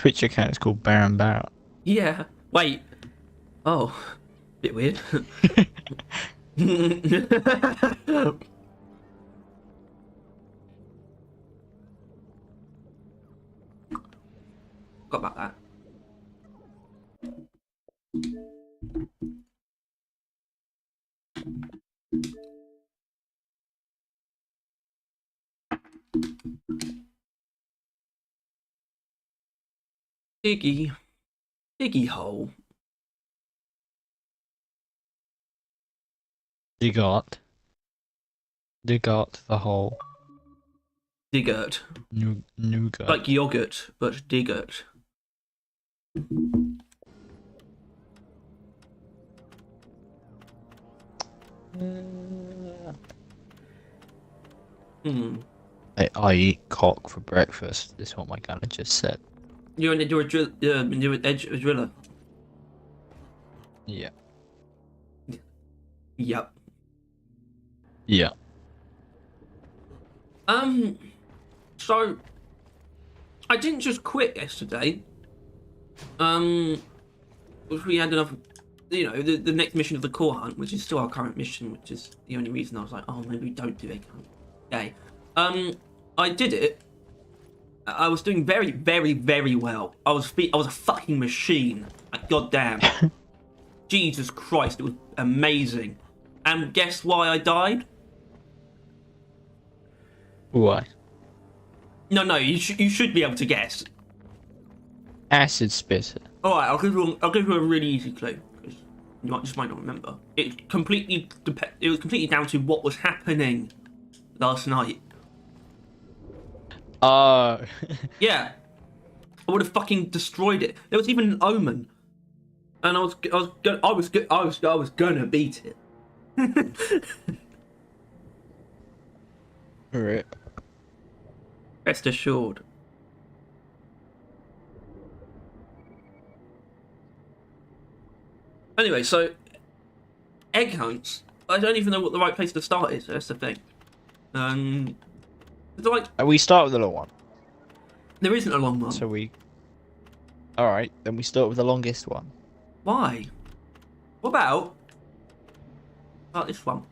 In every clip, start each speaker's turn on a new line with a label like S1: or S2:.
S1: Twitch account is called Baron Barrett.
S2: Yeah. Wait. Oh. Bit weird. Got about that. Diggy. Diggy hole.
S1: Dig out the hole.
S2: Diggert.
S1: Nougat.
S2: Like yogurt, but diggert.
S1: I eat cock for breakfast. This is what my gunner just said.
S2: You're an edge driller.
S1: Yeah.
S2: Yep.
S1: Yeah.
S2: So I didn't just quit yesterday. We had enough, you know, the next mission of the core hunt, which is still our current mission, which is the only reason I was like, oh, maybe we don't do egg hunt. Okay. I did it. I was doing very, very, very well. I was a fucking machine. Like, goddamn. Jesus Christ, it was amazing. And guess why I died?
S1: Why?
S2: No, you should be able to guess.
S1: Acid spitter.
S2: All right, I'll give you a really easy clue because you just might not remember. It was completely down to what was happening last night.
S1: Oh.
S2: Yeah, I would have fucking destroyed it. There was even an omen, and I was gonna beat it.
S1: Right.
S2: Rest assured. Anyway, so egg hunts. I don't even know what the right place to start is. That's the thing. Like,
S1: We start with the long one.
S2: there isn't a long one.
S1: So we. All right, then we start with the longest one.
S2: Why? What about this one?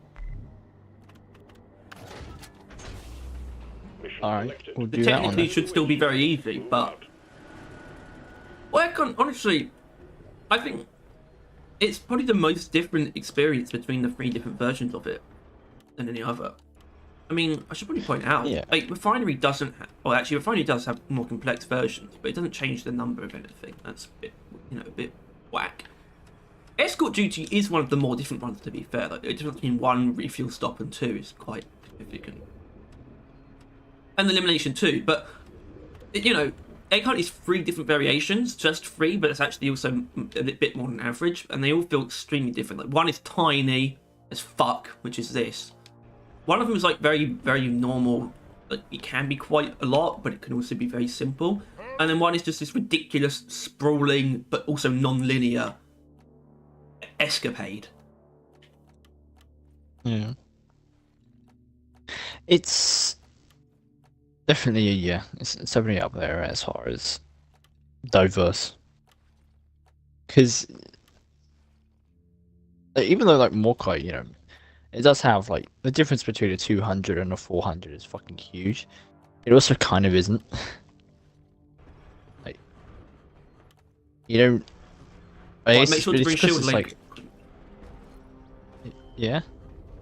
S1: All right, we'll
S2: It
S1: do that one.
S2: technically
S1: Then.
S2: should still be very easy, but well, honestly, I think it's probably the most different experience between the three different versions of it than any other. I mean, I should probably point out,
S1: Yeah.
S2: like, Refinery doesn't well, actually, Refinery does have more complex versions, but it doesn't change the number of anything. That's a bit, a bit whack. Escort Duty is one of the more different ones, to be fair. Like, the difference between one refuel stop and two is quite significant. And Elimination too, but, Egg Hunt is 3 different variations, just 3, but it's actually also a bit more than average, and they all feel extremely different. Like, one is tiny as fuck, which is this. One of them is like very, very normal. Like, it can be quite a lot, but it can also be very simple. And then one is just this ridiculous, sprawling, but also non-linear escapade.
S1: Yeah. It's definitely it's definitely up there as far as diverse. Because even though like Morkai, it does have like the difference between a 200 and a 400 is fucking huge. It also kind of isn't. Like, you don't.
S2: Right, make sure to bring shield link.
S1: Like, yeah.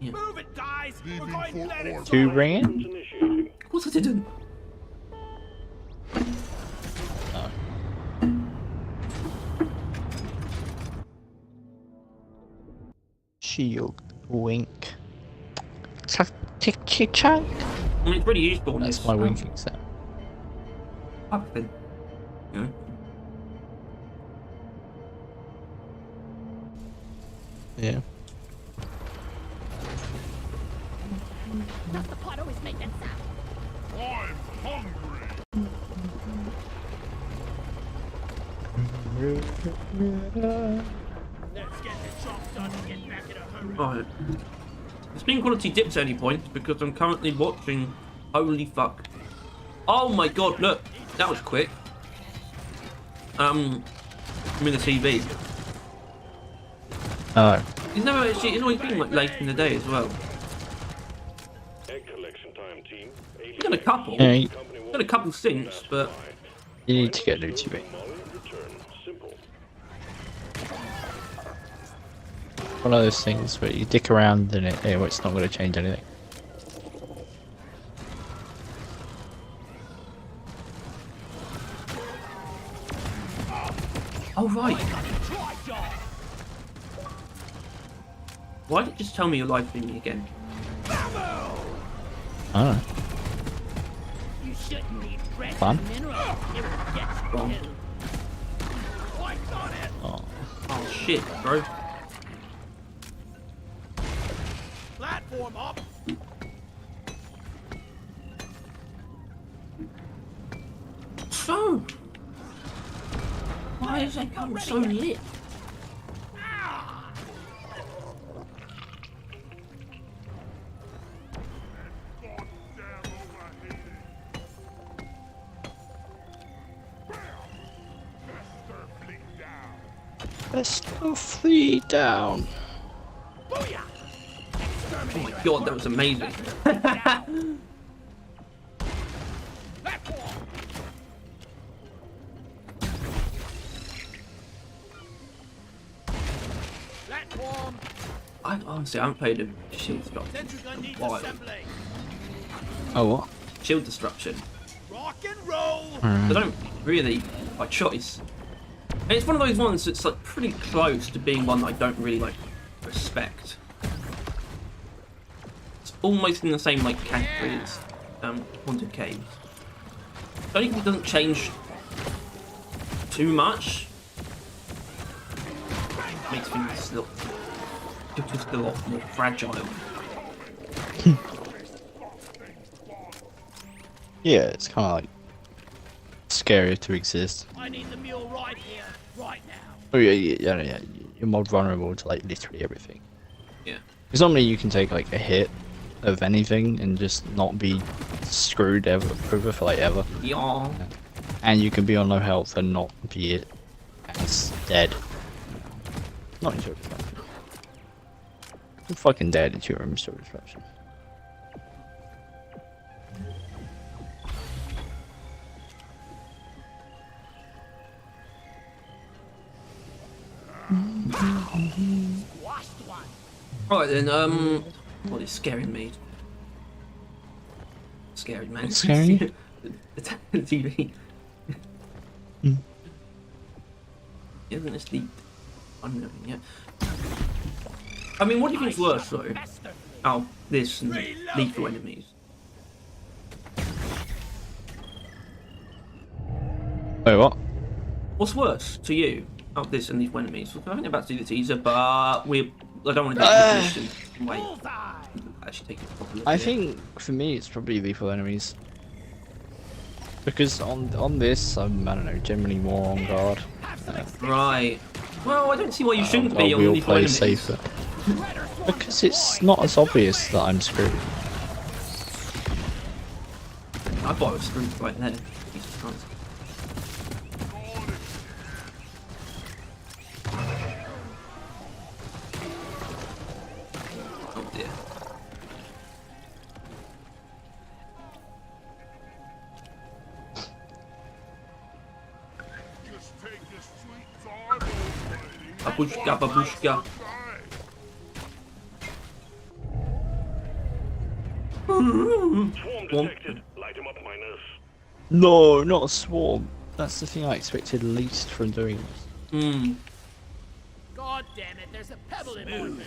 S3: Move it, guys! We're going planet
S1: To bring it.
S2: Of course I didn't.
S1: Oh. Shield wink. Tick tick chunk.
S2: I mean, it's pretty useful.
S1: That's my winking sound.
S2: Thing. Yeah.
S1: Yeah.
S4: Does the pot always make that sound?
S3: I'm hungry! Let's get the job done and get back in a hurry.
S2: Right. The screen quality dips at any point because I'm currently watching. Holy fuck. Oh my god, look. That was quick. I mean the TV.
S1: Oh.
S2: He's never actually. It's always been like late in the day as well. He's done a couple.
S1: Yeah,
S2: He's done a couple since, but
S1: you need to get a new TV. One of those things where you dick around and it's not going to change anything.
S2: oh right. Why did it just tell me you're live streaming again?
S1: I don't know.
S3: You shouldn't need precious
S1: Fun.
S3: minerals. It will get
S2: Wrong.
S3: killed. Lights on it.
S1: Oh.
S2: Oh shit, bro.
S3: Platform up.
S2: So, why is that gun so lit?
S1: Best of 3 down.
S3: Booyah.
S2: Oh my god, that was amazing.
S3: Platform. Platform.
S2: I honestly I haven't played a shield
S3: Sentry gun
S2: disruption in
S3: needs
S2: a while.
S3: assembly.
S1: Oh, what?
S2: Shield disruption.
S3: Rock and roll.
S2: I don't really by choice. And it's one of those ones that's like pretty close to being one that I don't really like respect. It's almost in the same like category as Haunted Caves. I don't think it doesn't change too much. It makes things look just a lot more fragile.
S1: Yeah, it's kind of like scary to exist.
S3: I need the mule right here, right now.
S1: Oh yeah. You're more vulnerable to like literally everything.
S2: Yeah.
S1: Because normally you can take like a hit of anything and just not be screwed over for like ever.
S2: Yeah.
S1: And you can be on low health and not be it as dead. Not in Shield Disruption. I'm fucking dead in Shield Disruption.
S3: Washed one.
S2: Alright then, what is scaring me? Scaring man.
S1: What's scaring you?
S2: The TV.
S1: Mm.
S2: Isn't this the unknown yet? I mean, what do you think's worse though? Oh, this and lethal enemies.
S1: Wait, what?
S2: What's worse to you? Oh, this and lethal enemies. I think they're about to do the teaser, but I don't want to do the mission. Wait, actually take a proper look
S1: I
S2: at it.
S1: think for me it's probably lethal enemies. Because on this, I don't know, generally more on guard.
S2: Right. Well, I don't see why you shouldn't be
S1: I
S2: on
S1: will
S2: lethal
S1: play
S2: enemies.
S1: safer. Because it's not as obvious that I'm screwed.
S2: I thought I was screwed right there. Jesus Christ. Oh dear.
S3: Just take your sweet time, old lady.
S2: Babushka, babushka.
S4: Swarm
S2: One.
S4: detected. Light him up, miners.
S1: No, not a swarm. That's the thing I expected least from doing this.
S2: Hmm.
S3: God damn it, there's a pebble in orbit.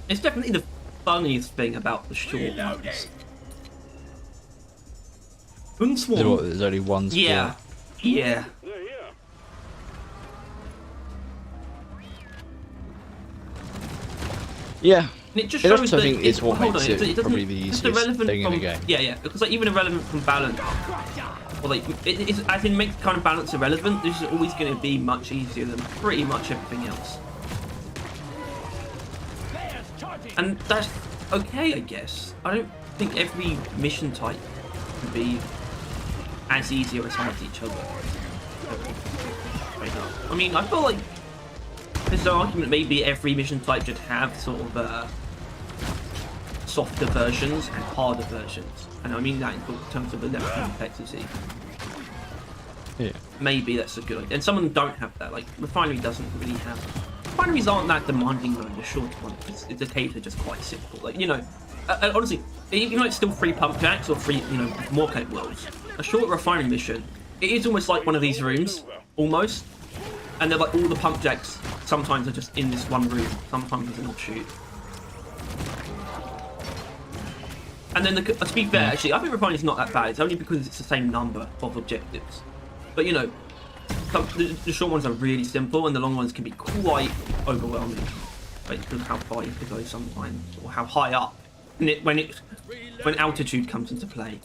S2: It's definitely the funniest thing about the short ones. Unswarm.
S1: There's only one swarm.
S2: Yeah. Yeah.
S4: They're here.
S1: Yeah.
S2: And it just
S1: It
S2: shows
S1: also,
S2: that
S1: I think, is what
S2: hold
S1: makes
S2: on,
S1: it
S2: doesn't-
S1: probably the
S2: just
S1: easiest
S2: irrelevant
S1: thing in
S2: from,
S1: the game.
S2: Yeah, because like even irrelevant from balance, or like it's as in makes kind of balance irrelevant. This is always going to be much easier than pretty much everything else,
S3: Players charging.
S2: and that's okay, I guess. I don't think every mission type can be as easy or as hard as each other. I mean, I feel like there's an argument maybe every mission type should have sort of softer versions and harder versions, and I mean that in terms of the level of complexity.
S1: Yeah.
S2: Maybe that's a good idea. And some of them don't have that. Like Refinery doesn't really have. Refineries aren't that demanding though. The short one, it's occasionally just quite simple. Like honestly, even though it's still 3 pump jacks or 3 more cape worlds, a short refinery mission, it is almost like one of these rooms, almost. And they're like all the pump jacks. Sometimes are just in this one room. Sometimes there's an offshoot. And then to be fair, actually, I think refinery is not that bad. It's only because it's the same number of objectives. But the short ones are really simple, and the long ones can be quite overwhelming. Like because of how far you can go sometimes, or how high up. And when altitude comes into play.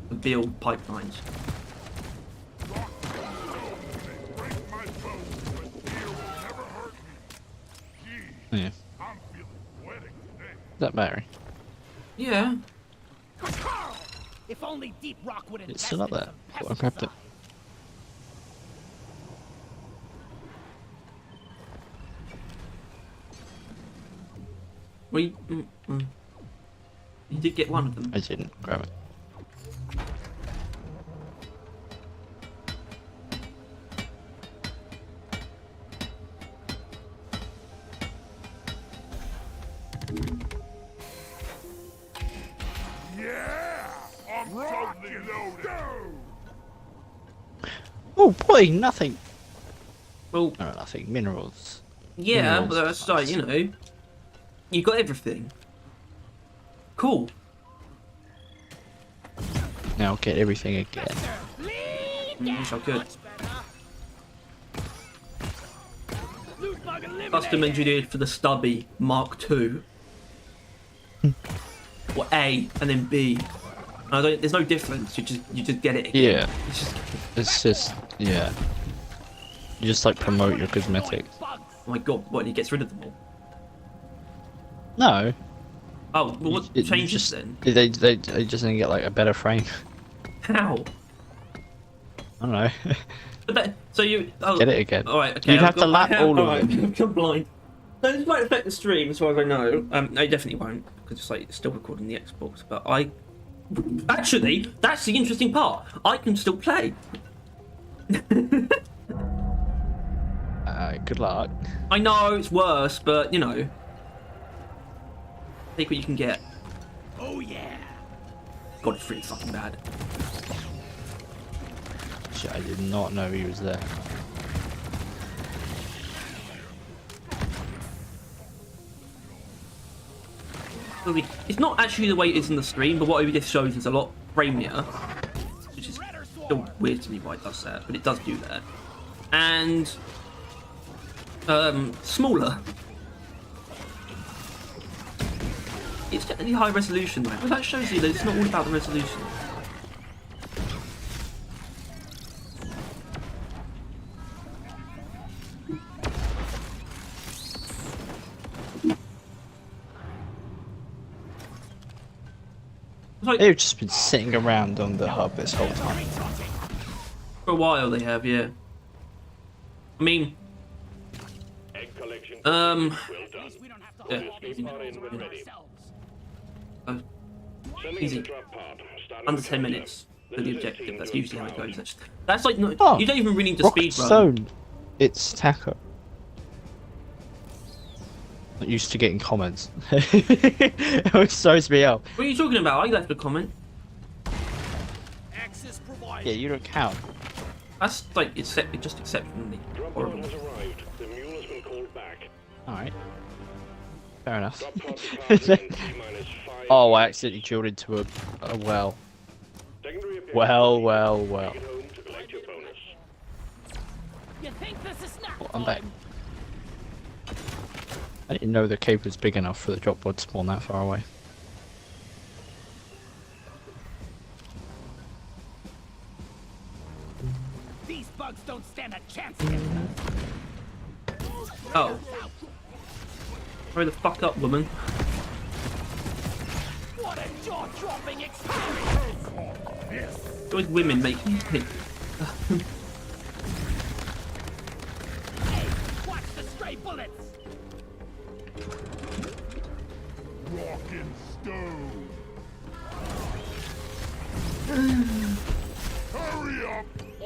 S2: The build pipelines.
S1: Yeah. That Mary?
S2: Yeah.
S3: If only Deep Rock would
S1: It's still not there. I grabbed it.
S2: Well, you did get one of them.
S1: I didn't grab it. Oh boy, nothing.
S2: Well,
S1: No, nothing. Minerals.
S2: yeah,
S1: Minerals
S2: but that's like, you got everything. Cool.
S1: Now get everything again.
S2: Wish I could. Custom engineered for the stubby Mark II. Or A and then B. There's no difference. You just get it again.
S1: Yeah. It's just yeah. You just like promote your cosmetics.
S2: Oh my god! What? He gets rid of them all.
S1: No.
S2: Oh, well, what
S1: You
S2: changes
S1: just,
S2: then?
S1: They just need to get like a better frame.
S2: How?
S1: I don't know.
S2: But so you
S1: Get it again.
S2: All right. Okay.
S1: You'd have to lap all of them.
S2: I'm blind. So this might affect the stream, as far as I know. I definitely won't, because it's still recording the Xbox. But actually, that's the interesting part. I can still play.
S1: Good luck.
S2: I know it's worse, but take what you can get.
S3: Oh yeah.
S2: God, it's really fucking bad.
S1: Shit, I did not know he was there.
S2: It's not actually the way it is in the stream, but what it just shows is a lot framier, which is still weird to me why it does that, but it does do that. And smaller. It's technically high resolution though, but that shows you that it's not all about the resolution.
S1: They've just been sitting around on the hub this whole time.
S2: For a while they have, yeah. I mean,
S4: Egg collection.
S2: yeah.
S3: We don't have to
S2: Yeah.
S3: haul all these minerals around ourselves.
S4: Sending
S2: Easy.
S4: the drop pod. Starting
S2: Under
S4: the
S2: 10
S4: countdown.
S2: minutes for
S4: This
S2: the
S4: is
S2: objective.
S4: 15
S2: That's
S4: rows
S2: usually how it
S4: per
S2: goes. That's like, no,
S1: Oh,
S2: you don't even really need to
S1: Rock
S2: speed run.
S1: Stone. It's Taco. Not used to getting comments. It was so to me out.
S2: What are you talking about? I left a comment.
S3: Access provided.
S1: Yeah, you don't count.
S2: That's like, it's just exceptionally
S4: Drop pod
S2: horrible.
S4: has arrived. The mule has been called back.
S1: Alright. Fair enough.
S4: Drop pod departing in T-minus 5.
S1: Oh, I accidentally drilled into a well.
S4: Secondary objective
S1: Well.
S4: Take it home to collect your bonus.
S3: You think this is not
S1: I'm back. I didn't know the cave was big enough for the drop pod to spawn that far away.
S3: These bugs don't stand a chance against us.
S2: Oh. Hurry the fuck up, woman.
S3: What a jaw-dropping experience!
S2: Always women make me think.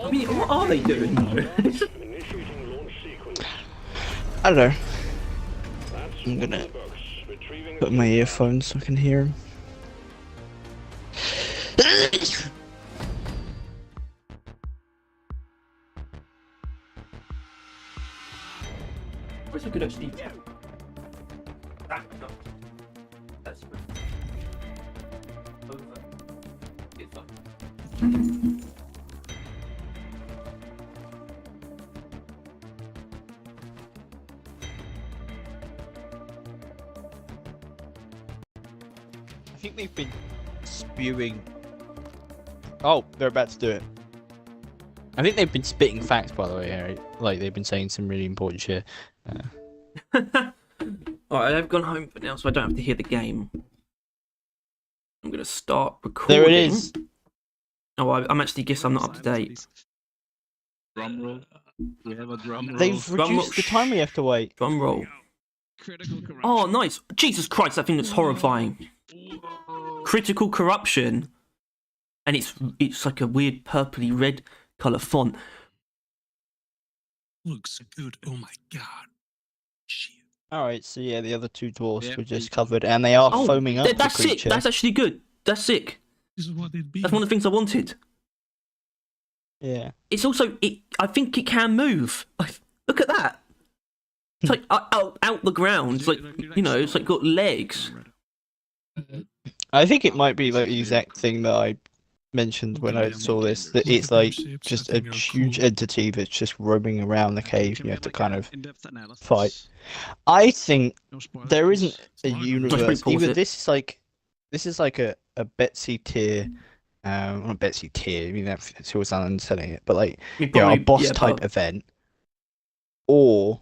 S2: I mean, what are they doing though?
S4: Initiating launch sequence.
S1: I don't know.
S4: That's
S1: I'm
S4: one
S1: gonna
S4: in the books. Retrieving
S1: put my earphones so I can hear him.
S2: I wish I could actually. Ah, no. That's over. It's fine.
S1: I think they've been spewing. Oh, they're about to do it. I think they've been spitting facts, by the way, Harry. Like, they've been saying some really important shit.
S2: Alright, I've gone home for now, so I don't have to hear the game. I'm gonna start recording.
S1: There it is.
S2: Oh, I'm actually guess I'm not up to date.
S5: Drum roll. We have a drum roll.
S1: They've
S2: Drum roll.
S1: reduced the time we have to wait.
S2: Drum roll.
S5: Critical corruption.
S2: Oh, nice. Jesus Christ, that thing looks horrifying.
S5: Whoa.
S2: Critical corruption. And it's like a weird purpley red colour font.
S5: Looks good. Oh my god. Shit.
S1: Alright, so yeah, the other two dwarfs
S5: Yeah,
S1: were just
S5: they-
S1: covered, and they are
S2: Oh,
S1: foaming up
S2: that's
S1: the
S2: sick.
S1: creature.
S2: That's actually good. That's sick.
S5: This is what it be.
S2: That's one of the things I wanted.
S1: Yeah.
S2: It's also, I think it can move. Look at that. It's like out the ground. It's like, you know, it's like got legs.
S1: I think it might be like the exact thing that I mentioned when I saw this, that it's like just a huge entity that's just roaming around the cave. You have to kind of fight. I think there isn't a universe.
S2: pause
S1: Either
S2: it.
S1: this is like a Betsy tier, not Betsy tier. I mean that's who I'm selling it, but like a boss type event, or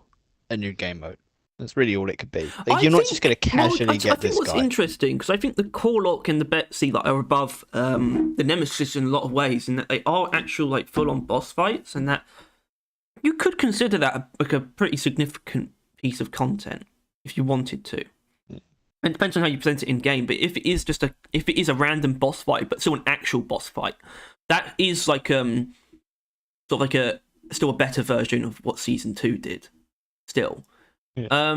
S1: a new game mode. That's really all it could be. Like, you're not just going to casually get
S2: I think
S1: this
S2: what's
S1: guy.
S2: interesting, because I think the Corlock and the Betsy like, are above the Nemesis in a lot of ways, in that they are actual like full-on boss fights, and that you could consider that like a pretty significant piece of content if you wanted to. And it depends on how you present it in game. But if it is a random boss fight, but still an actual boss fight, that is like sort of like still a better version of what Season 2 did. Still.
S1: Yeah.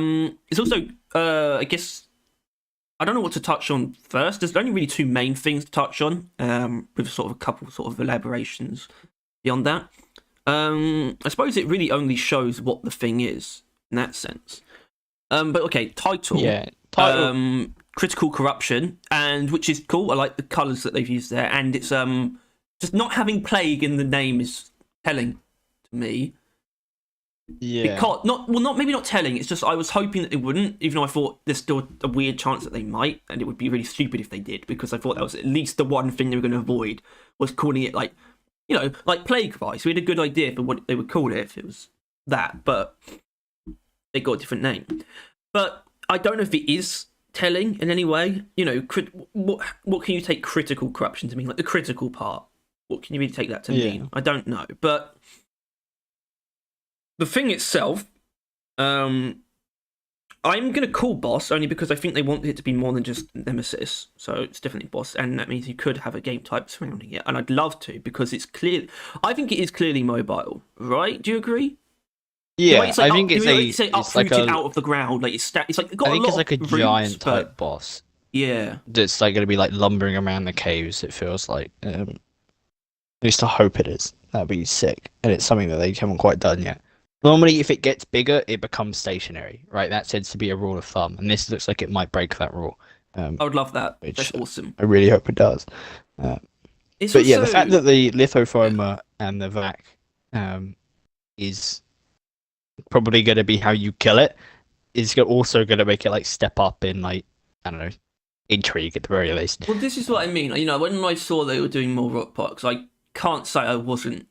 S2: It's also, I guess, I don't know what to touch on first. There's only really two main things to touch on, with sort of a couple sort of elaborations beyond that. I suppose it really only shows what the thing is in that sense. But okay, title.
S1: Yeah. Title.
S2: Critical corruption, and which is cool. I like the colours that they've used there, and it's just not having plague in the name is telling to me.
S1: Yeah.
S2: Because maybe not telling. It's just I was hoping that they wouldn't, even though I thought there's still a weird chance that they might, and it would be really stupid if they did, because I thought that was at least the one thing they were going to avoid, was calling it like, you know, like Plague Vice. We had a good idea for what they would call it if it was that, but they got a different name. But I don't know if it is telling in any way. You know, what can you take critical corruption to mean? Like the critical part. What can you really take that to mean? I don't know, but. The thing itself, I'm going to call boss only because I think they want it to be more than just Nemesis. So it's definitely boss, and that means you could have a game type surrounding it. And I'd love to, because it's clear. I think it is clearly mobile, right? Do you agree?
S1: Yeah,
S2: I think
S1: it's
S2: uprooted out of the ground. Like it's like got
S1: I think
S2: a
S1: it's
S2: lot
S1: like a
S2: of roots,
S1: giant
S2: but-
S1: type boss.
S2: Yeah,
S1: That's like going to be like lumbering around the caves. It feels like. At least I hope it is. That'd be sick, and it's something that they haven't quite done yet. Normally, if it gets bigger, it becomes stationary, right? That tends to be a rule of thumb, and this looks like it might break that rule.
S2: I would love that.
S1: Which,
S2: That's awesome.
S1: I really hope it does.
S2: It's
S1: But yeah, the
S2: also-
S1: fact that the Lithophoma and the Vac is probably going to be how you kill it is also going to make it like step up in like, I don't know, intrigue at the very least.
S2: Well, this is what I mean. You know, when I saw they were doing more rock parks, I can't say I wasn't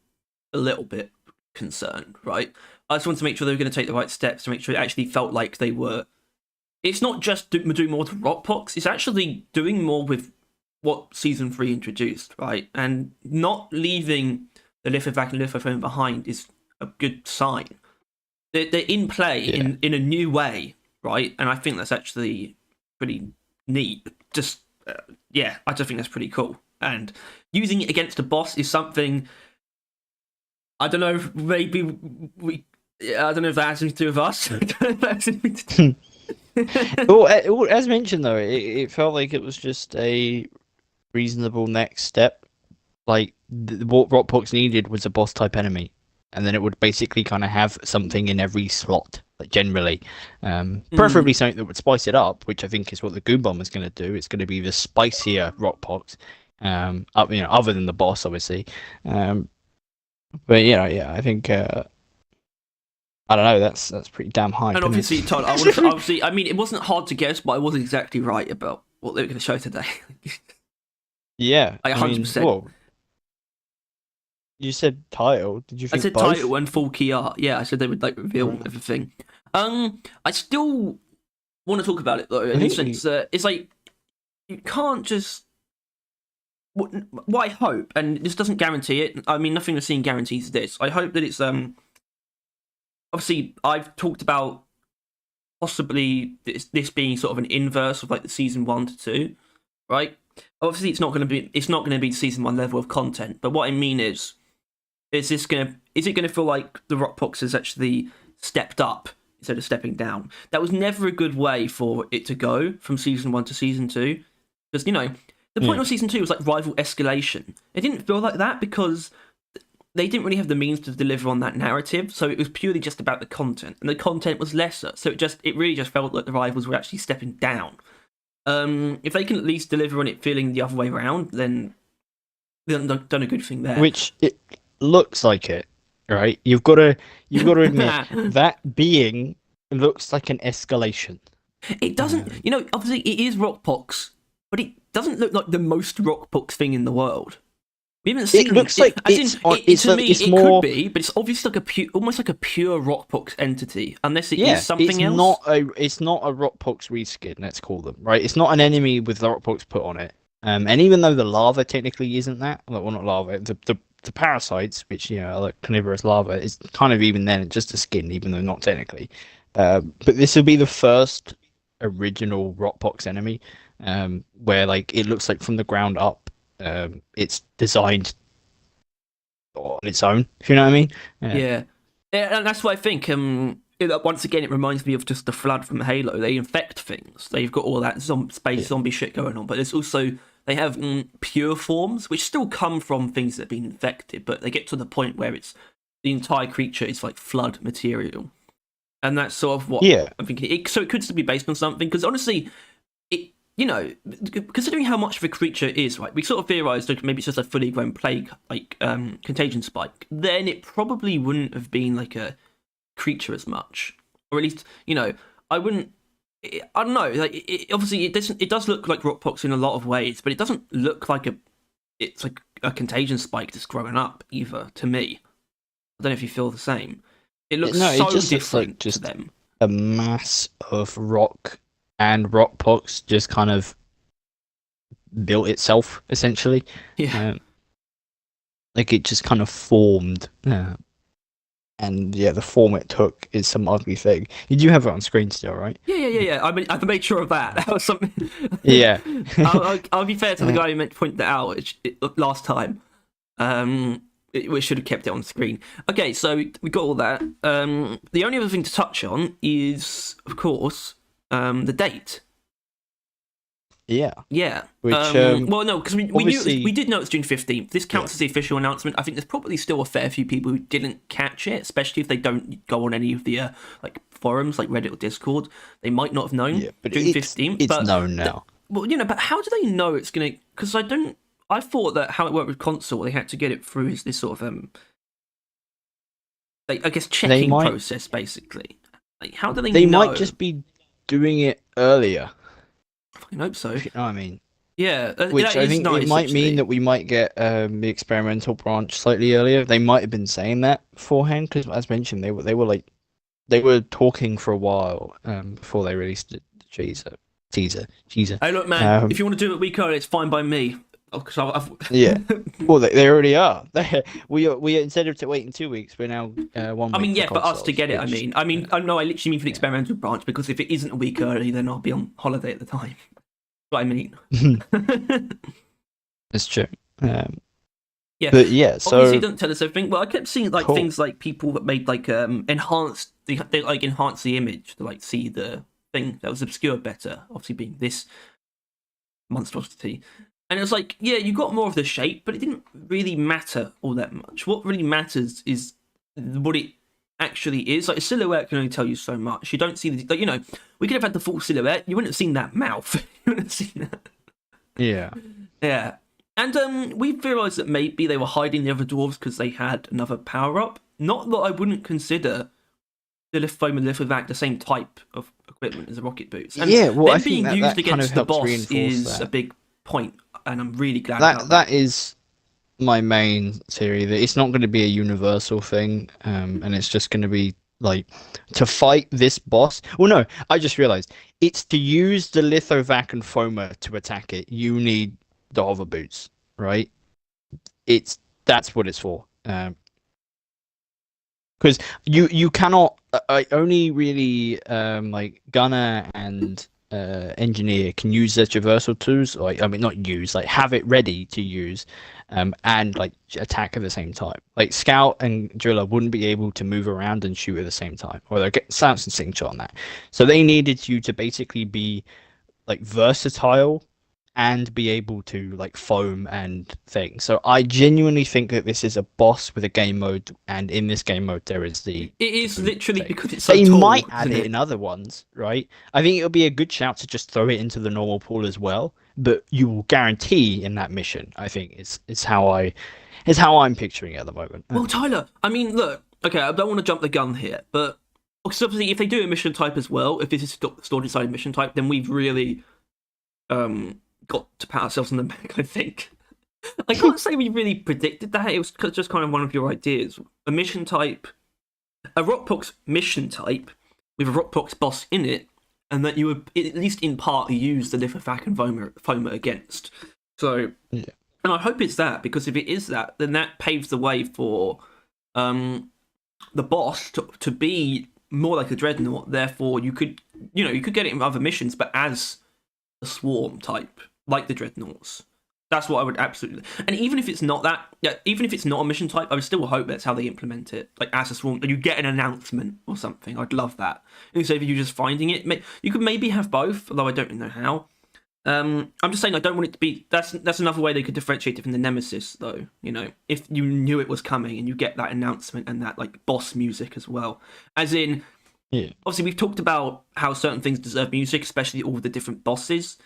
S2: a little bit concerned, right? I just wanted to make sure they were going to take the right steps to make sure it actually felt like they were. It's not just doing more to rock pox, it's actually doing more with what Season 3 introduced, right? And not leaving the Lithovac and Lithophone behind is a good sign. They're in play in a new way, right? And I think that's actually pretty neat. I just think that's pretty cool. And using it against a boss is something I don't know. Maybe we. I don't know if that has anything to do with us. I don't know if that has anything to do.
S1: Well, as mentioned though, it felt like it was just a reasonable next step. Like what Rockbox needed was a boss type enemy, and then it would basically kind of have something in every slot, like generally, preferably something that would spice it up, which I think is what the Goon Bomb is going to do. It's going to be the spicier Rockbox, other than the boss, obviously. But yeah, I think I don't know. That's pretty damn high.
S2: And obviously, Todd, obviously, I mean, it wasn't hard to guess, but I wasn't exactly right about what they were going to show today.
S1: Yeah,
S2: like 100%.
S1: Well, you said title. Did you think
S2: I said
S1: both?
S2: title and full key art. Yeah, I said they would like reveal everything. I still want to talk about it though, in the sense that it's like you can't just. What I hope, and this doesn't guarantee it. I mean, nothing we're seeing guarantees this. I hope that it's Obviously, I've talked about possibly this being sort of an inverse of like the season 1 to 2, right? Obviously, it's not going to be the season 1 level of content. But what I mean is it going to feel like the Rockbox has actually stepped up instead of stepping down? That was never a good way for it to go from season 1 to season 2, because the point of season 2 was like rival escalation. It didn't feel like that because they didn't really have the means to deliver on that narrative, so it was purely just about the content, and the content was lesser. So it really just felt like the rivals were actually stepping down. If they can at least deliver on it feeling the other way around, then they've done a good thing there.
S1: Which it looks like it, right? You've got to admit that being looks like an escalation.
S2: It doesn't, obviously it is Rockbox, but it doesn't look like the most Rockbox thing in the world. We haven't seen
S1: it. Looks like
S2: it could be, but it's obviously like almost like a pure Rockbox entity, unless it is something else.
S1: It's not a Rockbox reskin. Let's call them right. It's not an enemy with the Rockbox put on it. And even though the lava technically isn't that, well, not lava, the parasites, which are like carnivorous lava, is kind of even then just a skin, even though not technically. But this will be the first original Rockbox enemy, where like it looks like from the ground up. It's designed on its own, if you know what I mean.
S2: Yeah, and that's what I think. Once again, it reminds me of just the Flood from Halo. They infect things. They've got all that zombie shit going on, but there's also they have pure forms, which still come from things that have been infected, but they get to the point where it's the entire creature is like Flood material, and that's sort of what I'm thinking. So it could still be based on something, because honestly, considering how much of a creature it is, right? We sort of theorized that maybe it's just a fully grown plague, like contagion spike. Then it probably wouldn't have been like a creature as much, or at least I wouldn't. I don't know. Like obviously, it does look like Rockbox in a lot of ways, but it doesn't look like it's like a contagion spike that's growing up either. To me, I don't know if you feel the same. It looks so different to them.
S1: A mass of rock. And Rockbox just kind of built itself, essentially.
S2: Yeah.
S1: Like it just kind of formed. And the form it took is some ugly thing. You do have it on screen still, right?
S2: Yeah. I mean, I've made sure of that. That was something.
S1: Yeah.
S2: I'll be fair to the guy who meant to point that out last time. We should have kept it on screen. Okay, so we got all that. The only other thing to touch on is, of course, the date.
S1: Yeah.
S2: Which well, no, because we did know it's June 15th. This counts as the official announcement. I think there's probably still a fair few people who didn't catch it, especially if they don't go on any of the like forums like Reddit or Discord. They might not have known.
S1: Yeah, but
S2: June 15th.
S1: It's known now.
S2: But how do they know it's gonna? Because I thought that how it worked with console, they had to get it through this sort of like, I guess checking process basically. Like how do they know?
S1: They might just be doing it earlier.
S2: I fucking hope so.
S1: You know what I mean?
S2: Yeah,
S1: which I think
S2: nice,
S1: it might mean that we might get the experimental branch slightly earlier. They might have been saying that beforehand, because as mentioned, they were talking for a while before they released the teaser.
S2: Hey, look, man, if you want to do it a week early, it's fine by me.
S1: Yeah, well, they already are. We instead of waiting 2 weeks, we're now 1 week.
S2: I mean, yeah, for
S1: consoles,
S2: us to get it. I mean, I literally mean for the experimental branch, because if it isn't a week early, then I'll be on holiday at the time. That's what I mean.
S1: That's true.
S2: Yeah.
S1: But yeah,
S2: Obviously,
S1: so
S2: it doesn't tell us everything. Well, I kept seeing like
S1: cool.
S2: things like people that made like enhanced, they like enhance the image to like see the thing that was obscured better. Obviously, being this monstrosity, and it was like, yeah, you got more of the shape, but it didn't really matter all that much. What really matters is what it actually is. Like a silhouette can only tell you so much. You don't see the, like, you know, we could have had the full silhouette. You wouldn't have seen that mouth. You wouldn't have seen that.
S1: Yeah.
S2: Yeah. And we've realised that maybe they were hiding the other dwarves because they had another power-up. Not that I wouldn't consider the Lithophome and Lithovac the same type of equipment as the rocket boots. And
S1: Yeah, well, I
S2: them
S1: think
S2: being
S1: that
S2: used
S1: kind
S2: against
S1: of
S2: the
S1: helps
S2: boss
S1: reinforce
S2: is
S1: that.
S2: a big point, and I'm really glad about
S1: That is my main theory, that it's not going to be a universal thing, and it's just going to be like to fight this boss. Well, no, I just realized it's to use the Lithovac and Foma to attack it. You need the hover boots, right? That's what it's for. Because you cannot only really like gunner and engineer can use their traversal tools, like I mean not use, like have it ready to use, and like attack at the same time. Like scout and driller wouldn't be able to move around and shoot at the same time, or they'll get Samson signature on that. So they needed you to basically be like versatile and be able to like foam and things. So I genuinely think that this is a boss with a game mode, and in this game mode there is the
S2: it is
S1: boot
S2: literally
S1: thing.
S2: because it's so
S1: They
S2: tall,
S1: might add
S2: isn't
S1: it in other ones, right? I think it would be a good shout to just throw it into the normal pool as well. But you will guarantee in that mission, I think is how I'm picturing it at the moment.
S2: Well, Tyler, I mean, look, okay, I don't want to jump the gun here, but because obviously if they do a mission type as well, if this is stored inside a mission type, then we've really got to pat ourselves on the back, I think. I can't say we really predicted that. It was just kind of one of your ideas. A mission type, a Rockbox mission type with a Rockbox boss in it, and that you would, at least in part, use the Lithovac and Foma against. So,
S1: Yeah.
S2: and I hope it's that, because if it is that, then that paves the way for the boss to be more like a dreadnought. Therefore, you could get it in other missions, but as a swarm type, like the dreadnoughts. That's what I would absolutely. And even if it's not that, yeah, even if it's not a mission type, I would still hope that's how they implement it, like as a swarm, and you get an announcement or something. I'd love that. Instead of you just finding it, you could maybe have both, although I don't know how. I'm just saying I don't want it to be. That's another way they could differentiate it from the Nemesis, though. You know, if you knew it was coming and you get that announcement and that like boss music as well, as in.
S1: Yeah.
S2: Obviously, we've talked about how certain things deserve music, especially all the different bosses,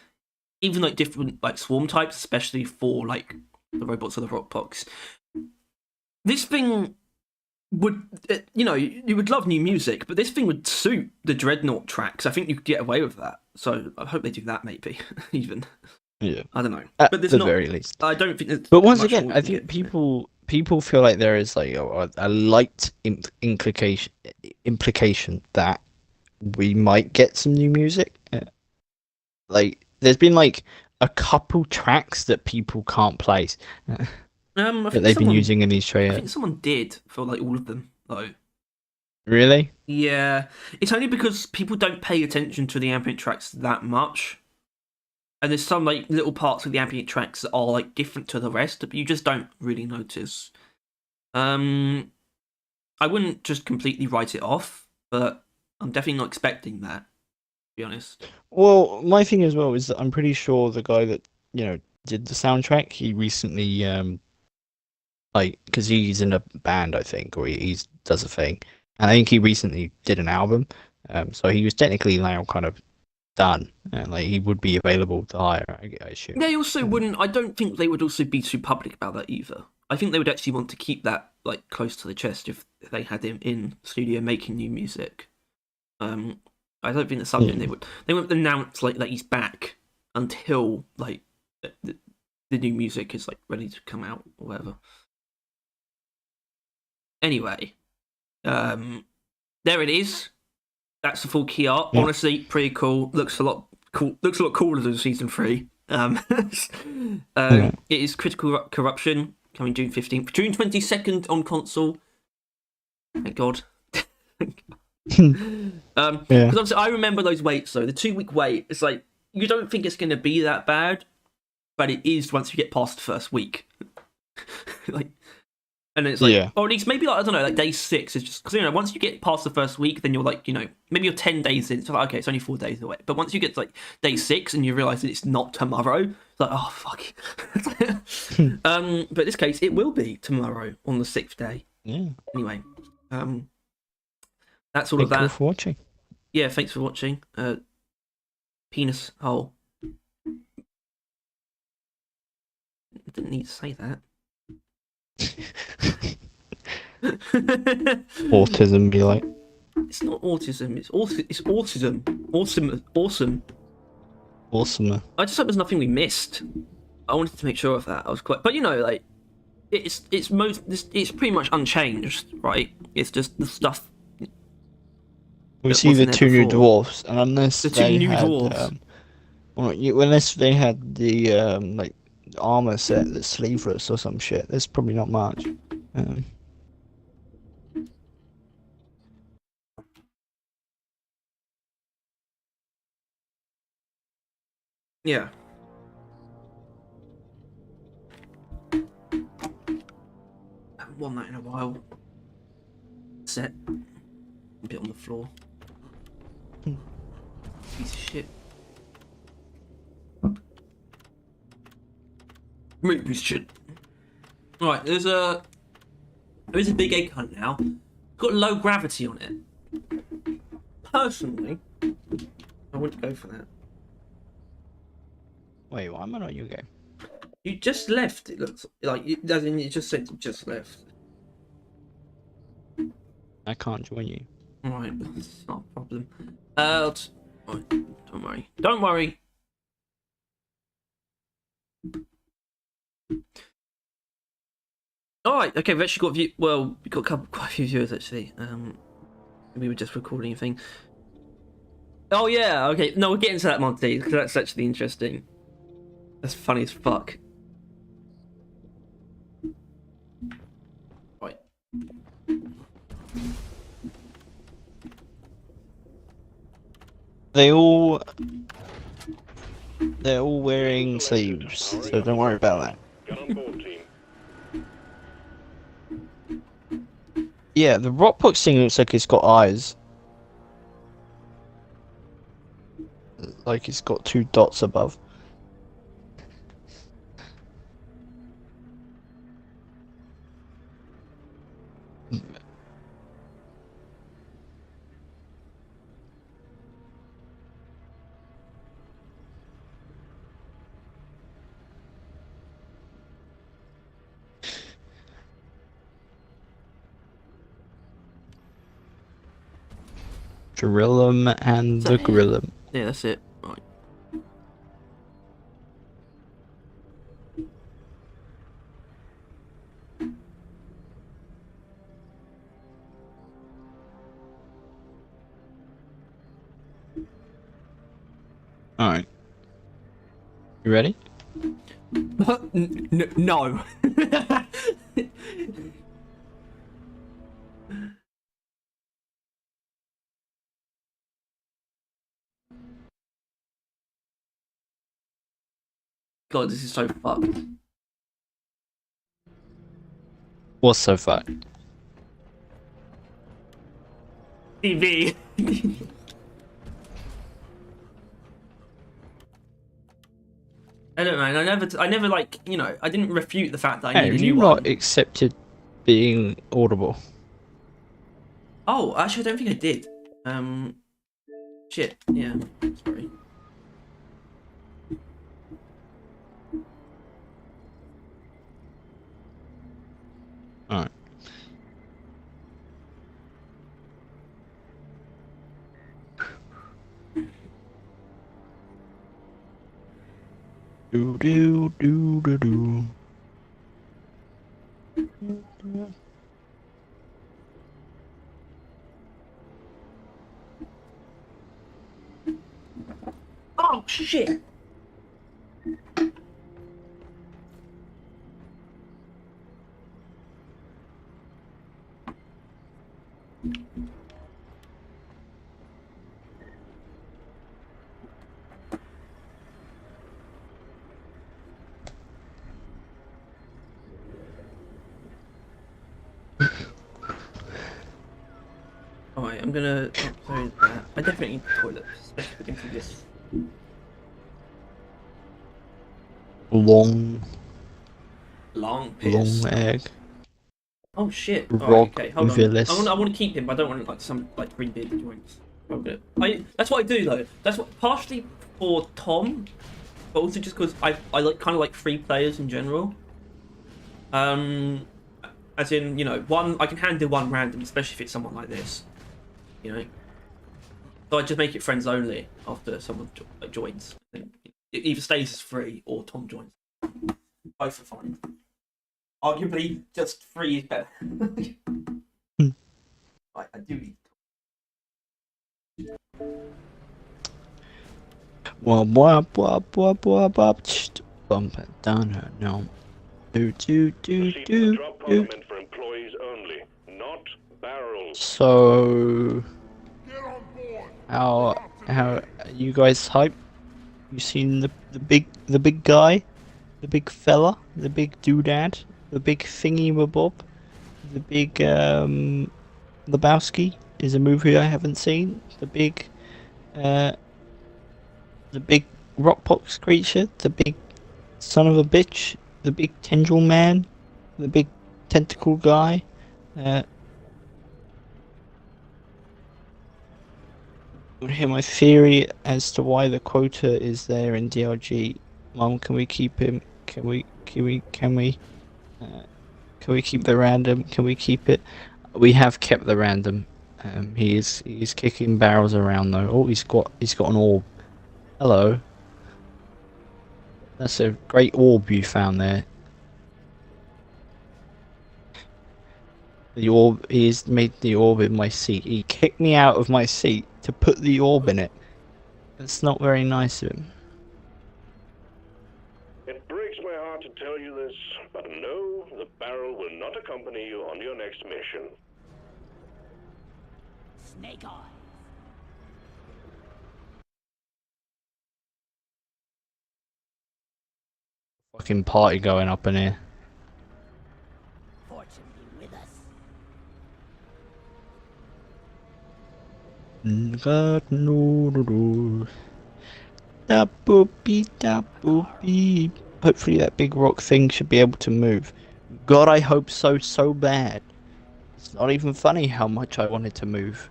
S2: even like different like swarm types, especially for like the robots or the rockbox. This thing would, you would love new music, but this thing would suit the Dreadnought tracks. I think you could get away with that. So I hope they do that, maybe even.
S1: Yeah.
S2: I don't know,
S1: At
S2: but there's
S1: the
S2: not.
S1: very least.
S2: I don't think. There's
S1: But once
S2: much
S1: again,
S2: more
S1: I
S2: we can
S1: think
S2: get.
S1: people feel like there is like a light implication that we might get some new music. Like there's been like a couple tracks that people can't place
S2: I
S1: that
S2: think
S1: they've been using in these
S2: I
S1: trailers.
S2: think someone did for like all of them though.
S1: Really?
S2: Yeah, it's only because people don't pay attention to the ambient tracks that much, and there's some like little parts of the ambient tracks that are like different to the rest, but you just don't really notice. I wouldn't just completely write it off, but I'm definitely not expecting that. To be honest.
S1: Well, my thing as well is that I'm pretty sure the guy that did the soundtrack, he recently like because he's in a band, I think, or he does a thing, and I think he recently did an album, so he was technically now kind of done, and like he would be available to hire, I assume.
S2: They also wouldn't. I don't think they would also be too public about that either. I think they would actually want to keep that like close to the chest if they had him in studio making new music. I don't think that's something they won't announce like that he's back until like the new music is like ready to come out or whatever. Anyway, there it is. That's the full key art.
S1: Yeah.
S2: Honestly, pretty cool. Looks a lot cool. Looks a lot cooler than season 3. It is Critical Corruption coming June 15th, June 22nd on console. Thank God. Because obviously I remember those waits though. The 2-week wait. It's like you don't think it's going to be that bad, but it is once you get past the first week. like, and it's like,
S1: Yeah.
S2: or at least maybe like I don't know, like day 6 is just because once you get past the first week, then you're like maybe you're 10 days in, so like okay, it's only 4 days away. But once you get to like day 6 and you realise that it's not tomorrow, it's like oh fuck. But in this case, it will be tomorrow on the 6th day.
S1: Yeah.
S2: Anyway, that's all
S1: Thank
S2: of that.
S1: you for watching.
S2: Yeah, thanks for watching. Penis hole. I didn't need to say that.
S1: Autism be like.
S2: It's not autism. It's autism. Awesome.
S1: Awesomer.
S2: I just hope there's nothing we missed. I wanted to make sure of that. I was quite, but like, it's pretty much unchanged, right? It's just the stuff.
S1: We see the 2 new dwarfs, and unless
S2: the 2
S1: they
S2: new
S1: had,
S2: dwarves.
S1: unless they had the like armor set that's sleeveless or some shit, there's probably not much.
S2: Yeah. I haven't won that in a while. Set. A bit on the floor. Piece of shit. Piece of shit. Right, there is a big egg hunt now. It's got low gravity on it. Personally, I wouldn't go for that.
S1: Wait, why am I not your game?
S2: You just left. It looks like you just said you just left.
S1: I can't join you.
S2: Alright, it's not a problem. Don't worry. Don't worry. Alright, okay, we've actually got we've got quite a few viewers actually. We were just recording a thing. Oh yeah, okay. No, we're getting to that, Monty, because that's actually interesting. That's funny as fuck. Right.
S1: They're all wearing sleeves, so don't worry about that.
S4: Get on board, team.
S1: Yeah, the rockbox thing looks like it's got eyes. Like it's got 2 dots above. Drillum and the Grillum.
S2: Yeah, that's it. Right.
S1: Alright. You ready?
S2: No. God, this is so fucked.
S1: What's so fucked?
S2: TV. I don't know. I never like, I didn't refute the fact that I
S1: Hey,
S2: need a
S1: have
S2: new
S1: you
S2: one.
S1: not accepted being audible?
S2: Oh, actually, I don't think I did. Shit. Yeah. Sorry.
S1: Alright. Do do do do do.
S2: Oh shit. Alright, I'm gonna upload that. I definitely need the toilet, especially looking through this.
S1: Long
S2: Long piss.
S1: egg.
S2: Oh shit. Alright,
S1: Rock
S2: okay, hold on.
S1: Willis.
S2: I want to keep him, but I don't want like some like green beard joints. That's what I do though. That's what partially for Tom, but also just because I like kind of like free players in general. As in, you know, one I can handle one random, especially if it's someone like this. You know. So I just make it friends only after someone joins. And it either stays as free or Tom joins. Both are fine. Arguably, just free is better. I do eat.
S1: Bump it down her no. Do do do
S4: Proceed to the
S1: do
S4: drop
S1: do.
S4: parliament for employees only, not barrels.
S1: So how you guys hype? You seen the big guy, the big fella, the big doodad, the big thingy mabob, the big Lebowski is a movie I haven't seen. Uh the big rockbox creature, the big son of a bitch, the big tendril man, the big tentacle guy. Want to hear my theory as to why the quota is there in DLG? Mom, can we keep him? Can we keep the random? Can we keep it? We have kept the random. He's kicking barrels around though. Oh, he's got an orb. Hello. That's a great orb you found there. The orb, he's made the orb in my seat. He kicked me out of my seat to put the orb in it. That's not very nice of him.
S4: It breaks my heart to tell you this, but no, the barrel will not accompany you on your next mission.
S3: Snake eyes.
S1: Fucking party going up in here.
S3: Fortune be with us.
S1: God no. Da boopy da boopy. Hopefully that big rock thing should be able to move. God, I hope so bad. It's not even funny how much I want it to move.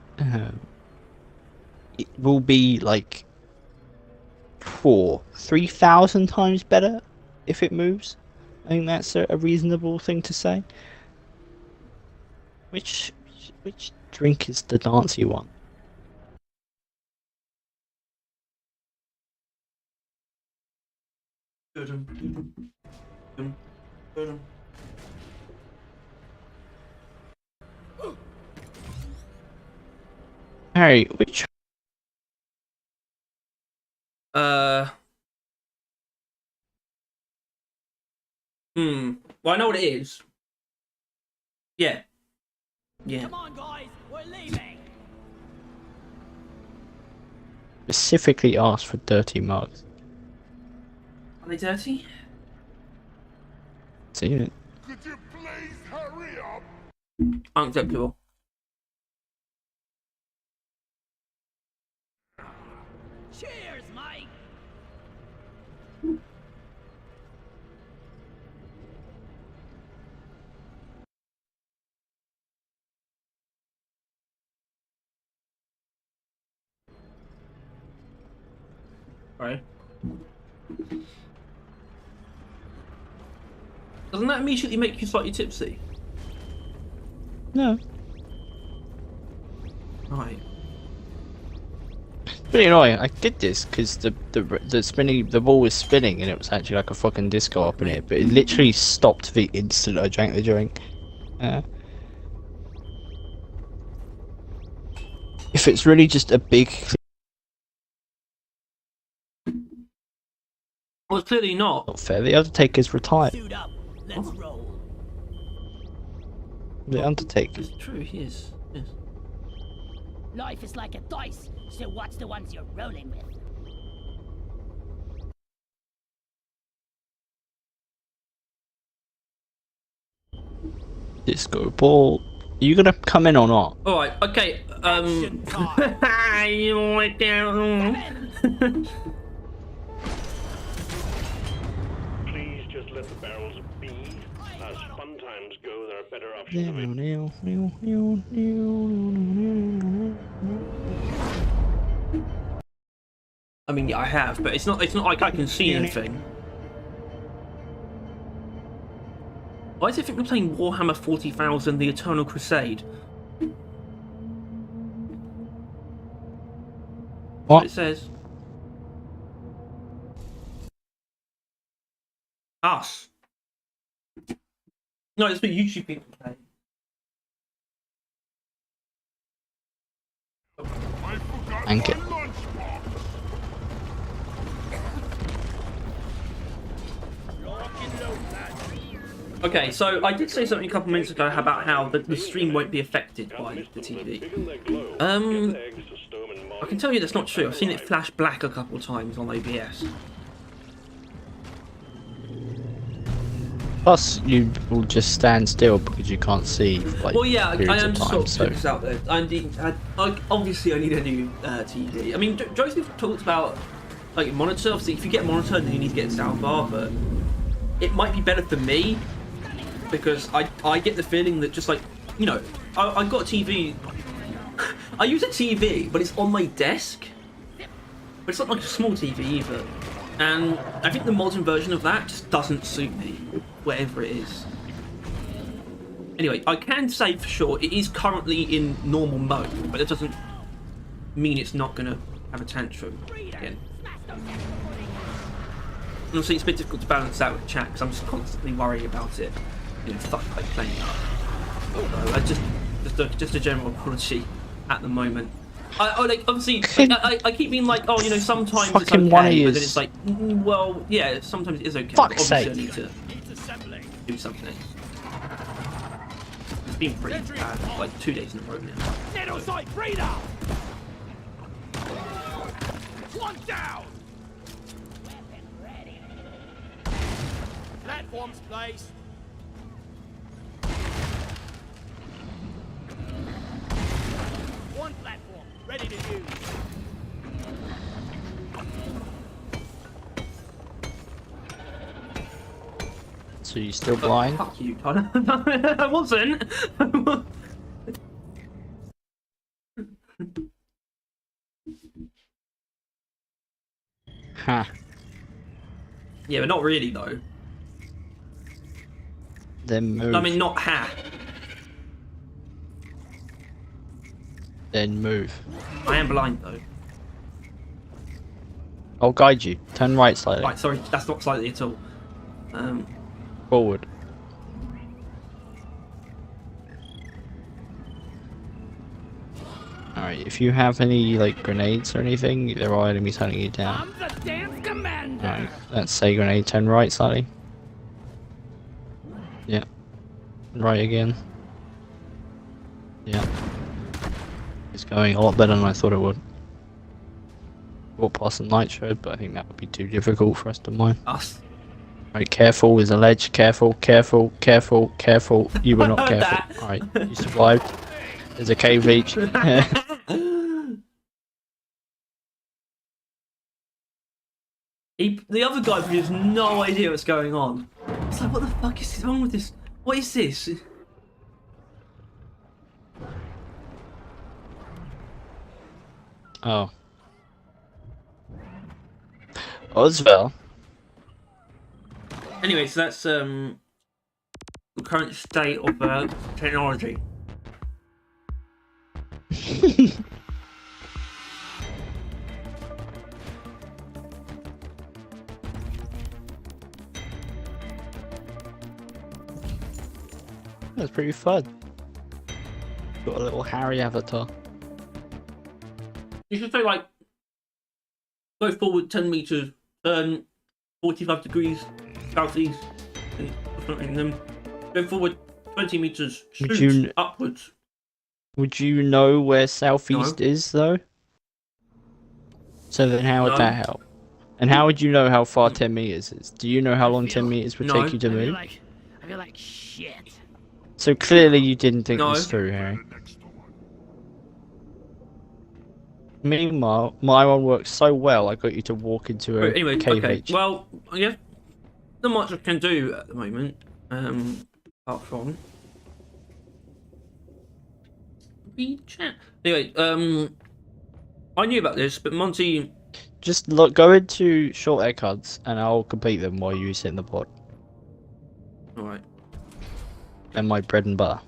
S1: It will be like 3,000 times better if it moves. I think that's a reasonable thing to say. Which drink is the dancey one? Harry, which
S2: Well, I know what it is. Yeah. Yeah.
S3: Come on, guys, we're leaving.
S1: specifically asked for dirty mugs?
S2: Are they dirty?
S1: Seen it.
S6: Could you please hurry up?
S2: Unacceptable.
S3: Cheers, Mike.
S2: Right. Doesn't that immediately make you slightly tipsy?
S1: No.
S2: Right.
S1: Pretty annoying. I did this because the ball was spinning and it was actually like a fucking disco up in it, but it literally stopped the instant I drank the drink. If it's really just a big,
S2: Well, it's clearly not.
S1: not fair. The Undertaker's retired.
S3: Suit up. Let's roll.
S1: The Undertaker.
S2: It's true, he is. Yes.
S3: Life is like a dice, so watch the ones you're rolling with.
S1: Disco ball. Are you gonna come in or not?
S2: All right. Okay.
S3: Action time.
S2: You went down.
S4: Please just let the barrels be. As fun times go, there are better options available.
S2: I mean, yeah, I have, but it's not. It's not like I can see anything. Why does it think we're playing Warhammer 40,000: The Eternal Crusade?
S1: What?
S2: It says us. No, it's what YouTube people play.
S6: I forgot
S1: Thank
S6: my
S1: it.
S6: lunchbox.
S2: Okay, so I did say something a couple minutes ago about how the stream won't be affected by the TV. I can tell you that's not true. I've seen it flash black a couple times on OBS.
S1: Plus, you will just stand still because you can't see for like
S2: Well, yeah, I
S1: periods
S2: am
S1: of
S2: just
S1: time.
S2: sort of putting this out there. Obviously, I need a new TV. I mean, Joseph talked about like monitor. Obviously, if you get a monitor, then you need to get a soundbar. But it might be better for me because I get the feeling that just like I've got a TV. I use a TV, but it's on my desk. But it's not like a small TV either. And I think the modern version of that just doesn't suit me, whatever it is. Anyway, I can say for sure it is currently in normal mode, but it doesn't mean it's not going to have a tantrum again. And obviously it's a bit difficult to balance out with chat because I'm just constantly worrying about it. Stuff like playing up. Just a general apology at the moment. Like obviously I keep being like, sometimes it's
S1: Fucking one of
S2: okay, but
S1: yous.
S2: then it's like, well, yeah, sometimes it is okay.
S1: Fuck's
S2: But obviously
S1: sake.
S2: I need to do something. It's been pretty bad, like 2 days in a row now.
S3: Nano sight, breather. One down. Weapon ready. Platforms placed. One platform ready to use.
S1: So you still blind?
S2: Fuck you, Tyler. I wasn't.
S1: Ha.
S2: Yeah, but not really though.
S1: Then move.
S2: I mean, not ha.
S1: Then move.
S2: I am blind though.
S1: I'll guide you. Turn right slightly.
S2: Right, sorry, that's not slightly at all.
S1: Forward. Alright, if you have any like grenades or anything, there are enemies hunting you down.
S3: I'm the dance commander.
S1: Alright, let's say grenade, turn right slightly. Yeah. Right again. Yeah. It's going a lot better than I thought it would. Walk past some nitro, but I think that would be too difficult for us to mine.
S2: Us.
S1: Right, careful, there's a ledge, careful, careful, careful, careful. You were not
S2: That.
S1: careful. Alright, you survived. There's a cave reach.
S2: The other guy has no idea what's going on. It's like, what the fuck is wrong with this? What is this?
S1: Oh. Oswell.
S2: Anyway, so that's the current state of technology.
S1: That's pretty fun. Got a little Harry avatar.
S2: You should say like, go forward 10 meters, turn 45 degrees southeast, and something. Then go forward 20 meters,
S1: Would
S2: shoot
S1: you-
S2: upwards.
S1: Would you know where southeast is though? So then how would
S2: No.
S1: that help? And how would you know how far 10 meters is? Do you know how long 10 meters would
S2: No.
S1: take you to
S3: I feel
S1: move?
S3: like shit.
S1: So clearly you didn't think
S2: No.
S1: this through, Harry. Meanwhile, my one worked so well, I got you to walk into a
S2: But anyway,
S1: cave
S2: okay.
S1: H.
S2: Well, I guess not much I can do at the moment. Apart from chat. Anyway, I knew about this, but Monty.
S1: Just look, go into short egg cards, and I'll complete them while you sit in the pod.
S2: All right.
S1: And my bread and butter.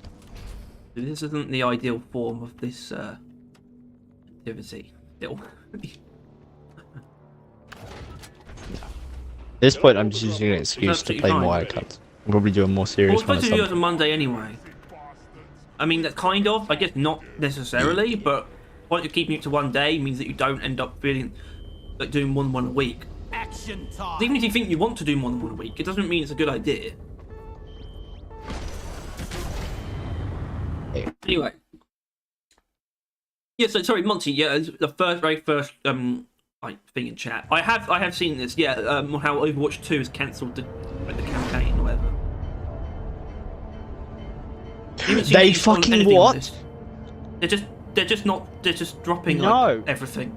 S2: This isn't the ideal form of this activity. Still.
S1: At this point, I'm just using an excuse to play more egg cards. I'm probably doing more
S2: Well,
S1: serious
S2: we're
S1: one.
S2: supposed to do it on Monday anyway. I mean, that kind of. I guess not necessarily, but point of keeping it to one day means that you don't end up feeling like doing more than one a week.
S3: Action time.
S2: Even if you think you want to do more than one a week, it doesn't mean it's a good idea. Anyway. Yeah, so sorry, Monty, yeah, the very first like thing in chat. I have seen this, yeah, how Overwatch 2 has cancelled the campaign or whatever. You haven't seen
S1: They
S2: anything on
S1: fucking
S2: anything on
S1: what?
S2: this. They're just dropping
S1: No.
S2: like everything.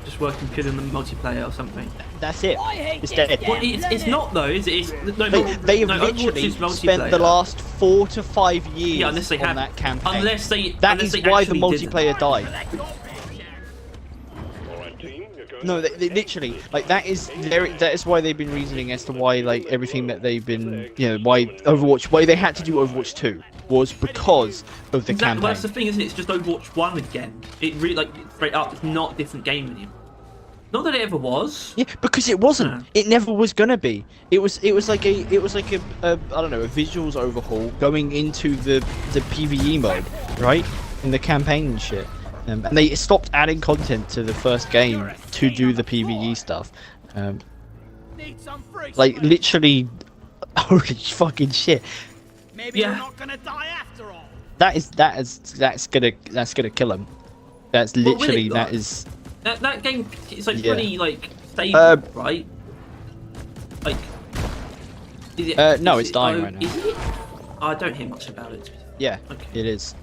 S2: Just working purely on the multiplayer or something.
S1: That's it.
S3: I hate
S1: It's
S3: this
S1: dead.
S3: game.
S2: Well, it's not though, is it? It's, no,
S1: They have
S2: no,
S1: literally
S2: Overwatch is
S1: spent the
S2: multiplayer.
S1: last 4 to 5 years
S2: Yeah, unless they
S1: on
S2: have
S1: that campaign.
S2: Unless they
S1: That
S2: unless
S1: is
S2: they
S1: why the
S2: actually didn't.
S1: multiplayer died.
S4: All right, team, you're going.
S1: No, they literally, like, that is why they've been reasoning as to why, like, everything that they've been, why they had to do Overwatch 2 was because of the
S2: Exactly.
S1: campaign.
S2: Well, that's the thing, isn't it? It's just Overwatch 1 again. It really, like, straight up, it's not a different game anymore. Not that it ever was.
S1: Yeah, because it wasn't.
S2: No.
S1: It never was gonna be. It was like a I don't know, a visuals overhaul going into the PvE mode, right? In the campaign and shit. And they stopped adding content to the first game to do the PvE stuff.
S3: Need some free
S1: Like
S3: space.
S1: literally, holy fucking shit.
S3: Maybe
S2: Yeah.
S3: you're not gonna die after all.
S1: That's gonna kill him. That's
S2: What will it
S1: literally
S2: like?
S1: that is.
S2: That game is like
S1: Yeah.
S2: pretty like stable, right? Like, is it?
S1: No,
S2: is
S1: it's
S2: it-
S1: dying
S2: oh,
S1: right now.
S2: Is it? I don't hear much about it.
S1: Yeah,
S2: Okay.
S1: it is.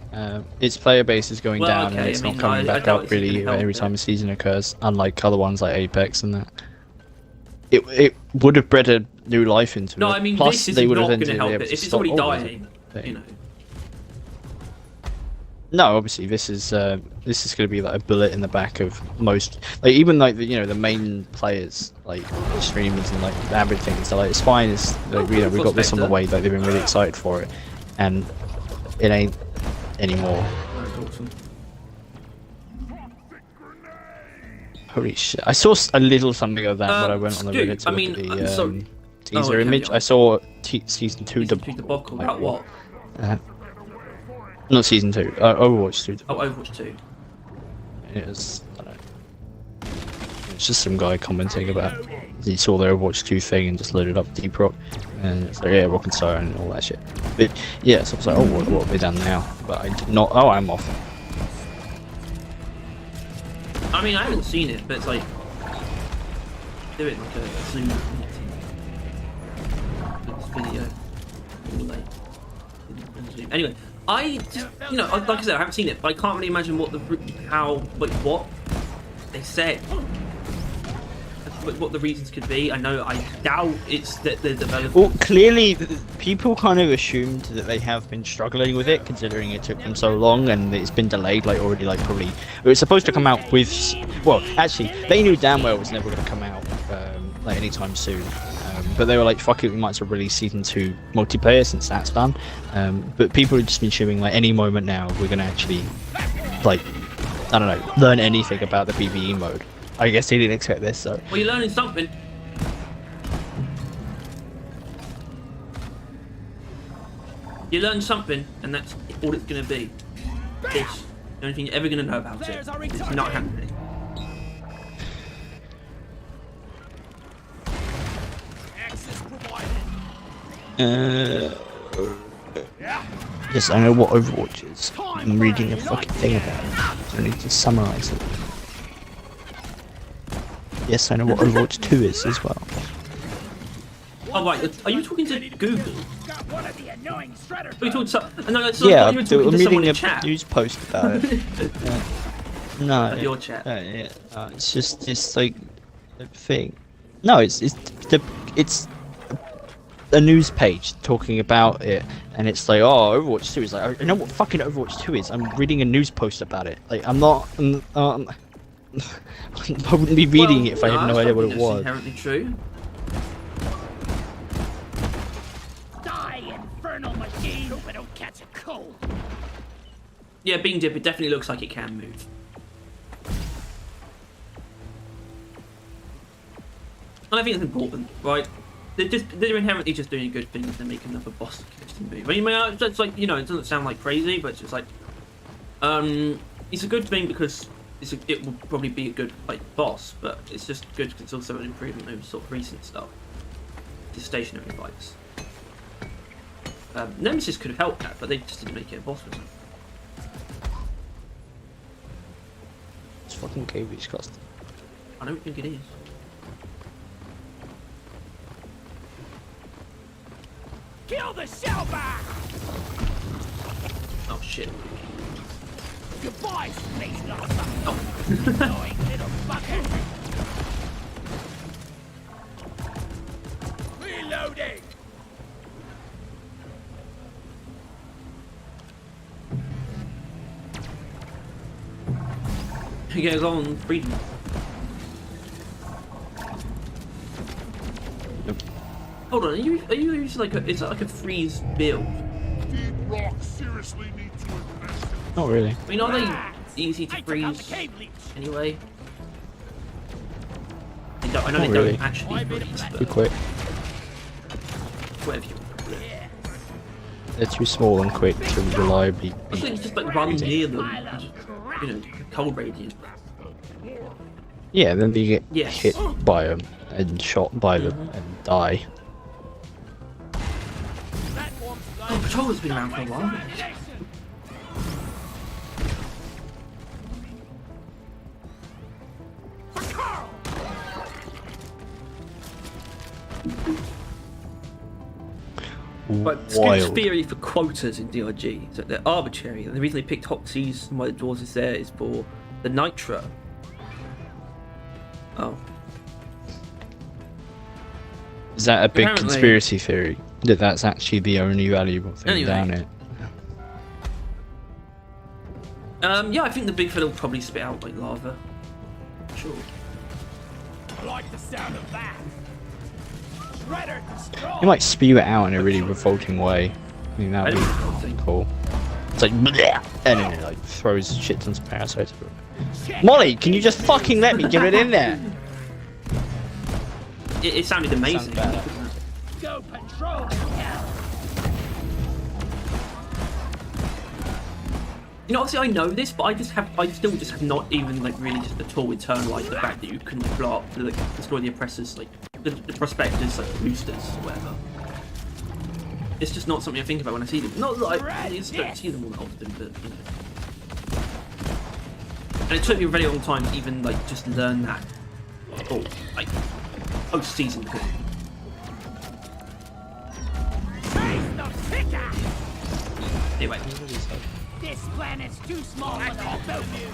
S1: Its player base is going
S2: Well,
S1: down, and
S2: okay,
S1: it's
S2: I
S1: not
S2: mean,
S1: coming
S2: I
S1: back
S2: doubt
S1: up
S2: it's gonna
S1: really
S2: help
S1: every
S2: it.
S1: time a season occurs. Unlike other ones like Apex and that, it would have bred a new life into
S2: No,
S1: it.
S2: I mean
S1: Plus,
S2: this is
S1: they would
S2: not
S1: have
S2: going
S1: then
S2: to
S1: been
S2: help
S1: able
S2: it.
S1: to
S2: If it's
S1: stop
S2: already
S1: all of it.
S2: dying,
S1: But-
S2: you know.
S1: No, obviously this is going to be like a bullet in the back of most, like even like the main players, like the streamers and like the average things. So like it's fine. It's like, we got this on the way. Like they've been really excited for it, and it ain't anymore.
S2: That's awesome.
S1: Holy shit! I saw a little something of that when I went on the
S2: dude,
S1: Reddit to
S2: I
S1: look
S2: mean,
S1: at the
S2: so-
S1: teaser
S2: okay,
S1: image.
S2: yeah.
S1: I saw season 2
S2: debacle.
S1: like,
S2: About what?
S1: not season 2. Overwatch 2.
S2: Oh, Overwatch 2.
S1: It was. I don't know. It's just some guy commenting about he saw the Overwatch 2 thing and just loaded up Deep Rock, and it's like, yeah, Rock and Siren and all that shit. But yeah, so I was like, oh, what have they done now? But I did not. Oh, I'm off.
S2: I mean, I haven't seen it, but it's like do it like a Zoom meeting. This video. All like, in Zoom. Anyway, I just, like I said, I haven't seen it, but I can't really imagine what what they said. What the reasons could be. I know, I doubt it's that the developers.
S1: Well, clearly, people kind of assumed that they have been struggling with it, considering it took them so long and it's been delayed. Like already, like probably it was supposed to come out with. Well, actually, they knew damn well it was never going to come out like anytime soon. But they were like, "Fuck it, we might as well release season 2 multiplayer since that's done." But people have just been assuming like any moment now we're going to actually, like, I don't know, learn anything about the PvE mode. I guess they didn't expect this, so.
S2: Well, you're learning something. You learn something, and that's all it's going to be. This. The only thing you're ever going to know about it. It's not happening.
S3: Access provided.
S1: Yes, I know what Overwatch is. I'm reading a fucking thing about it. I need to summarize it. Yes, I know what Overwatch 2 is as well.
S2: Oh, right. Are you talking to Google?
S3: One of the annoying shredder.
S2: We talked to, no, it's
S1: Yeah,
S2: like you were talking
S1: I'm
S2: to someone
S1: reading
S2: in
S1: a
S2: chat.
S1: news post about it. No,
S2: Your chat.
S1: yeah, it's just it's like a thing. No, it's a news page talking about it, and it's like, oh, Overwatch 2 is like, I know what fucking Overwatch 2 is. I'm reading a news post about it. Like, I'm not. I wouldn't be reading it if I had no idea what it was.
S2: Inherently true.
S3: Die, infernal machine. Hope I don't catch a cold.
S2: Yeah, Bean Dip, it definitely looks like it can move. And I think it's important, right? They're inherently just doing a good thing if they're making another boss to move. I mean, it's like, you know, it doesn't sound like crazy, but it's just like, it's a good thing because it will probably be a good like boss, but it's just good because it's also an improvement over sort of recent stuff. The stationary fights. Nemesis could have helped that, but they just didn't make it a boss with them.
S1: It's fucking garbage cost.
S2: I don't think it is.
S3: Kill the shellback.
S2: Oh shit.
S3: Goodbye, space monster.
S2: Oh.
S3: Annoying little fucker. Reloading.
S2: He goes on freedom. Hold on, are you using like is that like a freeze build?
S6: Deep Rock seriously need to invest in
S1: Not really.
S2: I mean, are they easy to
S3: I took out the
S2: freeze
S3: cave leech.
S2: anyway? I know
S1: Not
S2: they
S1: really.
S2: don't actually freeze,
S1: Too
S2: but
S1: quick.
S2: whatever you want to call it.
S1: They're too small and quick to reliably.
S2: I think it's just like run near them, and, you know, cold radiant.
S1: Yeah, then they get
S2: Yes.
S1: hit by them and shot by them and die.
S2: Oh, Patroller's been around for a while. But Scoot's
S1: Wild.
S2: theory for quotas in DRG is that they're arbitrary, and the reason they picked Hoxies and why the Dwarves is there is for the Nitro. Oh.
S1: Is that a big
S2: Apparently-
S1: conspiracy theory? That that's actually the only valuable thing
S2: Anyway.
S1: down it.
S2: Yeah, I think the Bigfoot will probably spit out like lava. Sure.
S3: I like the sound of that. Shredder destroy.
S1: You might spew it out in a really revolting way. I mean,
S2: I
S1: that
S2: don't
S1: would
S2: know.
S1: be cool. It's like, bleh, and then it like throws shit tons of parasites. Molly, can you just fucking let me get it in there?
S2: It sounded amazing.
S1: Sounds bad.
S2: Doesn't it?
S3: Go patrol the hell.
S2: You know, obviously I know this, but I still just have not even like really just at all internalized the fact that you can blow up, like, destroy the oppressors, like the prospectors, like the boosters or whatever. It's just not something I think about when I see them. Not that I just don't see them all that often, but you know. And it took me a very long time to even like just learn that, or like post season. Anyway.
S3: This planet's too small for the boat news.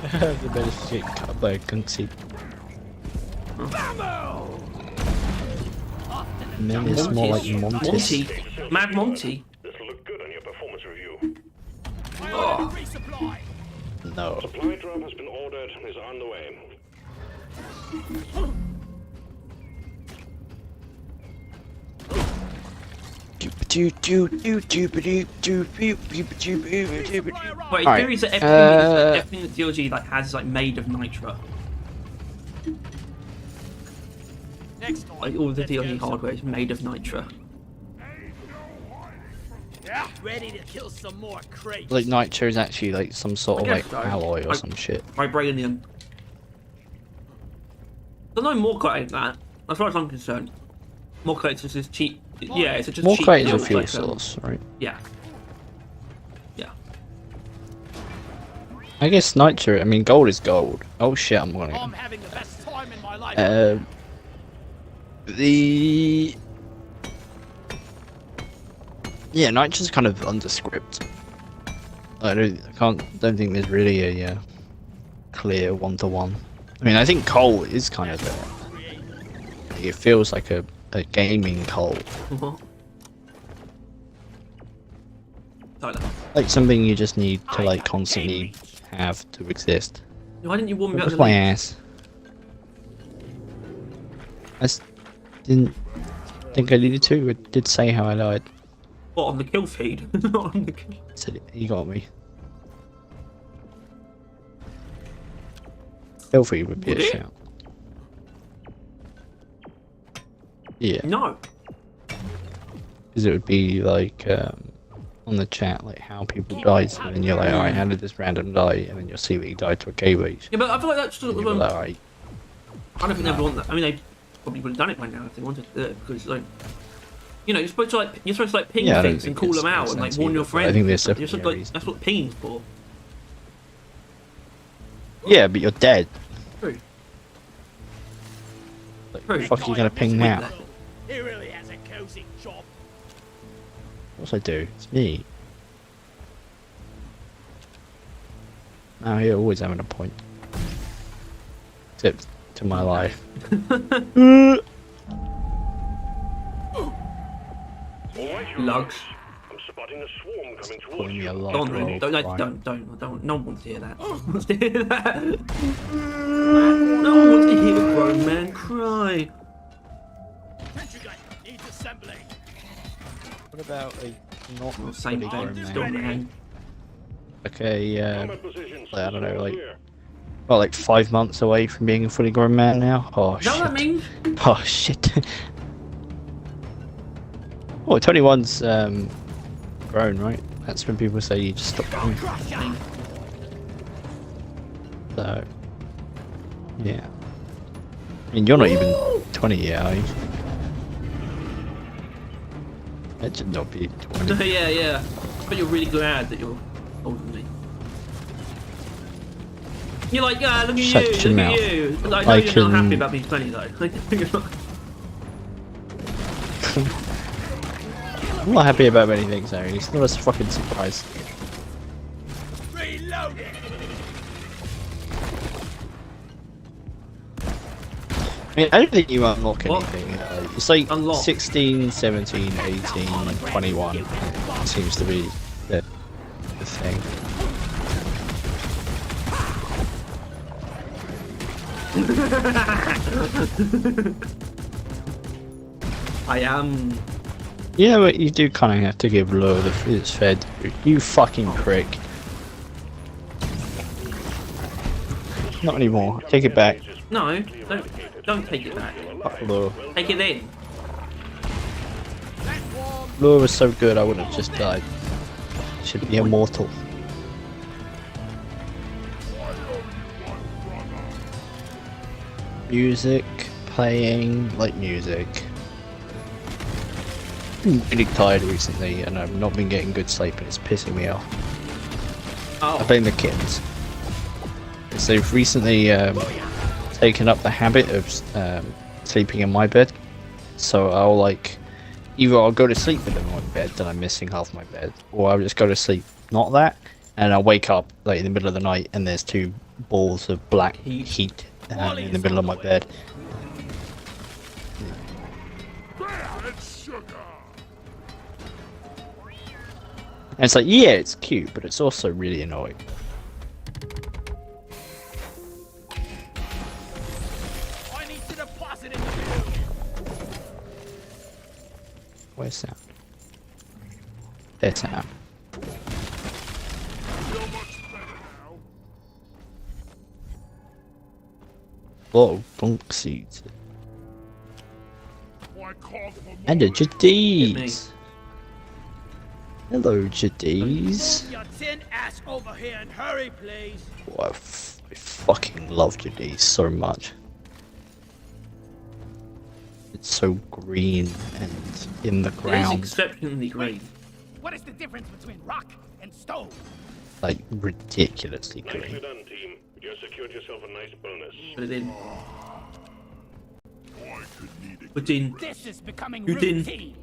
S1: The better shit cut by a conceit. And then it's more like Montes.
S2: Monty. Mad Monty.
S4: This'll look good on your performance review.
S2: Oh.
S3: Resupply.
S1: No.
S4: Supply drop has been ordered and is on the way.
S2: But
S1: Alright,
S2: theories that everything that DLG like has like made of nitro.
S3: Next one.
S2: Like all the DLG hardware is made of nitro.
S3: Yeah, ready to kill some more crates.
S1: Like nitro is actually like some sort of
S2: I
S1: like
S2: guess so.
S1: alloy or
S2: Like-
S1: some shit.
S2: Vibranium. There's no more than that. As far as I'm concerned, more is just cheap. Yeah, it's just
S1: More
S2: cheap.
S1: crate is a
S2: it's
S1: fuel
S2: like,
S1: source, right?
S2: Yeah. Yeah.
S1: I guess nitro. I mean, gold is gold. Oh shit, I'm
S3: I'm
S1: gonna.
S3: having the best time in my life.
S1: The yeah, nitro's kind of underscript. Don't think there's really a clear one-to-one. I mean, I think coal is kind of it feels like a gaming coal.
S2: What? Tyler.
S1: Like something you just need to like constantly have to exist.
S2: Why didn't you warn me about
S1: With
S2: the
S1: my
S2: leak?
S1: ass. Didn't think I needed to. I did say how I died.
S2: What, on the kill feed? Not on the kill.
S1: Said it, he got me. Healthy would be
S2: Would
S1: a
S2: it?
S1: shout. Yeah,
S2: No.
S1: because it would be like on the chat, like how people died, and then you're like, alright, how did this random die? And then you'll see that he died to a cave leech.
S2: Yeah, but I feel like that's sort
S1: And
S2: of.
S1: you'll be like, alright,
S2: I don't think they want that. I mean, they probably would have done it by now if they wanted to do it, because like, you know, you're supposed to like ping
S1: Yeah, I don't
S2: things and
S1: think
S2: call
S1: it's
S2: them out
S1: makes
S2: and like
S1: sense
S2: warn your
S1: either, but I
S2: friends.
S1: think there's
S2: You're
S1: definitely
S2: sort of
S1: a
S2: like
S1: reason.
S2: that's what ping's for.
S1: yeah, but you're dead.
S2: True.
S1: Like,
S2: True.
S1: the fuck are you gonna ping
S2: Wait,
S1: now?
S2: that-
S3: He really has a cozy job.
S1: What's I do? It's me. Now you're always having a point. Except to my life.
S4: All right, you
S2: Lugs.
S4: I'm spotting a swarm coming towards
S1: Calling me
S4: you.
S1: a
S2: Go
S1: log.
S2: on, then.
S1: roll,
S2: Don't,
S1: right.
S2: don't. No one wants to hear that. No one wants to hear that. No one wants to hear a grown man cry.
S3: Attention, guys. Needs assembling.
S1: What about a not
S2: Well, same
S1: fully
S2: thing.
S1: grown
S2: Still
S1: man?
S2: man.
S1: Like a
S4: Combat positions.
S1: I don't know, like
S4: Clear.
S1: well, like 5 months away from being a fully grown man now. Oh
S2: Is that what that
S1: shit!
S2: means?
S1: Oh shit! Oh, 21's grown, right? That's when people say you just stop growing. So yeah. I mean, you're not even 20 yet, are you? That should not be 20.
S2: Yeah. But you're really glad that you're older than me. You're like, yeah, look at
S1: Shut
S2: you,
S1: your
S2: look
S1: mouth.
S2: at you. I know
S1: I
S2: you're not
S1: can-
S2: happy about being 20 though. Like, you're not-
S1: I'm not happy about many things, Aaron. It's not a fucking surprise.
S3: Reloading.
S1: I mean, I don't think you unlock
S2: What?
S1: anything. It's like
S2: Unlock.
S1: 16, 17, 18, 21 seems to be the thing.
S2: I am.
S1: Yeah, but you do kind of have to give Lure its fair due. You fucking prick. Not anymore. Take it back.
S2: No, don't take it back.
S1: Fuck Lure.
S2: Take it in.
S1: Lure was so good, I would have just died. Should be immortal. Music, playing, like music. I'm really tired recently and I've not been getting good sleep and it's pissing me off. I
S2: Oh,
S1: blame the kids. So they've recently taken up the habit of sleeping in my bed. So I'll like, either I'll go to sleep with them in my bed, then I'm missing half my bed, or I'll just go to sleep not that, and I'll wake up like in the middle of the night and there's two balls of black heat in the middle of my bed.
S6: It's sugar.
S1: And it's like, yeah, it's cute, but it's also really annoying.
S3: I need to deposit in the building.
S1: Where's sound? There's sound.
S6: Feel much better now.
S1: Whoa, bunk seeds.
S6: Why call for more?
S1: And a
S2: me.
S1: Jadis. Hello, Jadis.
S3: Move your tin ass over here and hurry, please.
S1: Oh, I fucking love Jadis so much. It's so green and in the
S2: it is
S1: ground.
S2: exceptionally green.
S3: What is the difference between rock and stone?
S1: like ridiculously
S4: Nicely
S1: green.
S4: done, team. You secured yourself a nice bonus.
S2: Put it in.
S6: I could need a
S2: Put in.
S3: This is becoming
S2: You didn't.
S3: routine.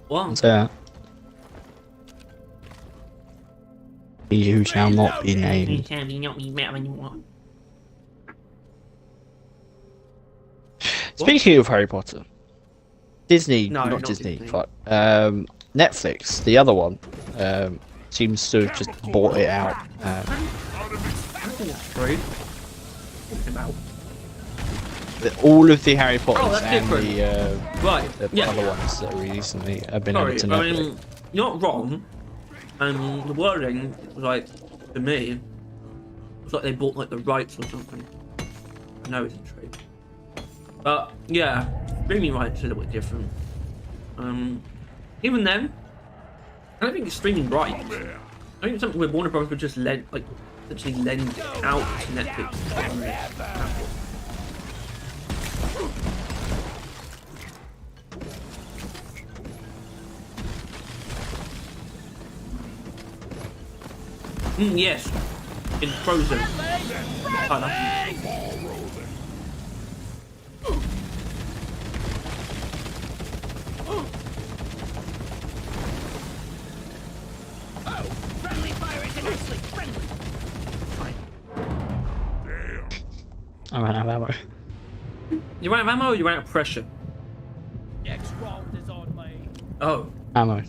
S2: What?
S1: So, he who shall not be named. Speaking of Harry Potter, Disney,
S2: No,
S1: not
S2: not
S1: Disney,
S2: Disney.
S1: fuck, Netflix, the other one, seems to have just bought it out.
S2: I think that's true. Talking about.
S1: All of the Harry Potters
S2: Oh, that's
S1: and
S2: different. Right.
S1: the
S2: Yeah.
S1: other ones that recently have been
S2: Sorry,
S1: added to
S2: I
S1: Netflix.
S2: mean, you're not wrong. The wording, like, to me, it's like they bought like the rights or something. I know it's true. But yeah, streaming rights are a little bit different. Even then, I don't think it's streaming rights. I think it's something where Warner Bros. Would just essentially lend it out to Netflix. Yes, in Frozen.
S3: Friendly fire isn't actually friendly.
S1: I ran out of ammo.
S2: You ran out of ammo or you ran out of pressure?
S3: Next round is on me.
S2: Oh.
S1: Ammo.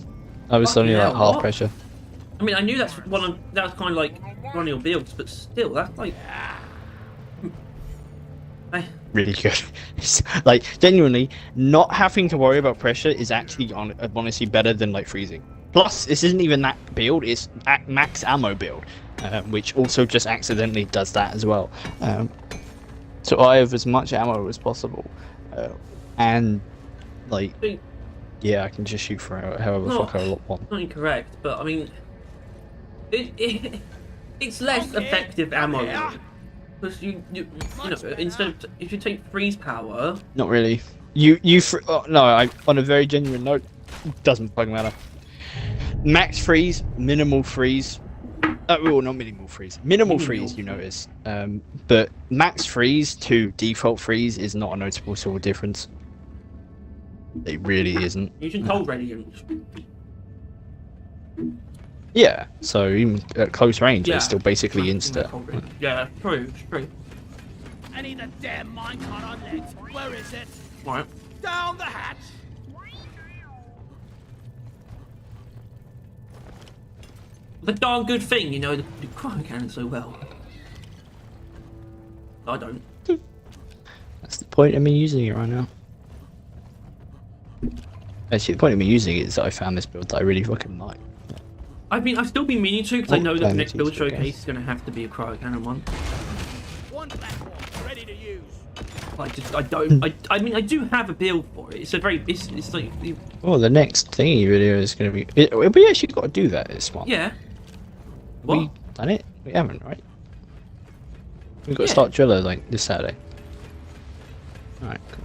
S1: I was
S2: Fucking
S1: only like
S2: hell,
S1: half
S2: what?
S1: pressure.
S2: I mean, I knew that's that was kind of like one of your builds, but still, that's like.
S1: Really good. It's, like, genuinely, not having to worry about pressure is actually honestly better than like freezing. Plus, this isn't even that build; it's max ammo build, which also just accidentally does that as well. So I have as much ammo as possible, and like, yeah, I can just shoot for however the fuck I want.
S2: Not incorrect, but I mean, it's less effective ammo. Because you know, instead of if you take freeze power.
S1: Not really. No, on a very genuine note, doesn't fucking matter. Max freeze, minimal freeze. Well, not minimal freeze. Minimal freeze, you notice. But max freeze to default freeze is not a noticeable sort of difference. It really isn't.
S2: Using cold radiance.
S1: Yeah, so even at close range,
S2: Yeah.
S1: it's still basically insta.
S2: Yeah, true, true.
S3: I need a damn minecart on legs. Where is it?
S2: Right.
S3: Down the hatch.
S2: The darn good thing, you know, the cryo cannon so well. I don't.
S1: That's the point of me using it right now. Actually, the point of me using it is that I found this build that I really fucking like.
S2: I mean, I've still been meaning to because I know that the next build
S1: Planet
S2: showcase is going to have to be a cryo cannon one.
S3: One platform ready to use.
S2: I mean, I do have a build for it. It's a very, it's like,
S1: Oh, the next thingy video is going to be. We actually got to do that this month.
S2: yeah.
S1: We
S2: What?
S1: done it? We haven't, right? We've got to
S2: Yeah.
S1: start Driller like this Saturday. Alright, cool.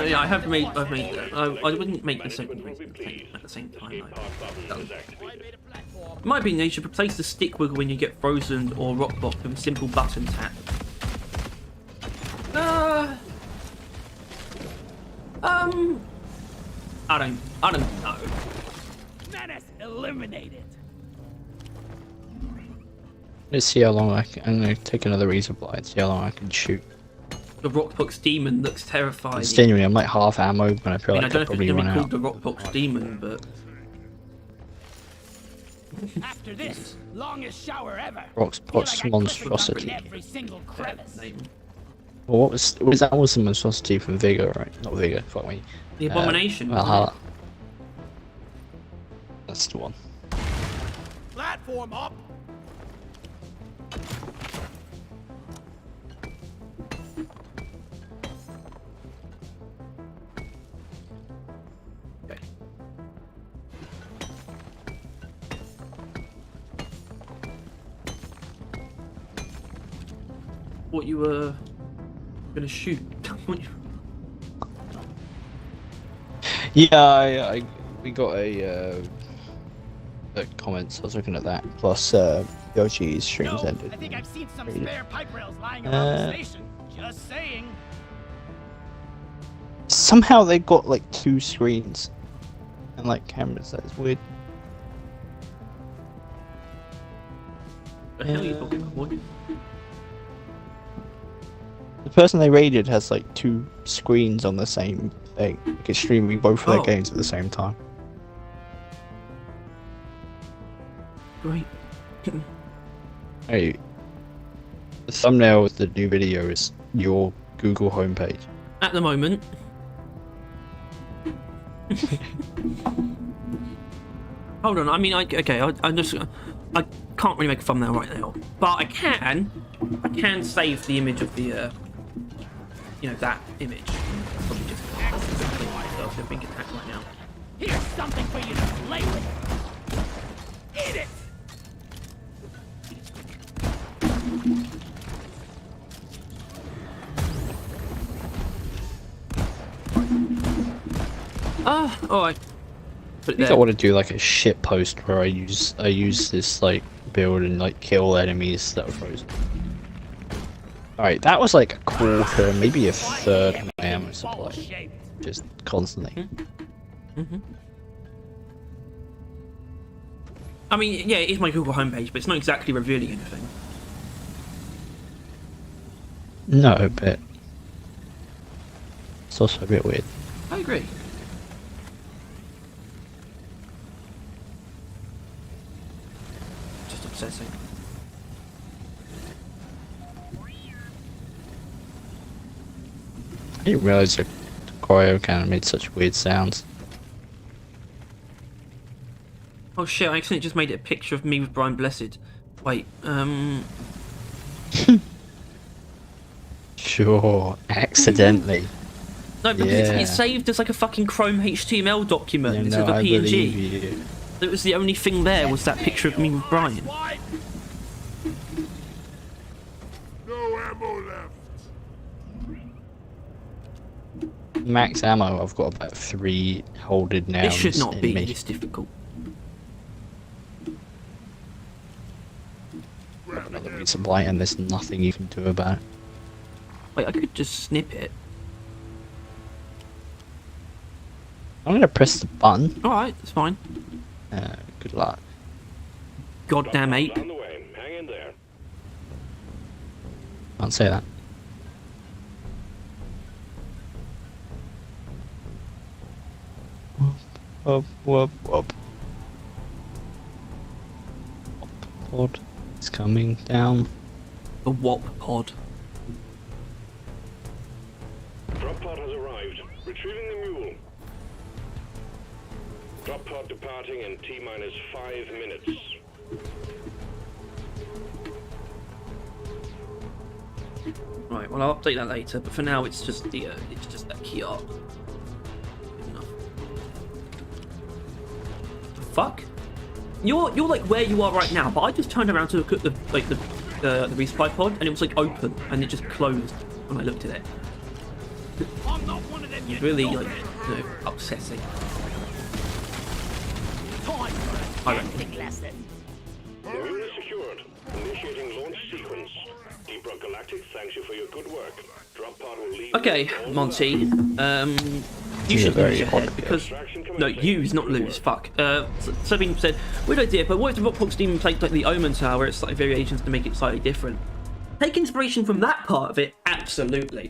S2: Yeah, I've made that. I wouldn't make the second
S4: Will be pleased.
S2: at the same time.
S4: Escape
S2: Though.
S4: pod button is activated.
S3: Made a platform.
S2: In my opinion, they should replace the stick wiggle when you get frozen or rock blocked with a simple button tap. I don't know.
S3: Menace eliminated.
S1: Let's see how long I'm going to take another resupply and see how long I can shoot.
S2: The Rockbox Demon looks terrifying.
S1: It's genuinely, I'm like half ammo, and I feel
S2: I mean, I
S1: like
S2: don't
S1: I'll
S2: know if it's
S1: probably
S2: going to
S1: run
S2: be
S1: out.
S2: called the Rockbox Demon, but
S3: After this, longest shower ever.
S1: Rocks
S3: Feel like
S1: Pot's
S3: I could
S1: monstrosity.
S3: in every single crevice.
S2: name.
S1: Well, what was that? Was the monstrosity from Vigor, right? Not Vigor. Fuck me.
S2: The Abomination.
S1: Valhalla. That's the one.
S3: Platform up.
S2: Okay. What you were gonna shoot? What you-
S1: Yeah, we got a the comments. I was looking at that. Plus, Yoji's streams
S3: No,
S1: ended.
S3: I think I've seen some
S1: Read it.
S3: spare pipe rails lying around the station. Just saying.
S1: Somehow they got like 2 screens and like cameras. That's weird.
S2: The hell are you talking about, boy?
S1: The person they raided has like 2 screens on the same thing. Like it's streaming both of their
S2: Oh.
S1: games at the same time.
S2: Great.
S1: Hey, the thumbnail of the new video is your Google homepage.
S2: At the moment. Hold on, I mean, I can't really make a thumbnail right now, but I can save the image of the, you know, that image. Probably just myself, they're being attacked right now.
S3: Here's something for you to play with. Eat it.
S2: Alright. Put
S1: I
S2: it
S1: think I
S2: there.
S1: want to do like a shit post where I use this like build and like kill enemies that are frozen. Alright, that was like a quarter, maybe a third of my ammo supply. Just constantly.
S2: I mean, yeah, it is my Google homepage, but it's not exactly revealing anything.
S1: No, but it's also a bit weird.
S2: I agree. Just obsessing.
S1: I didn't realize the cryo cannon made such weird sounds.
S2: Oh shit, I accidentally just made it a picture of me with Brian Blessed. Wait,
S1: Sure, accidentally.
S2: No, because
S1: Yeah.
S2: it's saved as like a fucking Chrome HTML document
S1: Yeah,
S2: instead of
S1: no,
S2: a
S1: I
S2: PNG.
S1: believe you.
S2: It was the only thing there was that picture of me with Brian.
S3: Why?
S6: No ammo left.
S1: Max ammo, I've got about 3 holded now.
S2: It should not be
S1: me.
S2: this difficult.
S1: Another piece of light and there's nothing you can do about it.
S2: Wait, I could just snip it.
S1: I'm gonna press the button.
S2: Alright, that's fine.
S1: Good luck.
S2: Goddamn ape.
S4: On the way. Hang in there.
S1: Can't say that. Whoop, whoop, whoop. Pod is coming down.
S2: The WOP pod.
S4: Drop pod has arrived. Retrieving the mule. Drop pod departing in T-minus 5 minutes.
S2: Right, well I'll update that later, but for now it's just the it's just that key art. Good enough. The fuck? You're like where you are right now, but I just turned around to look at the resupply pod and it was like open and it just closed when I looked at it.
S3: I'm not one of them.
S2: It's really like upsetting.
S3: Time for a
S2: I reckon.
S3: dancing lesson.
S4: The mule is secured. Initiating launch sequence. Deep Rock Galactic thanks you for your good work. Drop pod will leave.
S2: Okay,
S4: all
S2: Monty. You
S1: He's a
S2: should
S1: very
S2: lose your
S1: hot
S2: head because
S4: Extraction
S2: no,
S4: commencing.
S2: use not lose. Fuck. Sabine said, "Weird idea, but what if the Rockbox demon played like the Omen Tower, where it's like variations to make it slightly different? Take inspiration from that part of it. Absolutely,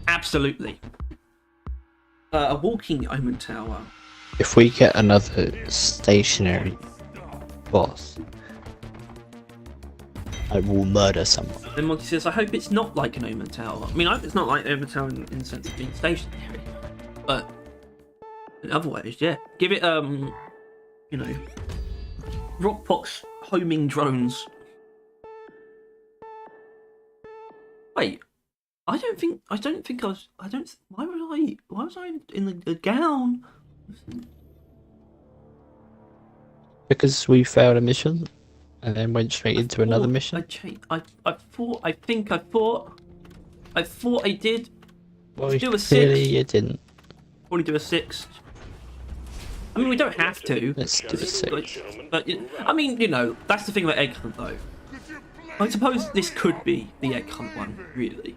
S2: absolutely. A walking Omen Tower.
S1: If we get another stationary boss, I will murder someone.
S2: Then Monty says, "I hope it's not like an Omen Tower. I mean, I hope it's not like an Omen Tower in the sense of being stationary, but in other ways, yeah. Give it, you know, Rockbox homing drones." Wait, I don't think I was. Why was I in the gown?
S1: Because we failed a mission and then went straight into another mission.
S2: I thought I did.
S1: Well,
S2: do a
S1: clearly
S2: 6.
S1: you didn't.
S2: Probably do a 6. I mean, we don't have to.
S1: Let's do the 6.
S2: But, I mean, you know, that's the thing about Egg Hunt, though. I suppose this could be the Egg Hunt one, really.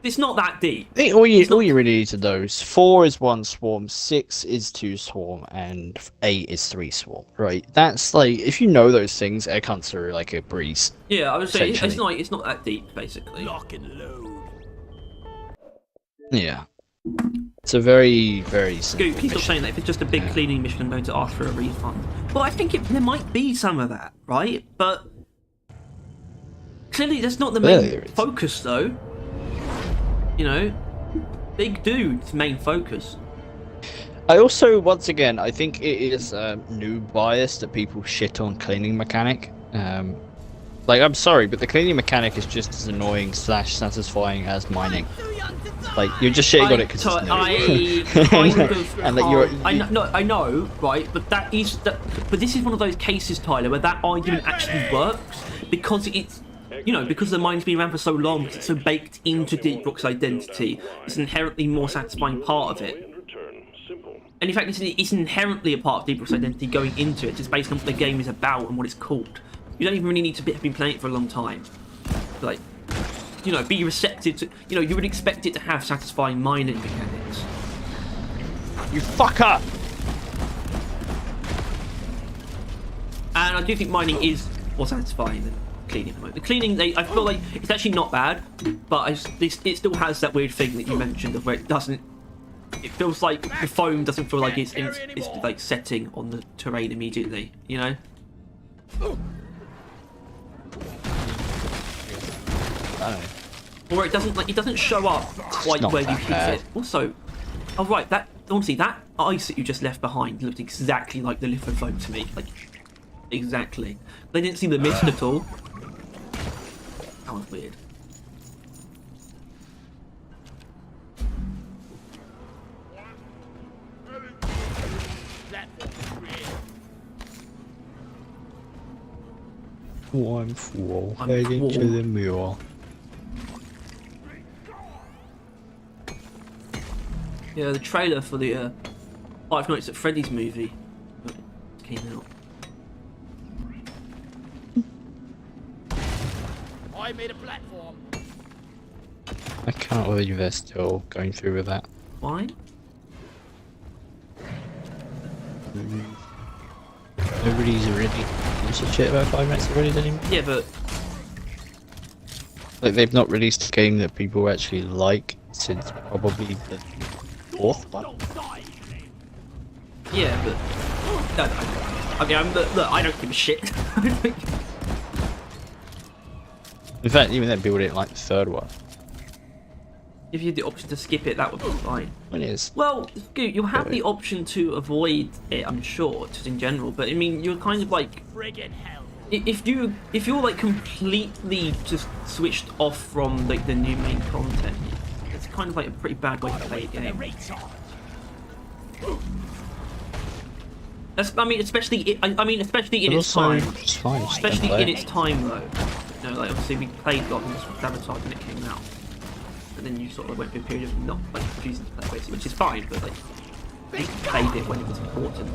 S2: It's not that deep.
S1: I think all you really need to know is 4 is 1 swarm, 6 is 2 swarm, and 8 is 3 swarm. Right? That's like, if you know those things, egg hunts are like a breeze.
S2: Yeah, I would say it's
S1: essentially.
S2: not that deep, basically.
S3: Lock and load.
S1: Yeah. It's a very, very simple
S2: Scoop, he's not
S1: mission.
S2: saying that if it's just a big cleaning mission, I'm going to ask for a refund. Well, I think there might be some of that, right? But clearly that's not the main focus, though. You know, big dude's main focus.
S1: I also, once again, I think it is a new bias that people shit on cleaning mechanic. Like, I'm sorry, but the cleaning mechanic is just as annoying / satisfying as mining. Like, you're just shitting on it because it's new. And that you're...
S2: I know, right? But but this is one of those cases, Tyler, where that argument actually works because it's, you know, because the mine's been around for so long, because it's so baked into Deep Rock's identity, it's an inherently more satisfying part of it. And in fact, it's inherently a part of Deep Rock's identity going into it, just based on what the game is about and what it's called. You don't even really need to have been playing it for a long time. Like, you know, be receptive to, you know, you would expect it to have satisfying mining mechanics.
S1: You fucker!
S2: And I do think mining is more satisfying than cleaning at the moment. The cleaning, I feel like it's actually not bad, but it still has that weird thing that you mentioned of where it doesn't. It feels like the foam doesn't feel like it's like setting on the terrain immediately. You know. Or it doesn't show up quite where you hit it. Also, oh right, that honestly that ice that you just left behind looked exactly like the lithofoam to me. Like exactly. They didn't seem to miss at all. That was weird.
S1: I'm full.
S2: I'm
S1: Heading to
S2: full.
S1: the mirror.
S2: Yeah, the trailer for the Five Nights at Freddy's movie came out.
S3: I made a platform.
S1: I can't believe they're still going through with that.
S2: Why?
S1: Nobody's really gives a shit about 5 Nights at Freddy's anymore.
S2: Yeah, but
S1: Like, they've not released a game that people actually like since probably the 4th one.
S2: yeah, but I mean, look, I don't give a shit.
S1: In fact, even then, people didn't like the 3rd one.
S2: If you had the option to skip it, that would be fine.
S1: It is.
S2: Well, Scoot, you'll have the option to avoid it, I'm sure, just in general. But I mean, you're kind of like,
S3: Friggin' hell.
S2: if you're like completely just switched off from like the new main content, it's kind of like a pretty bad way to play a game. I mean, especially especially in its time.
S1: It's fine. just don't
S2: Especially
S1: play
S2: in
S1: it.
S2: its time, though. You know, like obviously we played a lot of Sabotage when it came out, and then you sort of went through a period of not like choosing to play it, which is fine, but like you played it when it was important.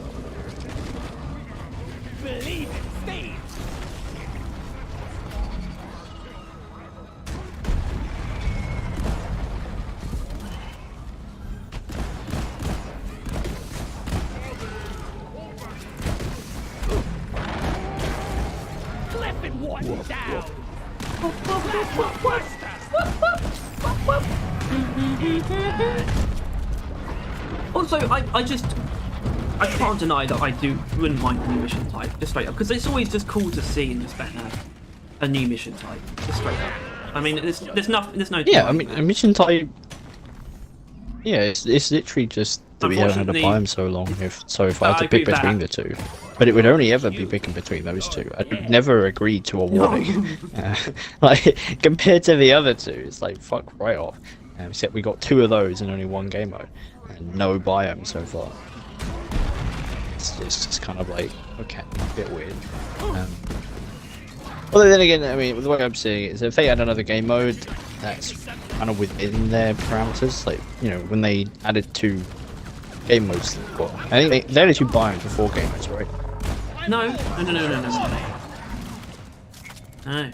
S3: Believe it, Steve. Flipping one down.
S2: Also, I can't deny that I wouldn't mind a new mission type, just straight up, because it's always just cool to see and just have a new mission type, just straight up. I mean, there's no.
S1: Yeah, I mean, a mission type. Yeah, it's literally just that we haven't had to buy them so long. If I had to pick between the two, but it would only ever be picking between those two. I'd never agree to a warning. Like compared to the other two, it's like fuck right off. Except we got 2 of those and only 1 game mode, and no biome so far. It's just kind of like okay, a bit weird. Although then again, I mean, the way I'm seeing it is if they had another game mode, that's kind of within their parameters. Like, you know, when they added 2 game modes. What? I think they let you buy them before game modes, right?
S2: No.
S1: No?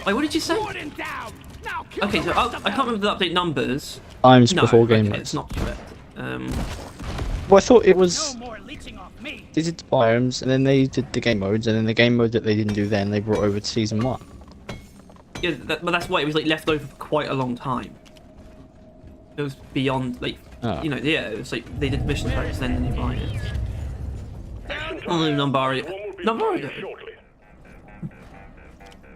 S2: Wait, what did you say?
S3: Warden down. Now kill
S2: Okay, so I can't remember the update numbers.
S1: Times
S2: No,
S1: before game
S2: okay,
S1: modes.
S2: it's not correct.
S1: Well, I thought it
S3: no
S1: was.
S3: more leeching off me.
S1: They did the biomes, and then they did the game modes, and then the game mode that they didn't do then, they brought over to season 1.
S2: Yeah, but that's why it was like left over for quite a long time. It was beyond like,
S1: Oh.
S2: you know, yeah, it was like they did mission packs then you buy it. Oh, Numbari. Numbari.
S4: Shortly.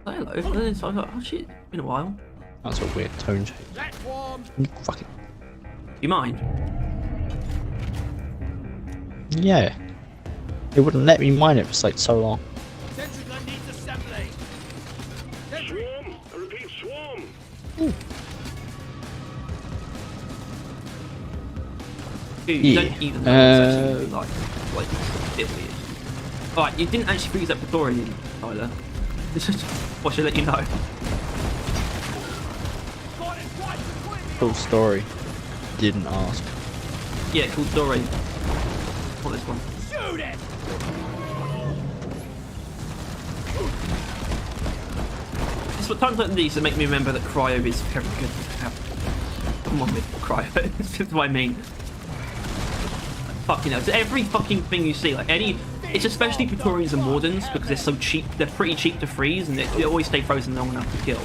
S2: Hello. And then it's like, oh shit, been a while.
S1: That's a weird tone change.
S3: Let's warm.
S1: Fucking.
S2: You mind?
S1: Yeah. They wouldn't let me mine it for like so long.
S3: Sentry gun needs assembly.
S4: Swarm! I repeat, swarm!
S2: Dude, you
S1: Yeah.
S2: don't even know it's actually like a bit weird. Alright, you didn't actually freeze that Praetorian, Tyler. What should I let you know?
S3: Got it twice and quick.
S1: Cool story. Didn't ask.
S2: Yeah, cool story. Not this one.
S3: Shoot it.
S2: It's what times like these that make me remember that cryo is very good to have. Come on with cryo. That's just what I mean. Fucking hell. Every fucking thing you see, like any, it's especially Praetorians and Wardens because they're so cheap. They're pretty cheap to freeze and they always stay frozen long enough to kill.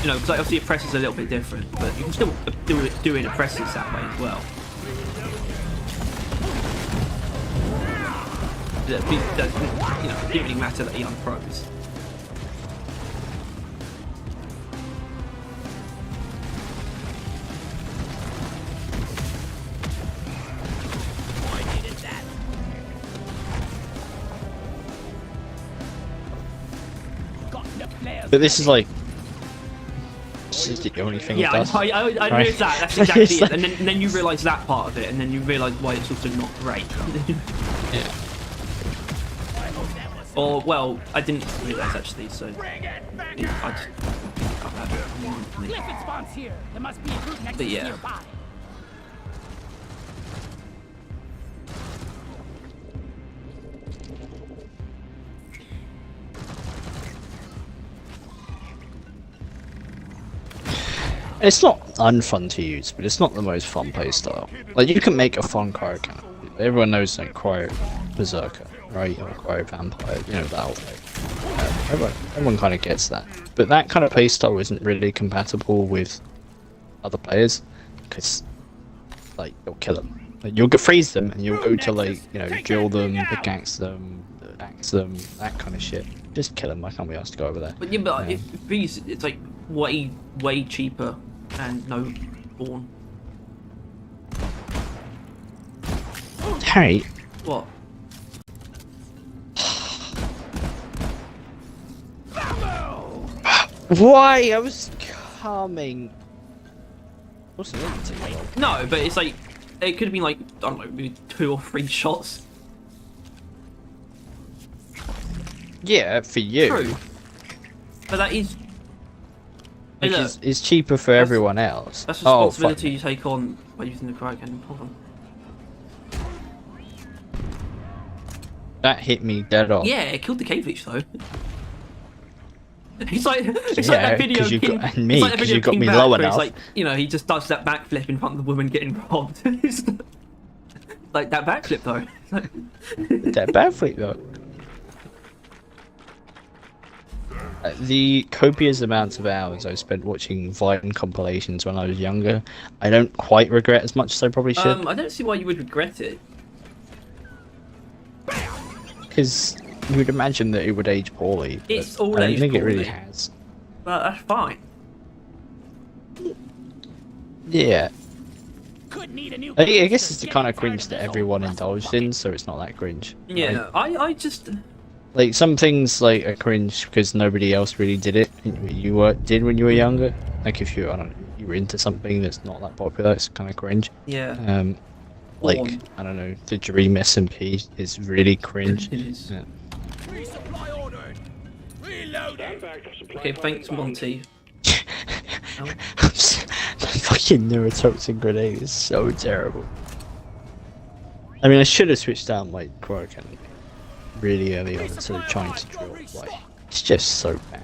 S2: You know, because like, obviously Oppressor's a little bit different, but you can still do it Oppressors that way as well. It doesn't, you know, it didn't really matter that he unfroze.
S3: I needed that. Got the flares.
S1: But this is like. This is the only thing
S2: Yeah,
S1: it does.
S2: I
S1: Right.
S2: noticed that. That's exactly
S1: It's
S2: it.
S1: like-
S2: And then you realise that part of it, and then you realise why it's also not great.
S1: Yeah.
S2: Or, well, I didn't realise actually, so
S3: Bring it back.
S2: I just.
S3: Clifford spawns here. There must be a group next
S2: But yeah.
S3: nearby.
S1: It's not unfun to use, but it's not the most fun playstyle. Like, you can make a fun cryo count. Everyone knows like cryo berserker, right? Or cryo vampire, you know, that whole thing. Everyone kind of gets that. But that kind of playstyle isn't really compatible with other players, because, like, you'll kill them. Like, you'll freeze them, and you'll go to, like, you know, drill them, pickaxe them, axe them, that kind of shit. Just kill them, I can't be asked to go over there.
S2: But yeah, but it's like way cheaper and no spawn.
S1: Harry,
S2: What?
S1: why? I was coming. What's the other thing?
S2: No, but it's like it could have been like, I don't know, maybe 2 or 3 shots.
S1: Yeah, for you.
S2: True. But that is. Hey,
S1: Which
S2: look,
S1: is cheaper for everyone else.
S2: that's
S1: Oh,
S2: responsibility
S1: fuck.
S2: you take on by using the cryo cannon. Hold on.
S1: That hit me dead on.
S2: Yeah, it killed the cave leech though. It's like it's
S1: Yeah,
S2: like that video
S1: 'cause you
S2: of King,
S1: got- and me,
S2: it's like that
S1: 'cause
S2: video
S1: you
S2: of
S1: got
S2: King
S1: me
S2: Mac
S1: low
S2: where it's
S1: enough.
S2: like, you know, he just does that backflip in front of the woman getting robbed. It's like that backflip though. It's like-
S1: That bad for you though. The copious amounts of hours I spent watching Vine compilations when I was younger, I don't quite regret as much as I probably should.
S2: I don't see why you would regret it.
S1: Because you would imagine that it would age poorly. But
S2: It's all
S1: I don't
S2: aged
S1: think it really
S2: poorly.
S1: has.
S2: But that's fine.
S1: Yeah.
S3: Could need a new.
S1: I guess it's the kind of cringe that everyone indulged in, so it's not that cringe.
S2: Yeah,
S1: right?
S2: I just
S1: Like, some things, like, are cringe because nobody else really did it. You did when you were younger. Like, if you, I don't know, you were into something that's not that popular, it's kind of cringe.
S2: yeah.
S1: Like,
S2: Porn.
S1: I don't know, the Dream SMP is really cringe.
S2: It is.
S1: Yeah.
S3: Resupply ordered. Reloading.
S4: Stand back. Supply
S2: Okay,
S4: line
S2: thanks,
S4: inbound.
S2: Monty.
S1: The fucking neurotoxin grenade is so terrible. I mean, I should have switched down my cryo cannon really early on instead of trying to drill. Like, it's just so bad.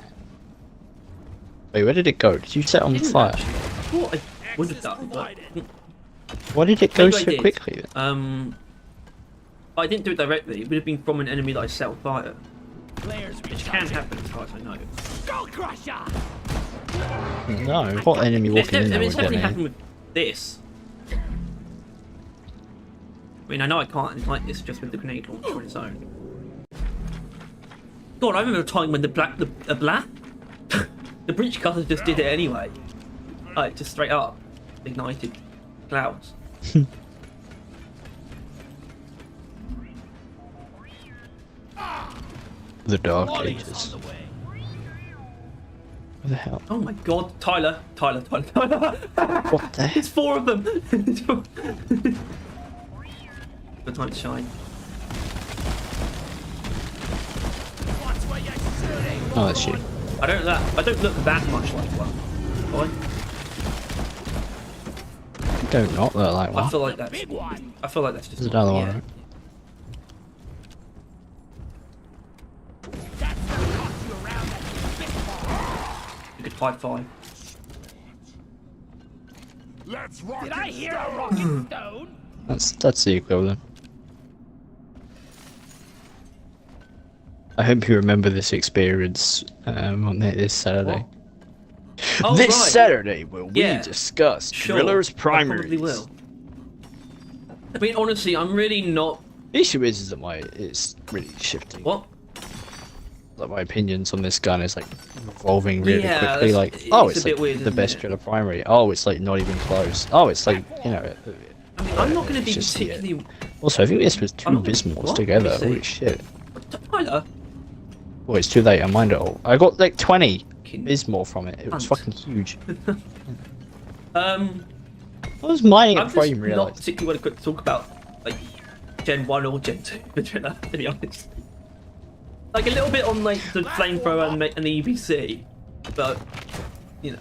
S1: Wait, where did it go? Did you set it on fire?
S2: I thought I would have done, but
S1: Why did it go
S2: maybe I
S1: so
S2: did.
S1: quickly then?
S2: I didn't do it directly. It would have been from an enemy that I set on fire,
S3: Players
S2: which can happen as far as I know.
S3: Skull Crusher!
S1: No, what enemy walking in there
S2: It's
S1: would
S2: definitely
S1: get
S2: happened
S1: me?
S2: with this. I mean, I know I can't like this just with the grenade launcher on its own. God, I remember a time when the breach cutter just did it anyway. Like, just straight up ignited clouds.
S1: The Dark
S3: Molly's
S1: Ages.
S3: on the way.
S1: What the hell?
S2: Oh my God, Tyler.
S1: What the
S2: It's 4 of them. The time to shine.
S3: Watch where you're shooting!
S1: Oh, that's you.
S2: I don't look that much like one. Do
S1: You don't not look like
S2: I
S1: one.
S2: feel like that's.
S3: Big one!
S2: I feel like that's just.
S1: There's another one,
S2: yeah.
S1: right?
S3: That's the cost you around that big ball.
S2: You could 5-5.
S6: Let's rock
S3: Did I
S6: and
S3: hear a
S6: stone.
S3: rocking stone?
S1: That's the equivalent. I hope you remember this experience on this Saturday.
S2: Oh,
S1: This
S2: right.
S1: Saturday, will
S2: Yeah.
S1: we discuss
S2: Sure.
S1: Drillers
S2: I
S1: Primaries?
S2: probably will. I mean, honestly, I'm really not.
S1: The issue is that it's really shifting.
S2: What?
S1: Like my opinions on this gun is like evolving really
S2: Yeah,
S1: quickly.
S2: that's-
S1: Like,
S2: it's
S1: oh,
S2: a
S1: it's
S2: bit
S1: like
S2: weird,
S1: the
S2: isn't
S1: best
S2: it?
S1: Driller Primary. Oh, it's like not even close. Oh, it's like
S2: I mean, I'm not going to be
S1: it's just, yeah.
S2: particularly.
S1: Also, I think this was two
S2: I'm not-
S1: Bismors
S2: what?
S1: together.
S2: Let me see.
S1: Holy shit!
S2: Tyler.
S1: Oh, it's too late. I mined it all. I got like 20
S2: Fucking
S1: Bismor from it. It was
S2: cunt.
S1: fucking huge. I
S2: Um,
S1: was mining
S2: I'm
S1: it before I
S2: just
S1: even
S2: not
S1: realised.
S2: particularly well equipped to talk about like Gen 1 or Gen 2 for Driller, to be honest. Like a little bit on like the flamethrower and the EBC, but you know,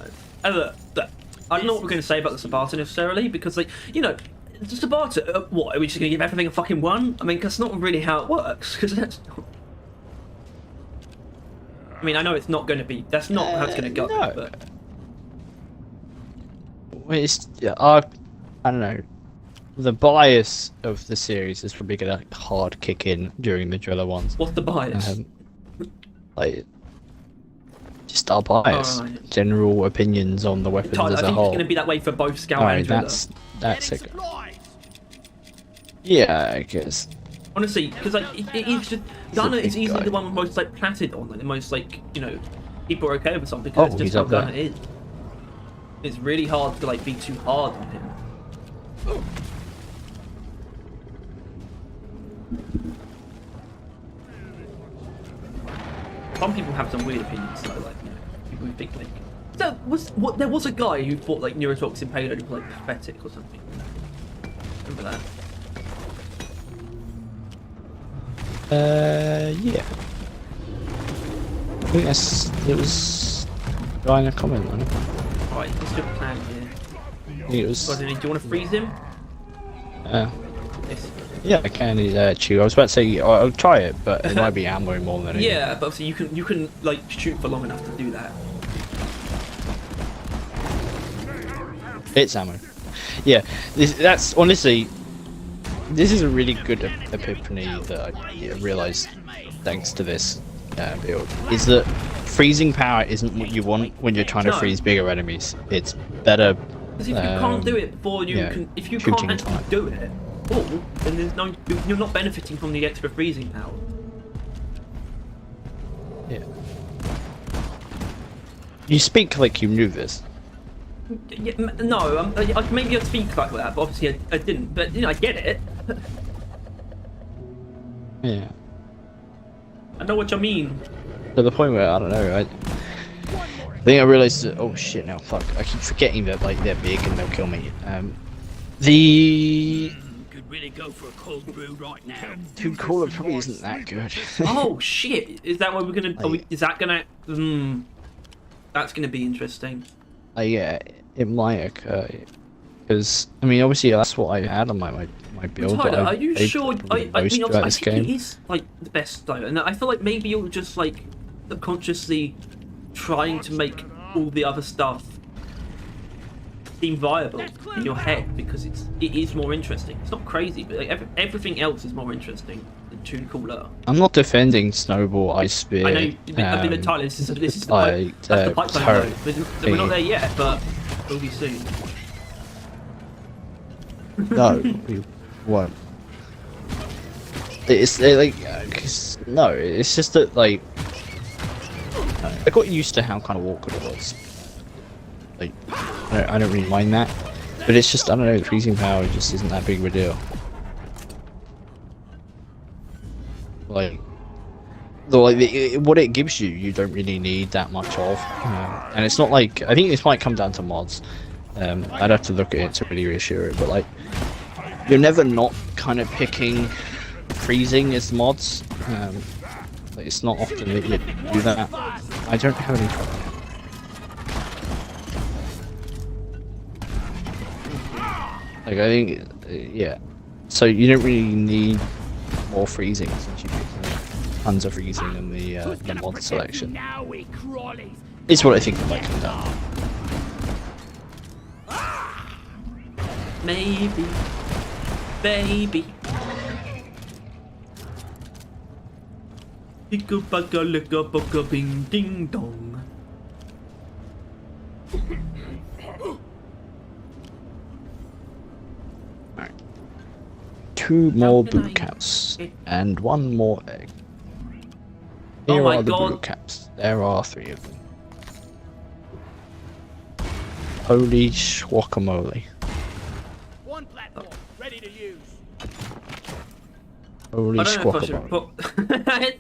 S2: look, I don't know what we're going to say about the Sabata necessarily because like the Sabata, what are we just going to give everything a fucking 1? I mean, that's not really how it works because that's not. I mean, I know it's not going to be. That's not how it's going to go.
S1: no.
S2: But
S1: Well, it's I don't know. The bias of the series is probably gonna hard kick in during the Driller ones.
S2: what's the bias?
S1: Like, just our bias,
S2: Alright.
S1: general opinions on the weapons
S2: Tyler, I
S1: as a
S2: think it's
S1: whole.
S2: going to be that way for both Scout
S1: Alright,
S2: and Driller.
S1: that's
S3: Getting
S1: it.
S3: supplies!
S1: Yeah, I guess.
S2: Honestly, because like it is just
S1: a
S2: Gunner is
S1: big
S2: easily
S1: guy.
S2: the one most like platted on, like the most like people are okay with something because
S1: Oh,
S2: it's
S1: he's
S2: just how
S1: up there.
S2: Gunner is. It's really hard to like be too hard on him. Some people have some weird opinions, though, like people who think like there was a guy who thought like neurotoxin payload was like pathetic or something. Remember that?
S1: Yeah. I think it was a guy in a comment on it.
S2: Right, what's your plan here?
S1: I think it was.
S2: Do you want to freeze him? Yes.
S1: Yeah, I can. Chew. I was about to say I'll try it, but it might be ammo more than anything.
S2: Yeah, but obviously you can like shoot for long enough to do that.
S1: It's ammo. Yeah, that's honestly, this is a really good epiphany that I realised thanks to this build. Is that freezing power isn't what you want when you're trying to
S2: No.
S1: freeze bigger enemies. It's better.
S2: Because if you can't do it before you
S1: yeah,
S2: can, if you can't
S1: shooting
S2: actually
S1: time.
S2: do it, then there's no, you're not benefiting from the extra freezing power.
S1: Yeah. You speak like you knew this.
S2: Yeah, no, maybe I'd speak like that, but obviously I didn't. But I get it.
S1: Yeah.
S2: I know what you mean.
S1: To the point where I don't know. I think I realised that. Oh shit! Now fuck. I keep forgetting that like they're big and they'll kill me. The
S3: Could really go for a cold brew right now.
S1: Two Caller probably isn't that good.
S2: Oh shit! Is that what we're gonna?
S1: Like-
S2: Is that gonna? That's gonna be interesting.
S1: Yeah, it might occur. Because I mean, obviously that's what I had on my build.
S2: Tyler,
S1: that I
S2: are you
S1: played
S2: sure?
S1: probably
S2: I
S1: most
S2: mean,
S1: throughout
S2: I
S1: this
S2: think
S1: game.
S2: it is like the best though, and I feel like maybe you're just like subconsciously trying to make all the other stuff seem viable in your head because it is more interesting. It's not crazy, but like, everything else is more interesting and too cooler.
S1: I'm not defending Snowball, Ice Spear.
S2: I know. I've been Tyler. This is the
S1: like,
S2: that's the pipeline
S1: turret
S2: though. We're not there yet, but we'll be soon.
S1: No, we won't. It's like, no, it's just that like I got used to how kind of awkward it was. Like, I don't really mind that, but it's just I don't know. The freezing power just isn't that big of a deal. Like, though, like what it gives you, you don't really need that much of, and it's not like I think this might come down to mods. I'd have to look at it to really reassure it, but like, you're never not kind of picking freezing as mods. Like, it's not often that you do that. I don't have any trouble. Like, I think, yeah. So you don't really need more freezing since you pick tons of freezing in the mod selection. It's what I think it might come down.
S2: Maybe, baby. Icka bugga licka bugga bing ding dong.
S1: Alright. 2 more boot caps and 1 more egg. Here
S2: Oh my
S1: are the
S2: God.
S1: boot caps. There are 3 of them. Holy schwackamole.
S3: One platform, ready to use.
S1: Holy
S2: I don't know if I should
S1: schwackamole.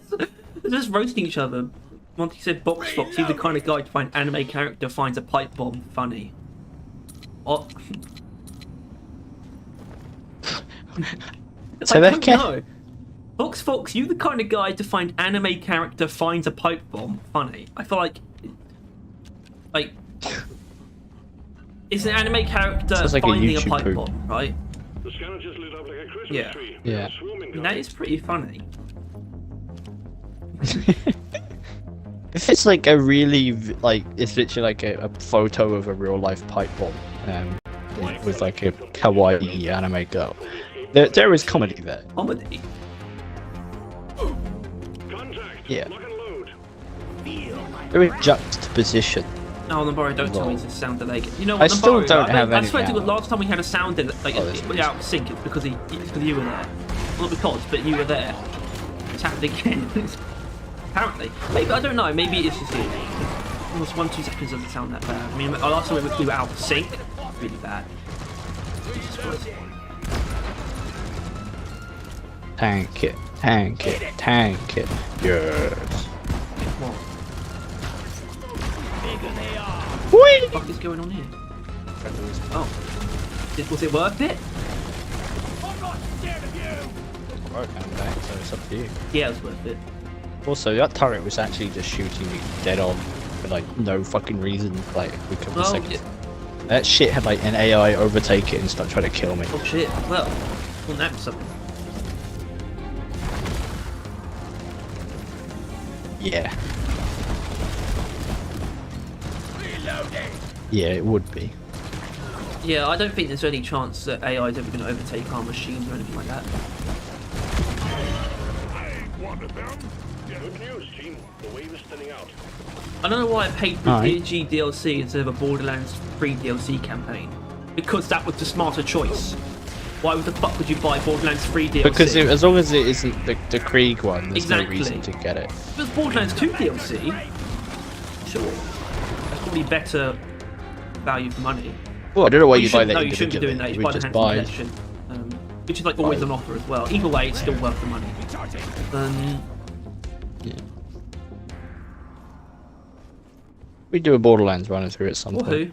S2: put. They're just roasting each other. Monty said, "Box Fox, you the kind of guy to find anime character finds a pipe bomb funny." What?
S1: Say that again?
S2: No. Box Fox, you the kind of guy to find anime character finds a pipe bomb funny. I feel like it's an anime character
S1: Sounds like a
S2: finding a
S1: YouTube
S2: pipe
S1: poop.
S2: bomb, right?
S4: The scanner just lit up like a Christmas
S2: Yeah.
S4: tree.
S1: Yeah.
S4: Swarming
S2: And that is pretty funny.
S1: If it's like a really, like, it's literally like a photo of a real life pipe bomb, with like a kawaii anime girl, there is comedy there.
S2: Comedy.
S4: Contact.
S1: Yeah.
S4: Lock and load.
S1: There is juxtaposition.
S2: Oh, Nabari, don't tell me
S1: Well,
S2: it's a sound delay. You know
S1: I
S2: what,
S1: still
S2: Nabari,
S1: don't have
S2: I
S1: any
S2: swear to
S1: now.
S2: God, last time we had a sound delay, like,
S1: Oh, this
S2: it out of sync, it's because you were there. Not because, but you were there. It's happened again. Apparently. Maybe, I don't know, maybe it's just you. Almost 1-2 seconds doesn't sound that bad. I mean, last time we were out of sync, really bad. Jesus Christ.
S1: Tank it, tank it, tank it. Yes.
S2: What
S1: Whee!
S2: the fuck is going on here? Oh. Was it worth it?
S3: I'm not scared of you.
S1: So it's up to you.
S2: Yeah, it was worth it.
S1: Also, that turret was actually just shooting me dead on for like no fucking reason. Like, we couldn't
S2: Well,
S1: seconds. That shit had like an AI overtake it and start trying to kill me.
S2: oh shit. Well, wouldn't that be something?
S1: Yeah. Yeah, it would be.
S2: Yeah, I don't think there's any chance that AI is ever going to overtake our machines or anything like that.
S6: I ain't one of them.
S4: Good news, team. The wave is thinning out.
S2: I don't know why I paid for
S1: Alright.
S2: Diggy DLC instead of a Borderlands 3 DLC campaign. Because that was the smarter choice. Why the fuck would you buy Borderlands 3 DLC?
S1: Because as long as it isn't the Krieg one, there's
S2: Exactly.
S1: no reason to get it.
S2: If it was Borderlands 2 DLC, sure. That's probably better value for money.
S1: Well, I don't know why
S2: Well,
S1: you buy
S2: shouldn't-
S1: that
S2: no, you shouldn't be doing that. You
S1: We
S2: buy the
S1: just
S2: Handsome
S1: buy.
S2: Collection. Which is like always on offer as well. Either way, it's still worth the money.
S1: Yeah. We do a Borderlands run through at some point.
S2: Woohoo.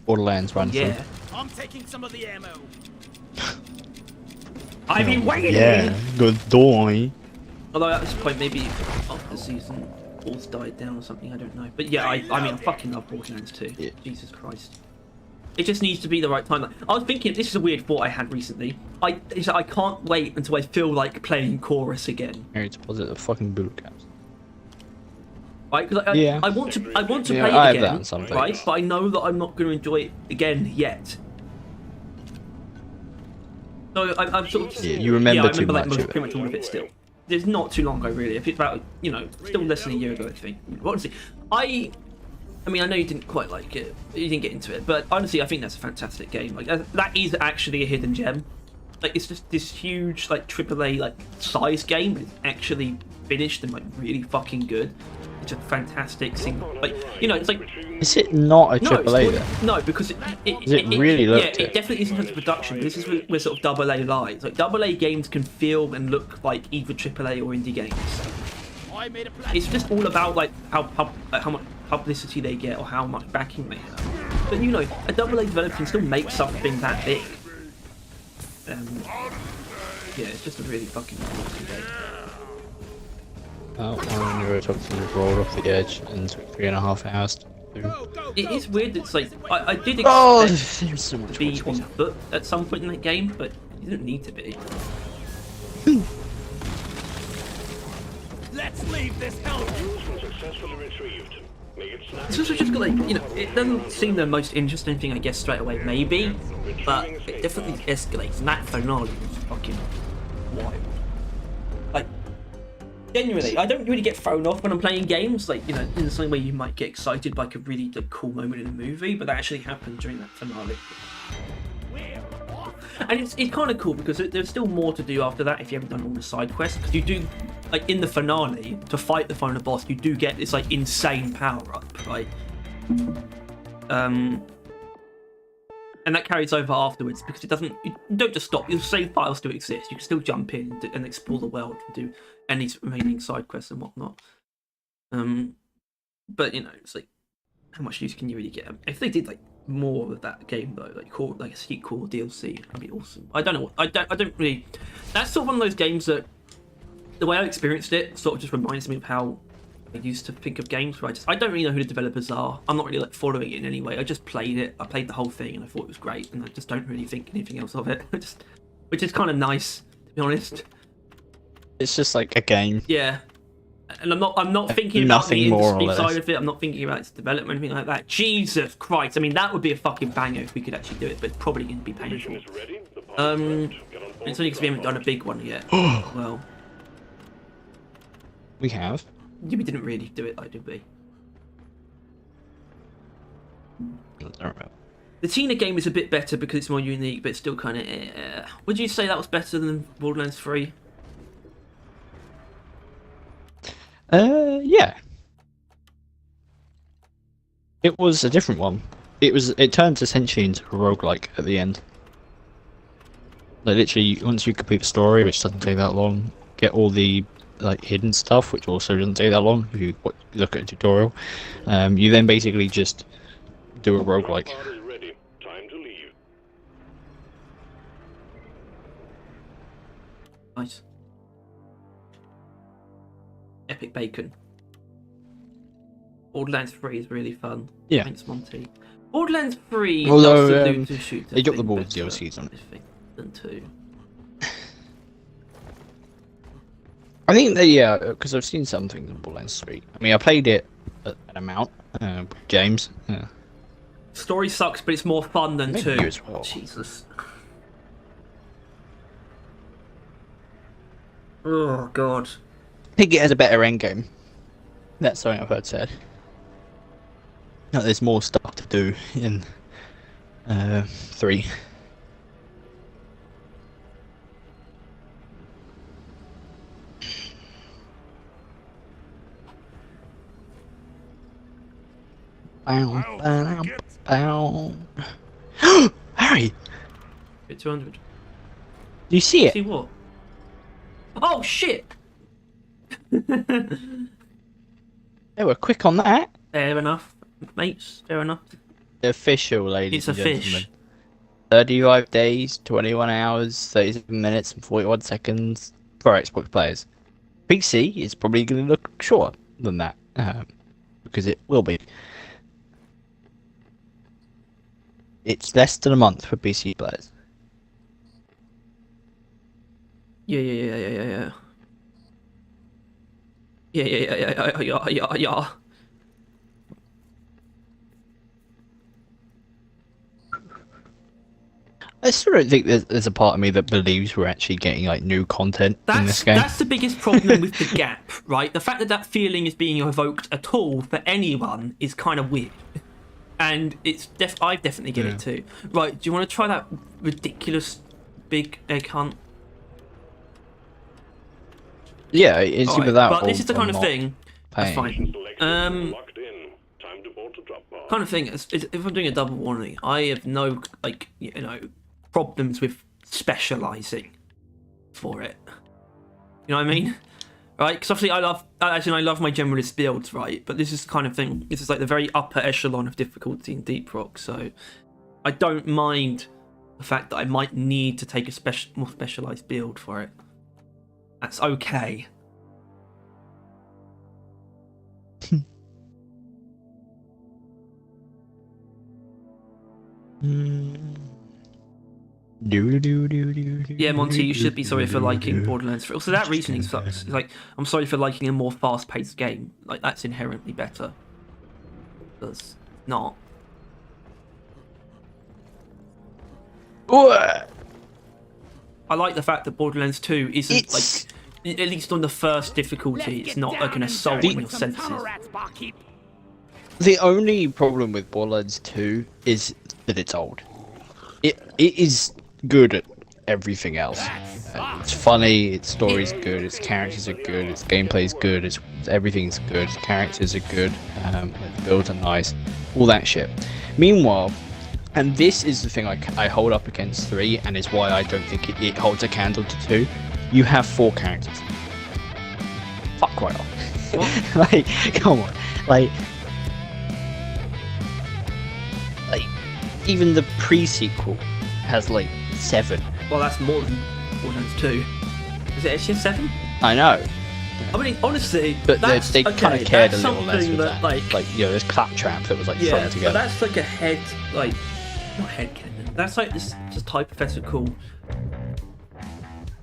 S1: Borderlands run
S2: Yeah.
S1: through.
S3: I'm taking some of the ammo.
S2: I've been waiting!
S1: Yeah, good boy.
S2: Although at this point, maybe after the season. Balls died down or something. I don't know. But yeah, I mean, I fucking love Borderlands 2.
S1: Yeah.
S2: Jesus Christ. It just needs to be the right time. Like, I was thinking, this is a weird thought I had recently. I can't wait until I feel like playing Chorus again.
S1: I need to deposit the fucking boot camps.
S2: Right? Because I want to
S1: Yeah,
S2: play
S1: I
S2: it
S1: have that
S2: again.
S1: on some
S2: Right?
S1: things.
S2: But I know that I'm not going to enjoy it again yet. So I'm sort of...
S1: Yeah, you remember
S2: I remember
S1: too
S2: like
S1: much of
S2: pretty much all of it still. It's not too long ago, really. If it's about, you know, still less than a year ago, I think. Honestly, I mean, I know you didn't quite like it. You didn't get into it. But honestly, I think that's a fantastic game. Like, that is actually a hidden gem. Like, it's just this huge, like, AAA, like, size game. But it's actually finished and, like, really fucking good. It's a fantastic single... Like, you know, it's like...
S1: Is it not a
S2: No,
S1: AAA then?
S2: no, because it
S1: really looked
S2: yeah,
S1: it?
S2: it definitely is in terms of production, but this is where sort of AA lies. Like, AA games can feel and look like either AAA or indie games. It's just all about, like, how much publicity they get or how much backing they have. But, you know, a AA developer can still make something that big. Yeah, it's just a really fucking awesome game.
S1: Oh, one neurotoxin rolled off the edge and took 3.5 hours to do.
S2: It is weird. It's like I did expect
S1: Oh, there's so much
S2: to be
S1: watching.
S2: on foot at some point in that game, but you didn't need to be.
S3: Let's leave this hell.
S4: Fuel's been successfully retrieved. Make it snap.
S2: It's also just got, like, you know, it doesn't seem the most interesting thing, I guess, straight away, maybe, but it definitely escalates, and that finale was fucking wild. Like, genuinely, I don't really get thrown off when I'm playing games, like, you know, in the same way you might get excited by like a really, like, cool moment in a movie, but that actually happened during that finale. And it's kind of cool because there's still more to do after that if you haven't done all the side quests, because you do, like, in the finale, to fight the final boss, you do get this, like, insane power-up, right? And that carries over afterwards, because it doesn't, you don't just stop, your save files still exist, you can still jump in and explore the world and do any remaining side quests and whatnot. But, you know, it's like, how much use can you really get? If they did, like, more of that game though, like a sequel or DLC, that'd be awesome. I don't know. I don't really. That's sort of one of those games that the way I experienced it sort of just reminds me of how I used to think of games. Where I don't really know who the developers are. I'm not really, like, following it in any way. I just played it. I played the whole thing and I thought it was great, and I just don't really think anything else of it. Which is kind of nice, to be honest.
S1: It's just like a game.
S2: Yeah. And I'm not thinking about
S1: Nothing
S2: the
S1: more or
S2: industry
S1: less.
S2: side of it. I'm not thinking about its development or anything like that. Jesus Christ! I mean, that would be a fucking banger if we could actually do it, but it's probably going to be painful.
S4: Mission is ready. The pilot's
S2: It's
S4: prepped.
S2: only
S4: Get on board
S2: because we haven't done a big one yet.
S1: Oh.
S2: Well,
S1: We have.
S2: yeah, we didn't really do it, though, did we?
S1: I don't remember.
S2: The Tina game is a bit better because it's more unique, but it's still kind of. Would you say that was better than Borderlands 3?
S1: Yeah. It was a different one. It turns essentially into a roguelike at the end. Like, literally, once you complete the story, which doesn't take that long, get all the, like, hidden stuff, which also doesn't take that long if you look at a tutorial. You then basically just do a roguelike.
S4: Pod is ready. Time to leave.
S2: Nice. Epic bacon. Borderlands 3 is really fun.
S1: Yeah.
S2: Thanks, Monty. Borderlands 3
S1: Although,
S2: does the looter shooter
S1: they dropped the
S2: thing
S1: ball with
S2: better,
S1: DLCs on it.
S2: I think, than 2.
S1: I think that, yeah, because I've seen some things in Borderlands 3. I mean, I played it an amount with James.
S2: Story sucks, but it's more fun than
S1: Maybe
S2: 2.
S1: you as well.
S2: Jesus. Oh, God.
S1: I think it has a better endgame. That's something I've heard said. No, there's more stuff to do in 3. Bow, bow, bow. Harry,
S2: Hit 200.
S1: do you see it?
S2: See what? Oh, shit!
S1: They were quick on that.
S2: Fair enough, mates. Fair enough.
S1: Official, ladies
S2: It's a
S1: and gentlemen.
S2: fish.
S1: 35 days, 21 hours, 37 minutes, and 41 seconds for Xbox players. PC is probably going to look shorter than that. because it will be. It's less than a month for PC players.
S2: Yeah. Yeah.
S1: I still don't think there's a part of me that believes we're actually getting like new content in this game.
S2: That's the biggest problem with the gap, right? The fact that that feeling is being evoked at all for anyone is kind of weird. And it's I definitely get it too. Right, do you want to try that ridiculous big egg hunt?
S1: Yeah, it's
S2: All
S1: either
S2: right,
S1: that
S2: but
S1: or
S2: this is the kind of
S1: not
S2: thing. That's
S1: paying.
S2: fine.
S4: Locked in. Time to board the drop bar.
S2: Kind of thing. If I'm doing a double warning, I have no problems with specializing for it. You know what I mean? Right? Because obviously I love my generalist builds, right? But this is the kind of thing. This is like the very upper echelon of difficulty in Deep Rock, so I don't mind the fact that I might need to take a more specialized build for it. That's okay. Yeah, Monty, you should be sorry for liking Borderlands 3. Also, that reasoning sucks. It's like, I'm sorry for liking a more fast-paced game. Like, that's inherently better. Because not.
S1: What?
S2: I like the fact that Borderlands 2 isn't like, at least on the first difficulty, it's not like an assault on your senses.
S1: The only problem with Borderlands 2 is that it's old. It is good at everything else. It's funny, its story's good, its characters are good, its gameplay's good, everything's good, its characters are good, the builds are nice, all that shit. Meanwhile, and this is the thing I hold up against 3, and is why I don't think it holds a candle to 2, you have 4 characters. Fuck right off. Like, come on. Like, even the pre-sequel has like 7.
S2: Well, that's more than Borderlands 2. Is it actually 7?
S1: I know.
S2: I mean, honestly,
S1: But
S2: that's,
S1: they kind of cared a
S2: that's
S1: little less
S2: something
S1: with
S2: that,
S1: that. Like, you know, there's Claptrap that was like
S2: yeah,
S1: thrown
S2: but
S1: together.
S2: that's like a head, like, not headcanon. That's like this just hypothetical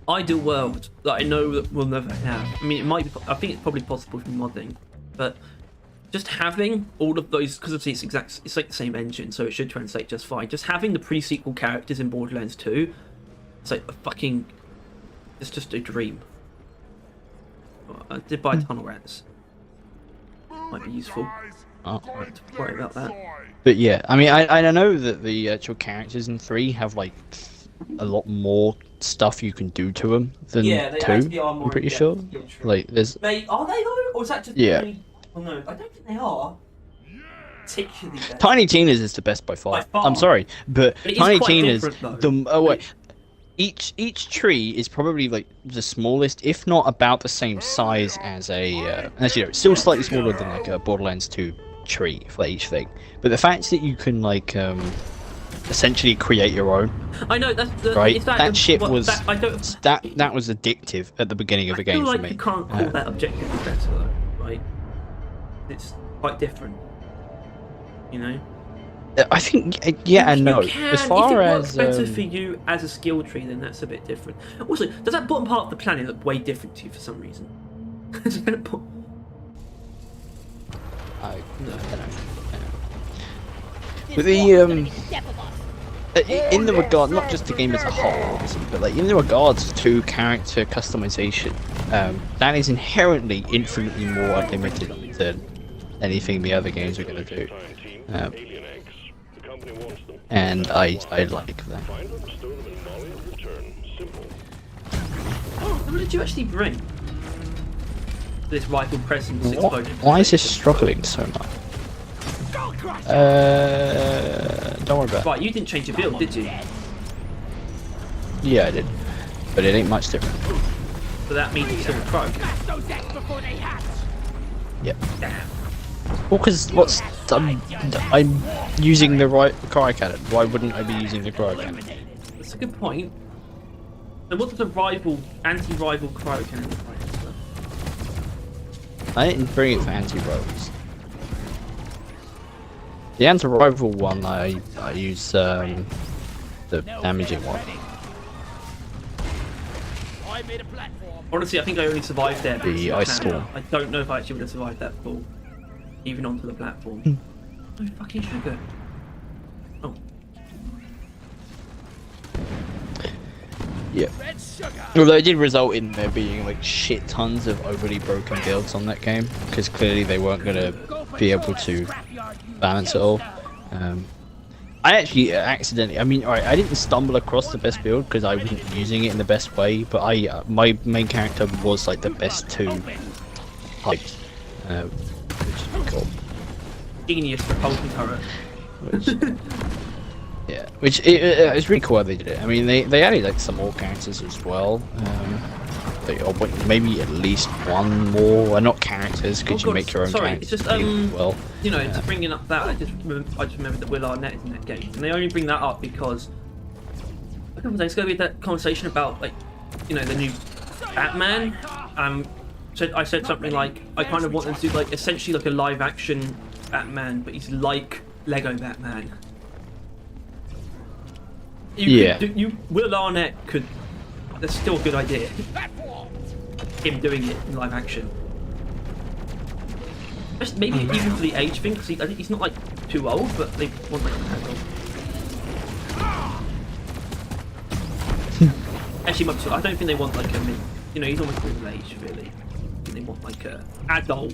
S2: ideal world that I know that we'll never have. I mean, it might be. I think it's probably possible from modding, but just having all of those, because obviously it's like the same engine, so it should translate just fine. Just having the pre-sequel characters in Borderlands 2, it's like a fucking. It's just a dream. I did buy Tunnel Rats. Might be useful.
S1: Oh.
S2: Don't worry about that.
S1: But yeah, I mean, I know that the actual characters in 3 have like a lot more stuff you can do to them than 2. I'm pretty sure. Like, there's.
S2: Are they though, or is that just?
S1: Yeah.
S2: Oh no, I don't think they are. Particularly best.
S1: Tiny Tina's is the best by far.
S2: By far.
S1: I'm sorry, but
S2: But it is
S1: Tiny
S2: quite
S1: Tina's
S2: different, though.
S1: oh wait, each tree is probably like the smallest, if not about the same size as a. As you know, it's still slightly smaller than like a Borderlands 2 tree for each thing. But the fact that you can like essentially create your own.
S2: I know that's
S1: right.
S2: Is
S1: That shit was
S2: that, I don't.
S1: that was addictive at the beginning of the game
S2: I feel like
S1: for me.
S2: you can't call that objectively better though, right? It's quite different. You know.
S1: I think yeah and no. As far
S2: if it
S1: as
S2: works better for you as a skill tree, then that's a bit different. Also, does that bottom part of the planet look way different to you for some reason?
S1: I don't know. But the in the regard, not just the game as a whole, obviously, but like in the regards to character customization, that is inherently infinitely more unlimited than anything the other games are going to do. And I like that.
S2: Oh, what did you actually bring? This rifle presence exploded.
S1: Why is this struggling so much? Don't worry about it.
S2: Right, you didn't change your build, did you?
S1: Yeah, I did. But it ain't much different.
S2: So that means it's still a pro.
S1: Yep. Well, because I'm using the right cryo cannon. Why wouldn't I be using the cryo cannon?
S2: That's a good point. So what does a anti-rival cryo cannon look like?
S1: I didn't bring it for anti-rogues. The anti-rival one, I use the damaging one.
S3: I made a platform.
S2: Honestly, I think I only survived there. because
S1: The
S2: of
S1: ice
S2: Canada.
S1: storm.
S2: I don't know if I actually would have survived that fall, even onto the platform. No fucking sugar. Oh.
S1: Yeah.
S3: Red sugar.
S1: Although it did result in there being like shit tons of overly broken builds on that game, because clearly they weren't gonna be able to balance it all. I actually accidentally, I mean, alright, I didn't stumble across the best build because I wasn't using it in the best way, but my main character was like the best 2 types, which is pretty cool.
S2: Genius propulsion turret.
S1: Which, yeah, which it's really cool how they did it. I mean, they added like some more characters as well. Or maybe at least one more. Not characters, because you make your own characters.
S2: It's just
S1: well,
S2: you know, to bringing up that, I just remembered that Will Arnett is in that game, and they only bring that up because a couple of days ago we had that conversation about like, you know, the new Batman. So I said something like I kind of want them to do like essentially like a live action Batman, but he's like Lego Batman. Will Arnett could. That's still a good idea. Him doing it in live action. Just maybe even for the age thing, because I think he's not like too old, but they want like an adult. Actually, I don't think they want like a mid. You know, he's almost middle age really. I think they want like a adult,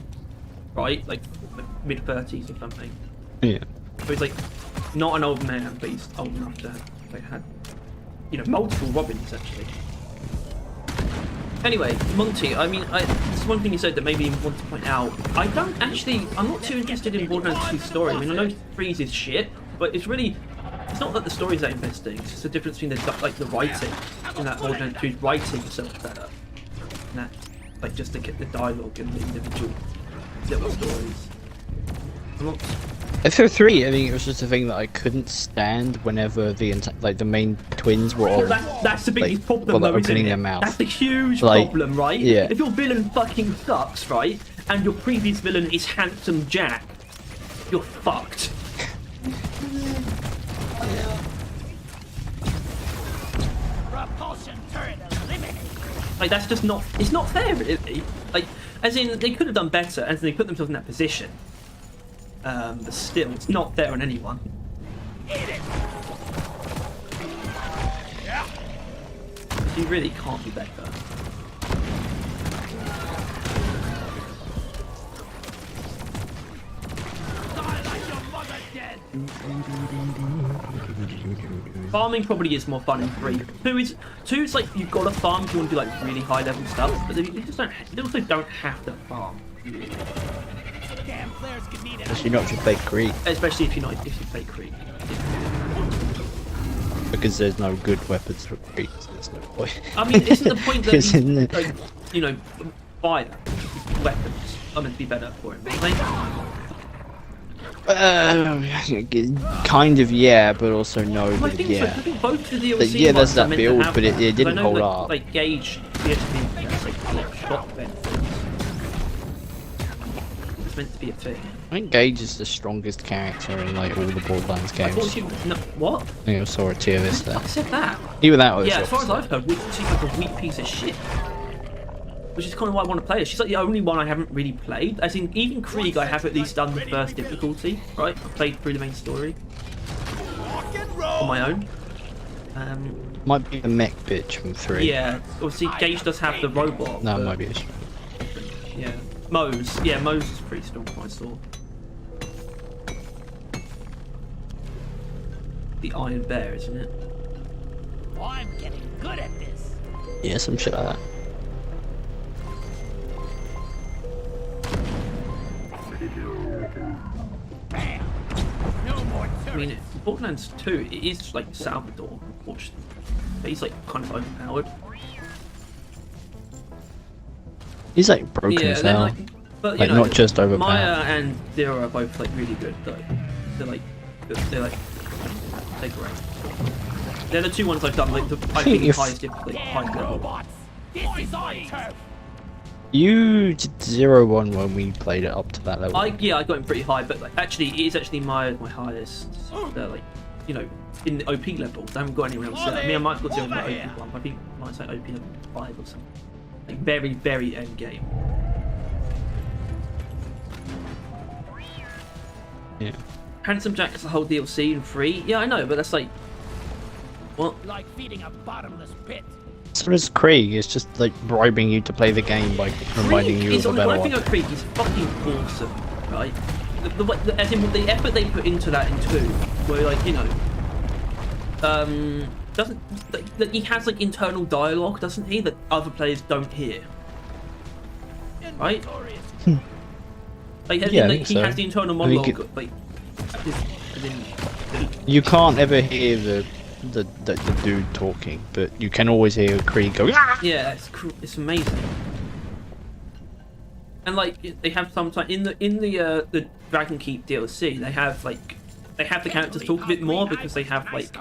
S2: right? Like mid 30s or something.
S1: yeah.
S2: So he's like not an old man, but he's old enough to like have, you know, multiple Robins actually. Anyway, Monty, I mean, it's one thing you said that maybe you want to point out. I'm not too interested in Borderlands 2's story. I mean, I know 3's is shit, but it's not that the story's that interesting. It's just the difference between the writing, and that Borderlands 2's writing is so much better. And that, like, just to get the dialogue and the individual little stories.
S1: For 3, I think it was just a thing that I couldn't stand whenever the main twins were all
S2: that's the biggest problem, though, isn't
S1: opening
S2: it?
S1: their mouth.
S2: That's the huge problem, right?
S1: Yeah.
S2: If your villain fucking sucks, right, and your previous villain is Handsome Jack, you're fucked.
S3: Propulsion turret eliminated.
S2: Like, that's just not. It's not fair, really. Like, as in, they could have done better, as in they put themselves in that position. But still, it's not fair on anyone.
S3: Eat it. Yeah.
S2: You really can't be better.
S3: Die like your mother dead.
S2: Farming probably is more fun in 3. 2 is like you've got to farm if you want to do like really high level stuff, but they also don't have to farm.
S3: Damn players could need it.
S1: Especially not if you play Creek,
S2: Especially if you play Creek.
S1: because there's no good weapons for Creek, so there's no point.
S2: I mean, isn't the point that
S1: Isn't
S2: you,
S1: it?
S2: like, you know, fire weapons are meant to be better for him? Aren't they?
S1: Kind of, yeah, but also no.
S2: I
S1: But
S2: think
S1: yeah,
S2: so. I think both the DLC
S1: yeah, there's
S2: ones
S1: that
S2: are meant
S1: build,
S2: to have
S1: but it
S2: that, 'cause
S1: didn't
S2: I know
S1: hold
S2: that,
S1: up.
S2: Like Gage, that's like shot benefits. It's meant to be a thing.
S1: I think Gage is the strongest character in like all the Borderlands
S2: I
S1: games.
S2: thought you no, what?
S1: I think I saw a tier list there.
S2: I said that.
S1: Even that was
S2: Yeah, as far as
S1: opposite.
S2: I've heard, she's like a weak piece of shit. Which is kind of why I want to play her. She's like the only one I haven't really played. As in, even Krieg, I have at least done the first difficulty, right? I played through the main story on my own.
S1: Might be the mech bitch from 3.
S2: Yeah, obviously Gage does have the robot.
S1: No, it
S2: but-
S1: might be a
S2: Yeah, Mose. Yeah, Mose is pretty strong from what I saw. The Iron Bear, isn't it?
S3: Oh, I'm getting good at this.
S1: Yeah, some shit like that.
S3: Bam. No more
S2: I mean,
S3: turrets.
S2: Borderlands 2, it is like Salvador, unfortunately. But he's like kind of overpowered.
S1: He's like broken as
S2: then,
S1: hell.
S2: but you
S1: Like,
S2: know,
S1: not just overpowered.
S2: Maya and Zero are both like really good though. They're like they're great. They're the 2 ones I've done like I think the highest difficulty, high level.
S3: Robots. This is our turf.
S1: You did 0-1 when we played it up to that level.
S2: Yeah, I got him pretty high, but like, actually, it is actually my highest. Like, you know, in the OP levels. I haven't got anyone else. I mean, I might have got 0 OP one, but I think I might say OP level 5 or something. Like very, very end game.
S1: Yeah.
S2: Handsome Jack is the whole DLC and free. Yeah, I know, but that's like, what?
S3: Like feeding a bottomless pit.
S1: So does Krieg. It's just like bribing you to play the game by reminding you of a better
S2: One
S1: one.
S2: thing about Krieg is fucking awesome, right? As in the effort they put into that in 2, where like, you know, doesn't like he has like internal dialogue, doesn't he, that other players don't hear, right? Like, as
S1: Yeah,
S2: in,
S1: I
S2: like,
S1: think
S2: he
S1: so.
S2: has the internal
S1: I think
S2: monologue, like, as in,
S1: You can't ever hear the dude talking, but you can always hear Krieg go. "Ah!"
S2: yeah, it's amazing. And like they have sometimes in the Dragon Keep DLC, they have the characters talk a bit more because they have like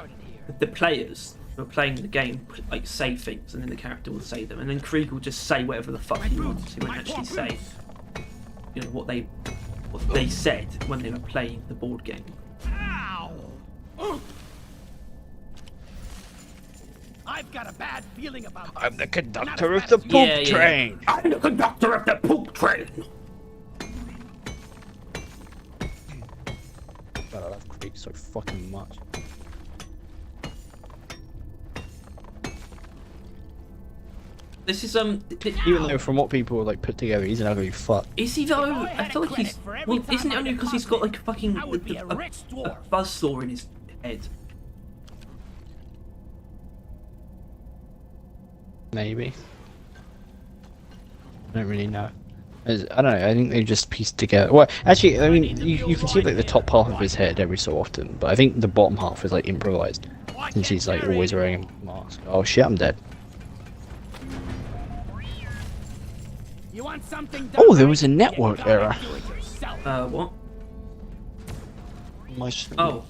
S2: the players who are playing the game like say things, and then the character will say them, and then Krieg will just say whatever the fuck he wants. He won't actually say, you know, what they said when they were playing the board game.
S3: Ow! I've got a bad feeling about this.
S1: I'm the conductor of the poop train.
S2: I'm the conductor of the poop train.
S1: God, I love Krieg so fucking much.
S2: This is
S1: Even though from what people like put together, he's an ugly fuck.
S2: Is he though? I feel like he's. Well, isn't it only because he's got like a fucking
S3: I would be a
S2: a
S3: rich dwarf.
S2: buzzsaw in his head?
S1: Maybe. I don't really know. I don't know. I think they just pieced together. Well, actually, I mean, you can see like the top half of his head every so often, but I think the bottom half is like improvised, since he's like always wearing a mask. Oh shit, I'm dead.
S3: You want something
S1: Oh,
S3: done
S1: there
S3: right?
S1: was a network
S3: You gotta
S1: error.
S3: do it yourself.
S2: What?
S1: My
S2: Oh,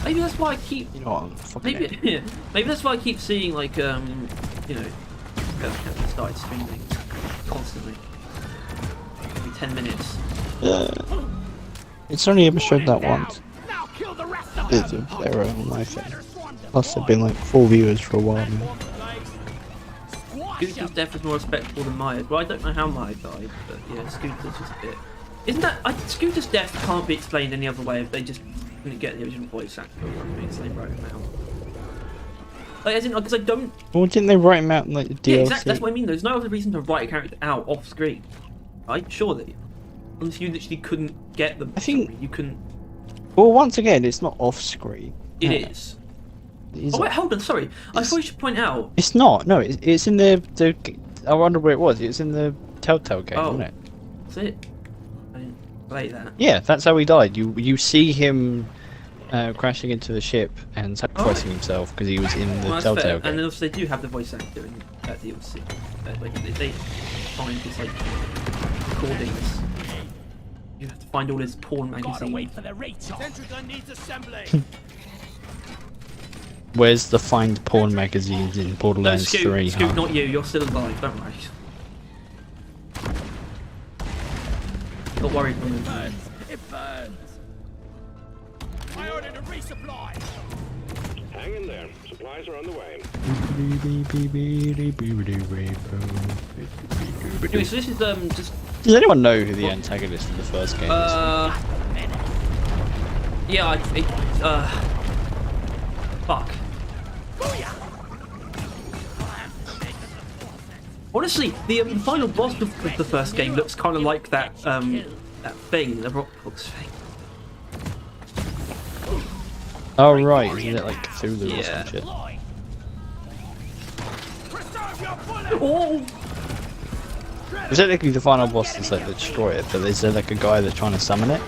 S2: maybe that's why I keep.
S1: You know what? I'm fucking
S2: Maybe yeah, maybe that's why I keep seeing like you know, started streaming constantly. Every 10 minutes.
S1: It's only ever showed that once.
S3: Now kill the rest of
S1: It's
S3: them.
S1: an error on my thing. Plus, there've been like 4 viewers for a while now.
S2: Scooter's death is more respectable than Maya's. Well, I don't know how Maya died, but yeah, Scooter's just a bit. Isn't that Scooter's death can't be explained any other way if they just couldn't get the original voice actor or something, so they wrote him out. Like, as in, because I don't.
S1: Well, didn't they write him out in like the DLC?
S2: Yeah, exactly. That's what I mean. There's no other reason to write a character out off screen, right? Surely, unless you literally couldn't get them.
S1: I think-
S2: you couldn't.
S1: Well, once again, it's not off screen.
S2: It
S1: Yeah.
S2: is.
S1: It is
S2: Oh wait, hold on. Sorry, I thought you should point out.
S1: It's not. No, it's in the. I wonder where it was. It's in the Telltale game,
S2: Oh.
S1: wasn't it?
S2: That's it. I didn't play that.
S1: Yeah, that's how he died. You see him crashing into the ship and sacrificing himself because he was in the
S2: Well, that's
S1: Telltale
S2: fair.
S1: game.
S2: And then also they do have the voice actor in that DLC. Like they find his like recordings. You have to find all his porn
S3: Gotta
S2: magazines.
S3: wait for the reach off. Sentry gun needs assembly.
S1: Where's the find porn magazines in
S2: No,
S1: Borderlands 3?
S2: Scoot,
S1: huh?
S2: not you. You're still alive. Don't worry. Not worried, woman.
S3: It burns. I ordered a resupply.
S4: Hang in there. Supplies are on the way.
S2: Anyway, so this is just
S1: Does anyone know who the antagonist of the first game is?
S2: yeah, fuck. Honestly, the final boss of the first game looks kind of like that thing, the rock box thing.
S1: Oh right, isn't it like Cthulhu or
S2: Yeah.
S1: some shit?
S3: Preserve your bullet.
S2: Oh,
S1: Technically the final boss is like the destroyer, but is there like a guy that's trying to summon it?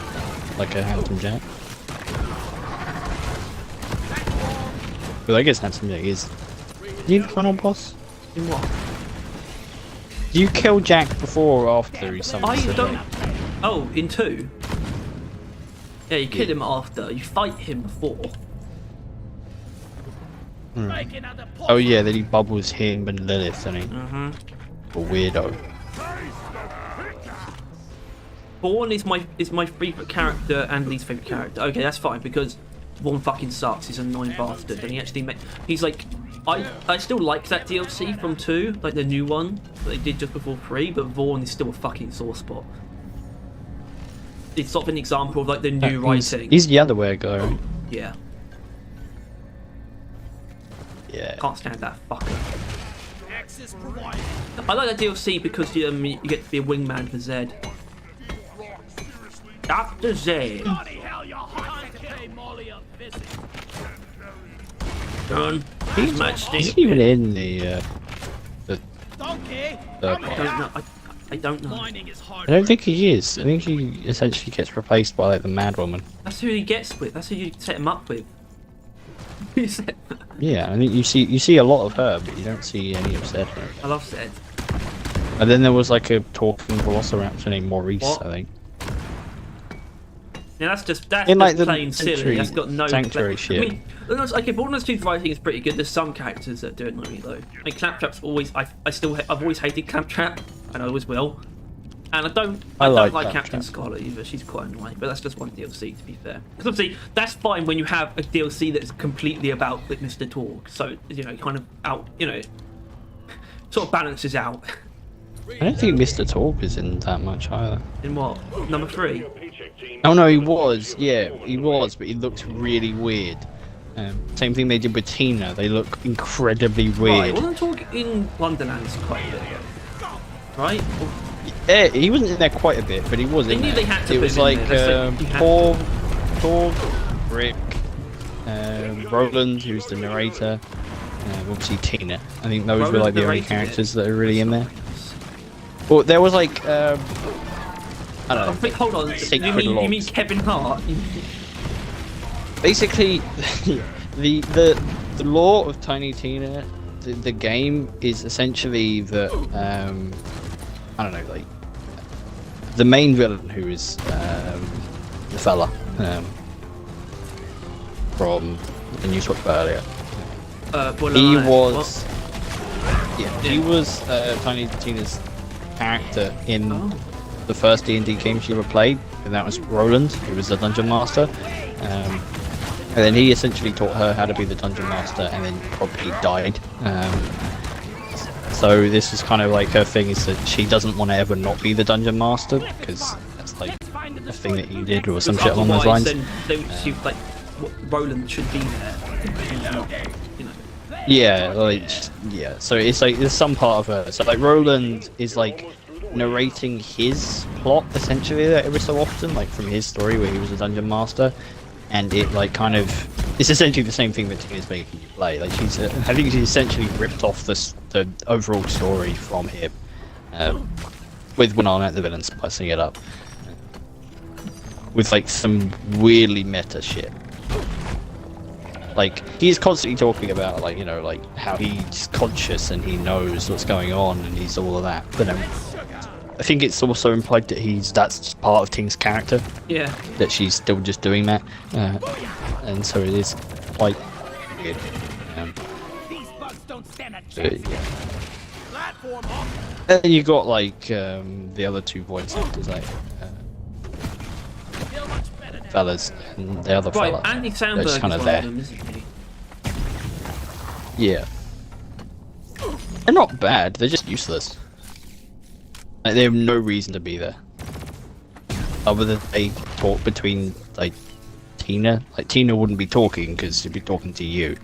S1: Like a Handsome Jack? Well, I guess Handsome Jack is. Are you the final boss?
S2: in what?
S1: Do you kill Jack before or after he summons
S2: I
S1: the
S2: don't.
S1: thing?
S2: Oh, in 2. Yeah, you kill him after. You fight him before.
S3: Make another pot.
S1: Oh yeah, then he bubbles him and Lilith, and he
S2: Mm-hmm.
S1: a weirdo.
S2: Vaughn is my favourite character and least favourite character. Okay, that's fine because Vaughn fucking sucks. He's an annoying bastard, and he actually he's like, I still like that DLC from 2, like the new one that they did just before 3, but Vaughn is still a fucking sore spot. It's sort of an example of like the new writing.
S1: He's the underwear guy, right?
S2: Yeah.
S1: Yeah.
S2: Can't stand that fucker.
S3: Access provided.
S2: I like that DLC because you get to be a wingman for Zed. Dr. Zed.
S3: Bloody hell, you're hot to pay Molly a visit.
S2: John, he's much
S1: He's even in the
S3: Donkey!
S1: third
S2: I
S1: part.
S2: don't know. I don't know.
S3: Mining is hard.
S1: I don't think he is. I think he essentially gets replaced by like the Mad Woman.
S2: That's who he gets with. That's who you set him up with.
S1: Yeah, I think you see a lot of her, but you don't see any of Zed.
S2: I love Zed.
S1: And then there was like a talking velociraptor named Maurice,
S2: What?
S1: I think.
S2: Yeah, that's
S1: In, like, the
S2: plain silly.
S1: Sanctuary-
S2: That's got no
S1: Sanctuary
S2: like,
S1: shit.
S2: I mean, okay, Borderlands 2's writing is pretty good. There's some characters that do annoy me though. I mean, Claptrap's always. I've always hated Claptrap, and I always will. And I don't like
S1: Claptrap.
S2: Captain Scarlet either. She's quite annoying, but that's just one DLC to be fair. Because obviously that's fine when you have a DLC that's completely about like, Mr. Torg. So kind of out. Sort of balances out.
S1: I don't think Mr. Torg is in that much either.
S2: In what? Number 3.
S1: Oh no, he was. Yeah, he was, but he looked really weird. Same thing they did with Tina. They look incredibly
S2: Right.
S1: weird.
S2: Wasn't Torg in Wonderlands quite a bit? Right.
S1: Yeah, he wasn't in there quite a bit, but he was
S2: They
S1: in
S2: knew
S1: there.
S2: they had to
S1: It
S2: put
S1: was
S2: him in
S1: like
S2: there. That's like, you had
S1: Torg, Rick, Roland, who's the narrator, obviously Tina. I think those were like the only
S2: narrated
S1: characters that are really in there. Well, there was like I don't know.
S2: Hold on.
S1: Sacred
S2: You mean
S1: logs.
S2: Kevin Hart?
S1: Basically, the lore of Tiny Tina, the game is essentially that I don't know, like the main villain who is the fella from the news talked about earlier. He was he was Tiny Tina's character in the first D&D game she ever played, and that was Roland, who was the dungeon master. And then he essentially taught her how to be the dungeon master, and then probably died. So this is kind of like her thing, is that she doesn't want to ever not be the dungeon master, because that's like a thing that he did or some shit along those lines.
S2: Then like Roland should be there.
S1: Yeah, like yeah. So it's like there's some part of her. So like Roland is like narrating his plot essentially every so often, like from his story where he was a dungeon master, and it like kind of it's essentially the same thing that Tina's making you play. Like I think she's essentially ripped off the overall story from him, with Winona the villain spicing it up with like some weirdly meta shit. Like he's constantly talking about like like how he's conscious and he knows what's going on and he's all of that. But I think it's also implied that that's part of Ting's character.
S2: Yeah.
S1: That she's still just doing that, and so it is quite weird.
S3: These bugs don't stand a
S1: But,
S3: chance.
S1: yeah.
S3: Platform off.
S1: And you got like the other two voice actors, like
S3: Feel much better now.
S1: fellas and the other
S2: Right.
S1: fella.
S2: Andy
S1: They're
S2: Samberg
S1: just
S2: is
S1: kind
S2: one
S1: of
S2: of
S1: there.
S2: them, isn't he?
S1: Yeah. They're not bad. They're just useless. Like, they have no reason to be there, other than they talk between like Tina. Like Tina wouldn't be talking because she'd be talking to you,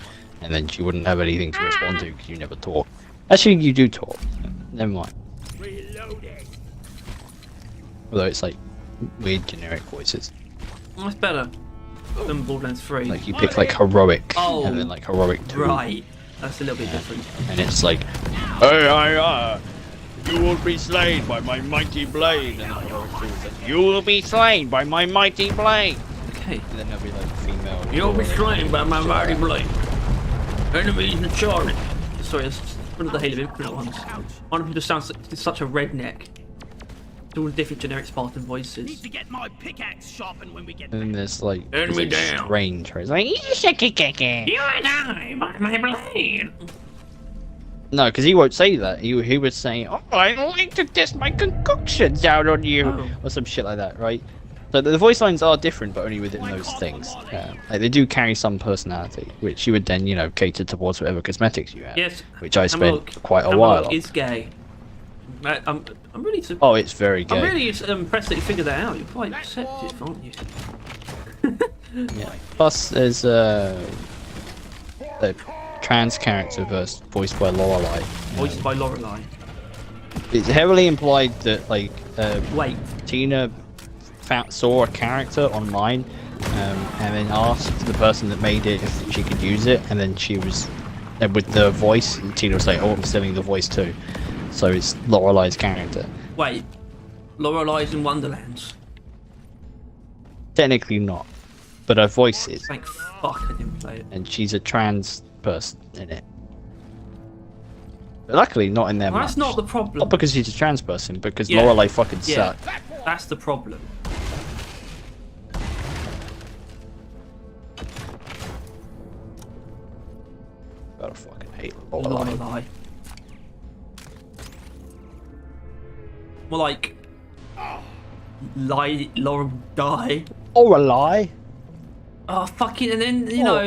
S1: and then she wouldn't have anything to respond to because you never talk. Actually, you do talk. Never mind.
S3: Reloading.
S1: Although it's like weird generic voices.
S2: That's better than Borderlands 3.
S1: Like you pick like heroic,
S2: Oh,
S1: and then like heroic 2,
S2: right. That's a little bit different.
S1: and it's like, hey, you will be slain by my mighty blade. And then heroic 2 is like, you will be slain by my mighty blade.
S2: Okay.
S1: And then there'll be like female.
S2: You'll be slain by my mighty blade. Enemies in charge. Sorry, that's one of the Halo Infinite ones. One of them just sounds like such a redneck. All the different generic Spartan voices.
S3: Need to get my pickaxe sharpened when we get
S1: And then there's like
S2: Enemy
S1: this
S2: down.
S1: strange, where it's like,
S2: You and I by my blade.
S1: No, because he won't say that. He was saying, "Oh, I like to test my concoctions out on you," or some shit like that, right? So the voice lines are different, but only within those things. Like they do carry some personality, which you would then, you know, cater towards whatever cosmetics you have.
S2: Yes.
S1: Which I spent
S2: Hamlock,
S1: quite a while on.
S2: is gay. I'm really.
S1: Oh, it's very gay.
S2: I'm really impressed that you figured that out. You're quite perceptive, aren't you?
S1: Yeah. Plus, there's the trans character voiced by Lorelei.
S2: Voiced by Lorelei.
S1: It's heavily implied that like
S2: Wait.
S1: Tina saw a character online and then asked the person that made it if she could use it, and then she was with the voice. And Tina was like, "Oh, I'm stealing the voice too." So it's Lorelei's character.
S2: Wait. Lorelei's in Wonderlands.
S1: Technically not, but her voice is,
S2: Thank fuck I didn't play it.
S1: and she's a trans person in it. But luckily, not in there
S2: Well,
S1: much.
S2: that's not the problem.
S1: Not because she's a trans person, because
S2: Yeah.
S1: Lorelei fucking
S2: Yeah,
S1: sucked.
S2: that's the problem.
S1: Gotta fucking hate Lorelei.
S2: Lorelei. More like... Laurel die.
S1: Lorelei?
S2: Oh, fucking, and then, you know,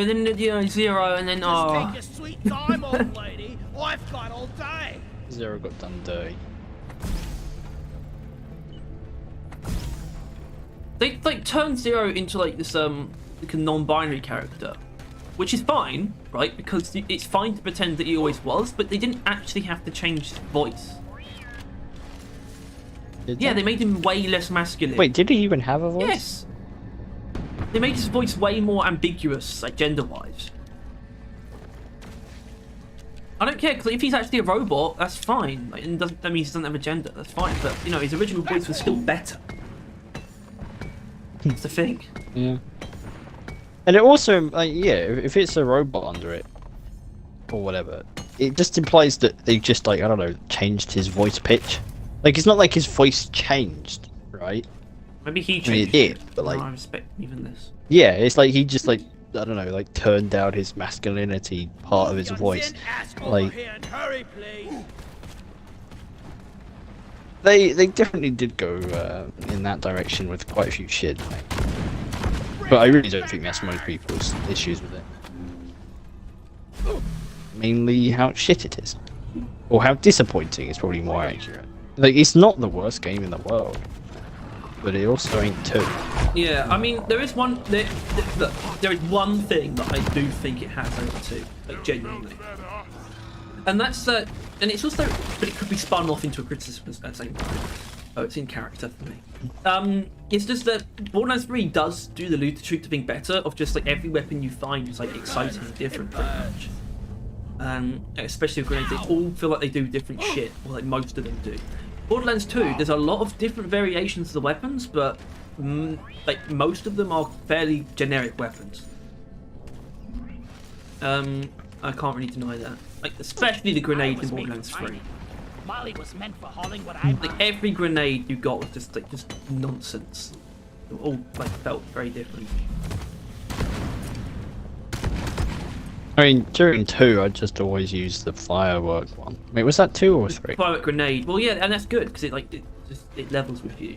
S2: Zero, and then,
S3: Just
S2: oh...
S3: take your sweet time, old lady. I've got all day.
S1: Zero got done dirty.
S2: They, like, turned Zero into, like, this, like a non-binary character. Which is fine, right? Because it's fine to pretend that he always was, but they didn't actually have to change his voice. Yeah, they made him way less masculine.
S1: Wait, did he even have a voice?
S2: Yes! They made his voice way more ambiguous, like, gender-wise. I don't care, because if he's actually a robot, that's fine. Like, and that means he doesn't have a gender, that's fine. But, you know, his original voice was still better. That's the thing.
S1: Yeah. And it also, like, yeah, if it's a robot under it, or whatever, it just implies that they just, like, I don't know, changed his voice pitch. Like, it's not like his voice changed, right?
S2: Maybe he changed
S1: I mean, it did, but, like...
S2: No, I respect even this.
S1: Yeah, it's like he just, like, I don't know, like, turned down his masculinity part of his voice. Like...
S3: Hurry, please.
S1: They definitely did go in that direction with quite a few shit. Like, but I really don't think that's most people's issues with it. Mainly how shit it is. Or how disappointing is probably more accurate. Like, it's not the worst game in the world. But it also ain't too.
S2: Yeah, I mean, there is one... There is one thing that I do think it has over two. Like, genuinely. And that's that... and it's also... but it could be spun off into a criticism at the same time. Oh, it's in character for me. It's just that Borderlands 3 does do the looter shooter thing better, of just like every weapon you find is like exciting and different pretty much. Especially with grenades, they all feel like they do different shit, or like most of them do. Borderlands 2, there's a lot of different variations of the weapons, but like most of them are fairly generic weapons. I can't really deny that. Like, especially the grenade in Borderlands 3.
S3: Molly was meant for hauling what I
S2: Like, every grenade you got was just like just nonsense. It all like felt very different.
S1: I mean, during 2, I just always used the firework one. Wait, was that 2 or 3?
S2: Firework grenade. Well, yeah, and that's good because it levels with you.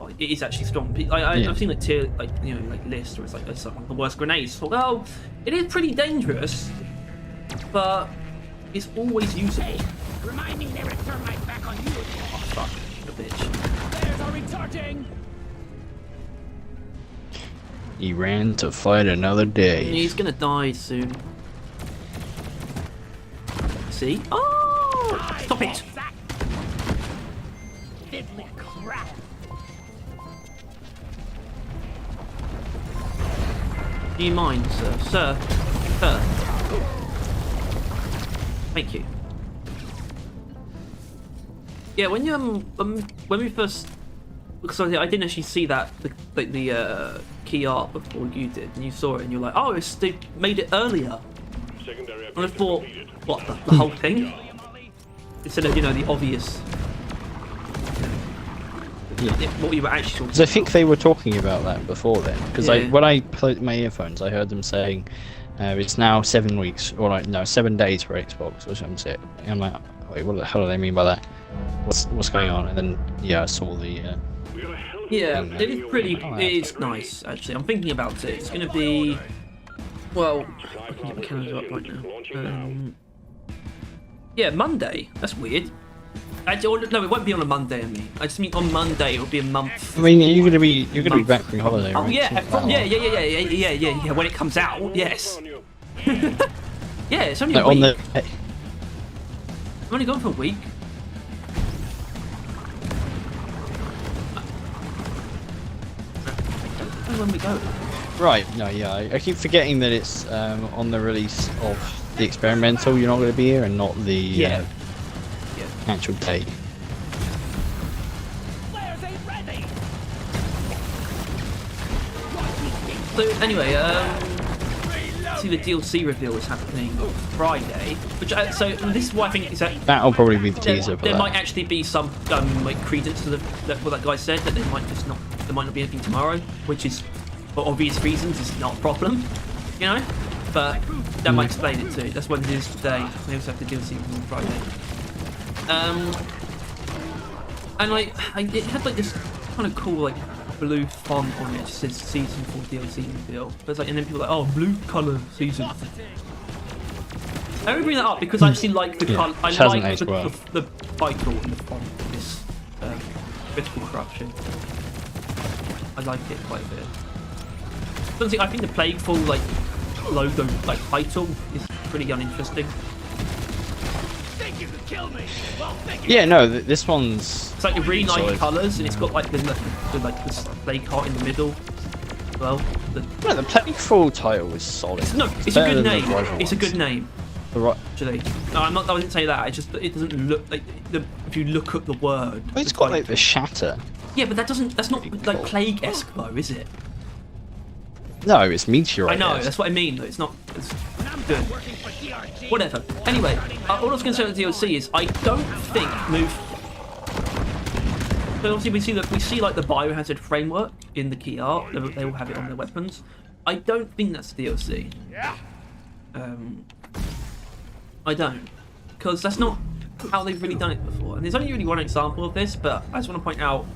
S2: Like, it is actually strong. I've seen like tier, like, you know, like lists where it's like some of the worst grenades. So, well, it is pretty dangerous, but it's always usable.
S3: Remind me never to turn my back on you.
S2: Oh fuck, the bitch.
S3: There's our recharging.
S1: He ran to fight another day.
S2: He's gonna die soon. See? Oh! Stop it!
S3: Fiddly crap.
S2: Do you mind, sir? Sir? Sir? Thank you. Yeah, when we first, because I didn't actually see that the key art before you did, and you saw it, and you're like, oh, they made it earlier.
S4: Secondary
S2: And I
S4: objective
S2: thought,
S4: completed.
S2: what, the whole thing? Instead of, you know, the obvious. What you were actually talking
S1: Because I think they were talking about that before then. Because
S2: Yeah.
S1: when I played my earphones, I heard them saying It's now 7 weeks, or like no, 7 days for Xbox or something. And I'm like, wait, what the hell do they mean by that? What's going on? And then yeah, I saw the.
S2: Yeah,
S1: thing,
S2: it is pretty.
S1: Oh,
S2: It is nice actually. I'm thinking about it. It's going to be. Well, I can get my calendar up right now. Yeah, Monday. That's weird. Actually, no, it won't be on a Monday. I just mean on Monday it will be a month.
S1: I mean, you're gonna be back from holiday,
S2: Oh
S1: right?
S2: yeah, yeah. When it comes out, yes. Yeah, it's only a
S1: Like,
S2: week.
S1: on the.
S2: I'm only gone for a week. When we go.
S1: Right, no, yeah, I keep forgetting that it's on the release of the experimental. You're not going to be here, and not the actual date.
S3: Flares ain't ready.
S2: So anyway, see the DLC reveal is happening Friday, which so this is why I think is that
S1: That'll probably be the teaser for
S2: there
S1: that.
S2: might actually be some like credence to what that guy said, that there might not be anything tomorrow, which is for obvious reasons is not a problem, you know. But that might explain it too. That's what it is today. They also have the DLC on Friday. And like it had like this kind of cool like blue font on it. It just says season 4 DLC reveal. But it's like, and then people are like, oh, blue color season. I only bring that up because I actually like the color. I like the title and the font of this critical corruption. I like it quite a bit. Honestly, I think the Plagueful like logo, like title, is pretty uninteresting.
S3: Think you could kill me? Well, think you
S1: Yeah, no, this one's.
S2: It's like a really nice
S1: solid.
S2: colours, and it's got like the this plague heart in the middle. Well,
S1: No, the Plagueful title is solid.
S2: it's a
S1: better
S2: good
S1: than the
S2: name.
S1: rival
S2: It's a
S1: ones.
S2: good name.
S1: The right.
S2: Actually, no, I'm not. I didn't say that. It's just that it doesn't look like if you look at the word.
S1: Well, it's got like the shatter.
S2: Yeah, but that doesn't. That's not like plague-esque though, is it?
S1: No, it's meteorite.
S2: I know. That's what I mean. Though. It's not. It's good. Whatever. Anyway, all I was going to say about the DLC is I don't think move. So obviously we see like the biohazard framework in the key art. They all have it on their weapons. I don't think that's DLC.
S3: Yeah.
S2: I don't, because that's not how they've really done it before. And there's only really one example of this, but I just want to point out,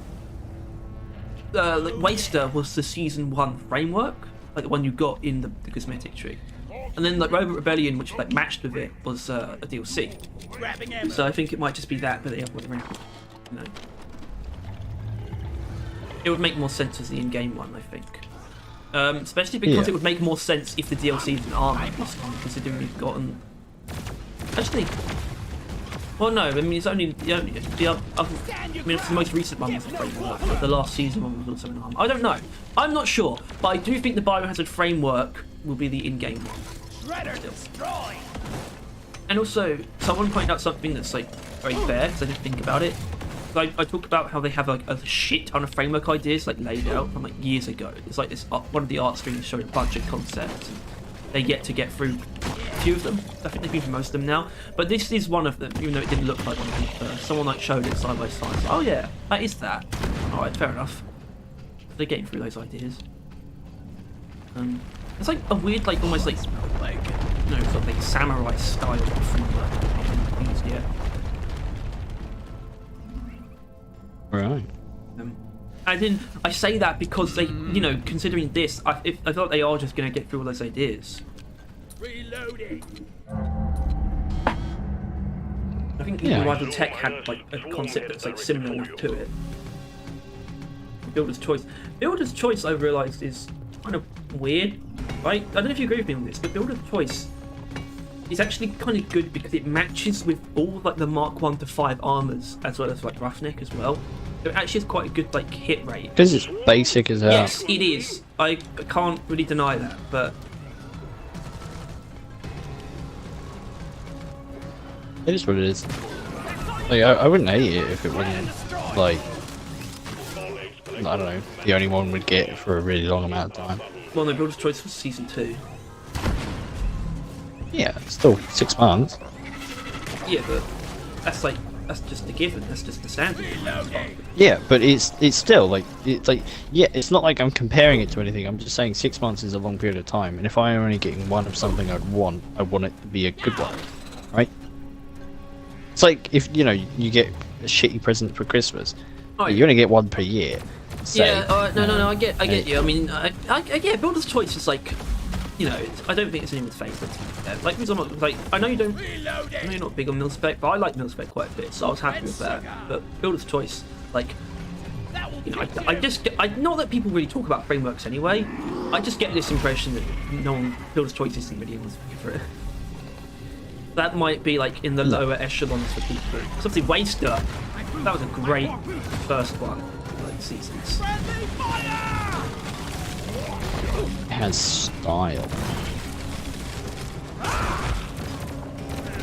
S2: like Waster was the season 1 framework, like the one you got in the cosmetic tree, and then like Robot Rebellion, which like matched with it, was a DLC.
S3: Grabbing ammo.
S2: So I think it might just be that, but the other way around. You know, it would make more sense as the in-game one, I think. Especially because it would make more sense if the DLC is an army this time, considering we've gotten. Actually, well, no. I mean, it's only I mean, it's the most recent one was the framework. But the last season one was also an army. I don't know. I'm not sure, but I do think the Biohazard framework will be the in-game one.
S3: Shredder destroy.
S2: And also, someone pointed out something that's like very fair because I didn't think about it. I talked about how they have like a shit ton of framework ideas like laid out from like years ago. It's like this one of the art streams showing a bunch of concepts. And they get through a few of them. I think they've been through most of them now. But this is one of them, even though it didn't look like one at first. Someone like showed it side by side. So, oh yeah, that is that. All right, fair enough. They're getting through those ideas. It's like a weird, like almost like sort of like samurai style framework. Yeah.
S1: Right.
S2: I say that because they, you know, considering this, I thought they are just going to get through all those ideas.
S3: Reloading.
S2: I think
S1: Yeah.
S2: Rival Tech had like a concept that's like similar enough to it. Builder's choice. Builder's choice, I realised, is kind of weird, right? I don't know if you agree with me on this, but Builder's choice is actually kind of good because it matches with all like the Mark 1 to 5 armors as well as like Roughneck as well. So it actually has quite a good like hit rate.
S1: Because it's basic as hell.
S2: Yes, it is. I can't really deny that, but
S1: It is what it is. Like, I wouldn't hate it if it wasn't like, I don't know, the only one would get for a really long amount of time.
S2: well, no, Builder's Choice was season 2.
S1: Yeah, still 6 months.
S2: Yeah, but that's like That's just a given. That's just the standard.
S1: Yeah, but it's still like yeah, it's not like I'm comparing it to anything. I'm just saying 6 months is a long period of time, and if I'm only getting one of something I want it to be a good one, right? It's like if you get a shitty present for Christmas, you only get one per year. Say,
S2: yeah, no, I get you. I mean, yeah, Builder's Choice is like, I don't think it's anyone's favourite. Like, for example, like I know you're not big on mil-spec, but I like mil-spec quite a bit, so I was happy with that. But Builder's Choice, like, I not that people really talk about frameworks anyway. I just get this impression that Builder's Choice isn't really anyone's favourite. That might be like in the lower echelons for people. Because obviously Waster, that was a great first one, like seasons.
S1: It has style.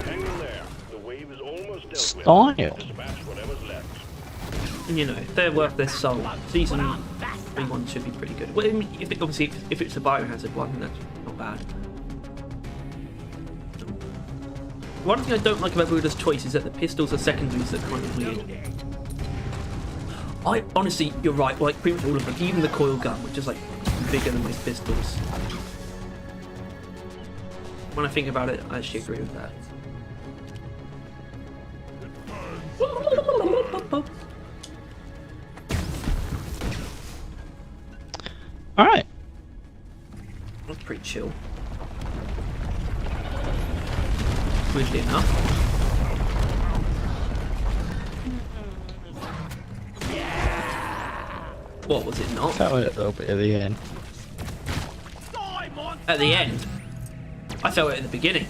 S4: Hang in there. The wave is almost dealt
S1: Style.
S4: with. Smash whatever's left.
S2: And if they're worth their soul, season 3-1 should be pretty good. Well, I mean, if it's a biohazard one, then that's not bad. One thing I don't like about Builder's Choice is that the pistols are secondaries that are kind of weird. Honestly, you're right, like pretty much all of them, even the coil gun, which is like bigger than most pistols. When I think about it, I actually agree with that.
S1: Alright.
S2: That's pretty chill. Weirdly enough. What was it not?
S1: That went a little bit at the end.
S2: At the end? I felt it at the beginning.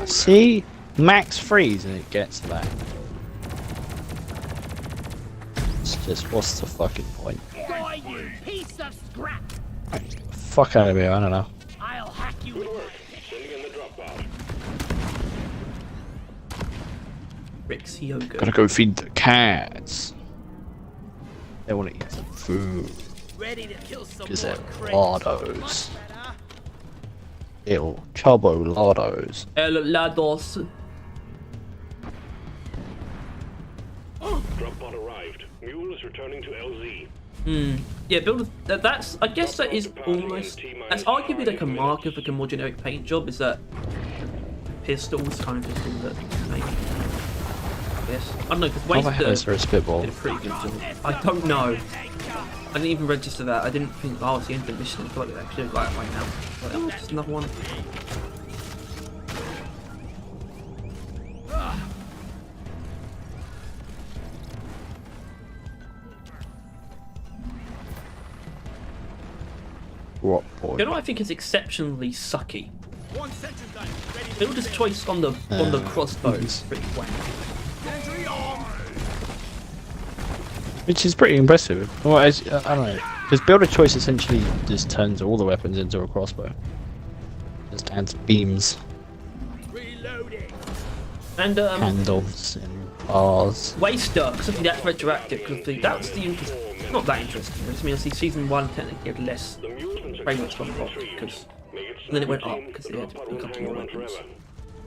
S1: See? Max freeze and it gets that. It's just, what's the fucking point?
S3: Die, you piece of scrap!
S1: Fuck out of here, I don't know.
S3: I'll hack you.
S4: Good work. Sending in the drop pod.
S2: Rick's yoga.
S1: Gotta go feed the cats. They wanna eat some food.
S3: Ready to kill some
S1: Because
S3: more
S1: they're
S3: crates.
S1: lardos. Little chubbo lardos.
S2: El Lados.
S4: Drop pod arrived. Mule is returning to LZ.
S2: Yeah, build. That's. I guess that is almost. That's arguably like a mark of like a more generic paint job. Is that pistols kind of just all that make. Yes. I don't know because Waster
S1: a spitball.
S2: did a pretty good job. I don't know. I didn't even register that. I didn't think. Oh, it's the end of the mission. I feel like they actually got it right now. Like, oh, just another one.
S1: What boy?
S2: You know what I think is exceptionally sucky?
S3: One section done. Ready to
S2: Builder's Choice on the crossbow is pretty whack.
S3: entry on.
S1: Which is pretty impressive. Well, I don't know. Because Builder Choice essentially just turns all the weapons into a crossbow. Just adds beams,
S3: Reloading.
S2: And
S1: handles, and bars.
S2: Waster, because I think that's retroactive. Because that's the interest. Not that interesting. I mean, obviously season 1 technically had less frameworks from pop because then it went up because it had a couple more weapons.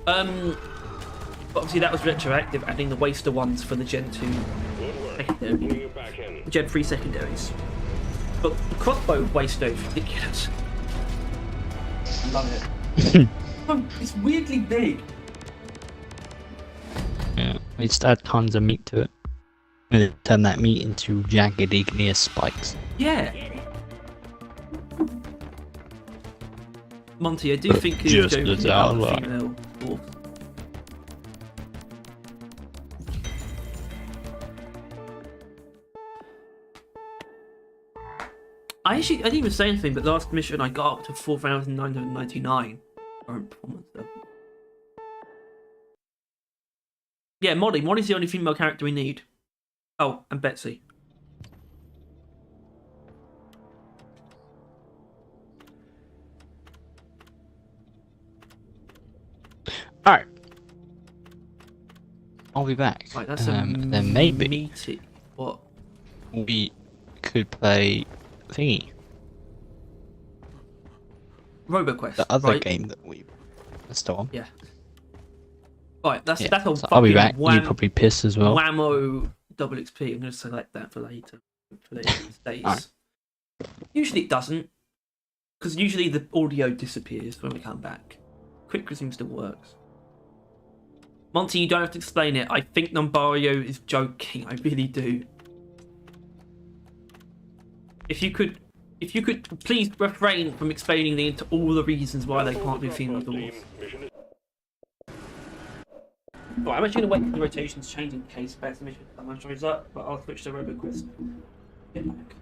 S2: But obviously that was retroactive, adding the Waster ones for the Gen 2 secondary, the Gen 3 secondaries. But the crossbow Waster is ridiculous. I love it. It's weirdly big.
S1: Yeah, we just add tons of meat to it. And then turn that meat into jagged igneous spikes.
S2: Yeah. Monty, I do
S1: But
S2: think you're
S1: just
S2: joking
S1: as
S2: about the
S1: outright.
S2: female dwarf. I didn't even say anything, but the last mission I got up to 4,999 current performance level. Yeah, Molly. Molly's the only female character we need. Oh, and Betsy.
S1: Alright. I'll be back.
S2: Right, that's
S1: then maybe
S2: meaty. What?
S1: we could play thingy.
S2: RoboQuest.
S1: The other
S2: right?
S1: game that we That's the one.
S2: Yeah. Right, that's
S1: Yeah.
S2: that's a
S1: So I'll be
S2: fucking
S1: back. You're probably pissed as well.
S2: whammo double XP. I'm gonna select that for later. For later days.
S1: Alright.
S2: Usually it doesn't, because usually the audio disappears when we come back. Quick resume still works. Monty, you don't have to explain it. I think Numbario is joking. I really do. If you could please refrain from explaining all the reasons why they can't do female dwarves. Right, I'm actually going to wait for the rotations change in case best mission someone shows up, but I'll switch to RoboQuest. Get back.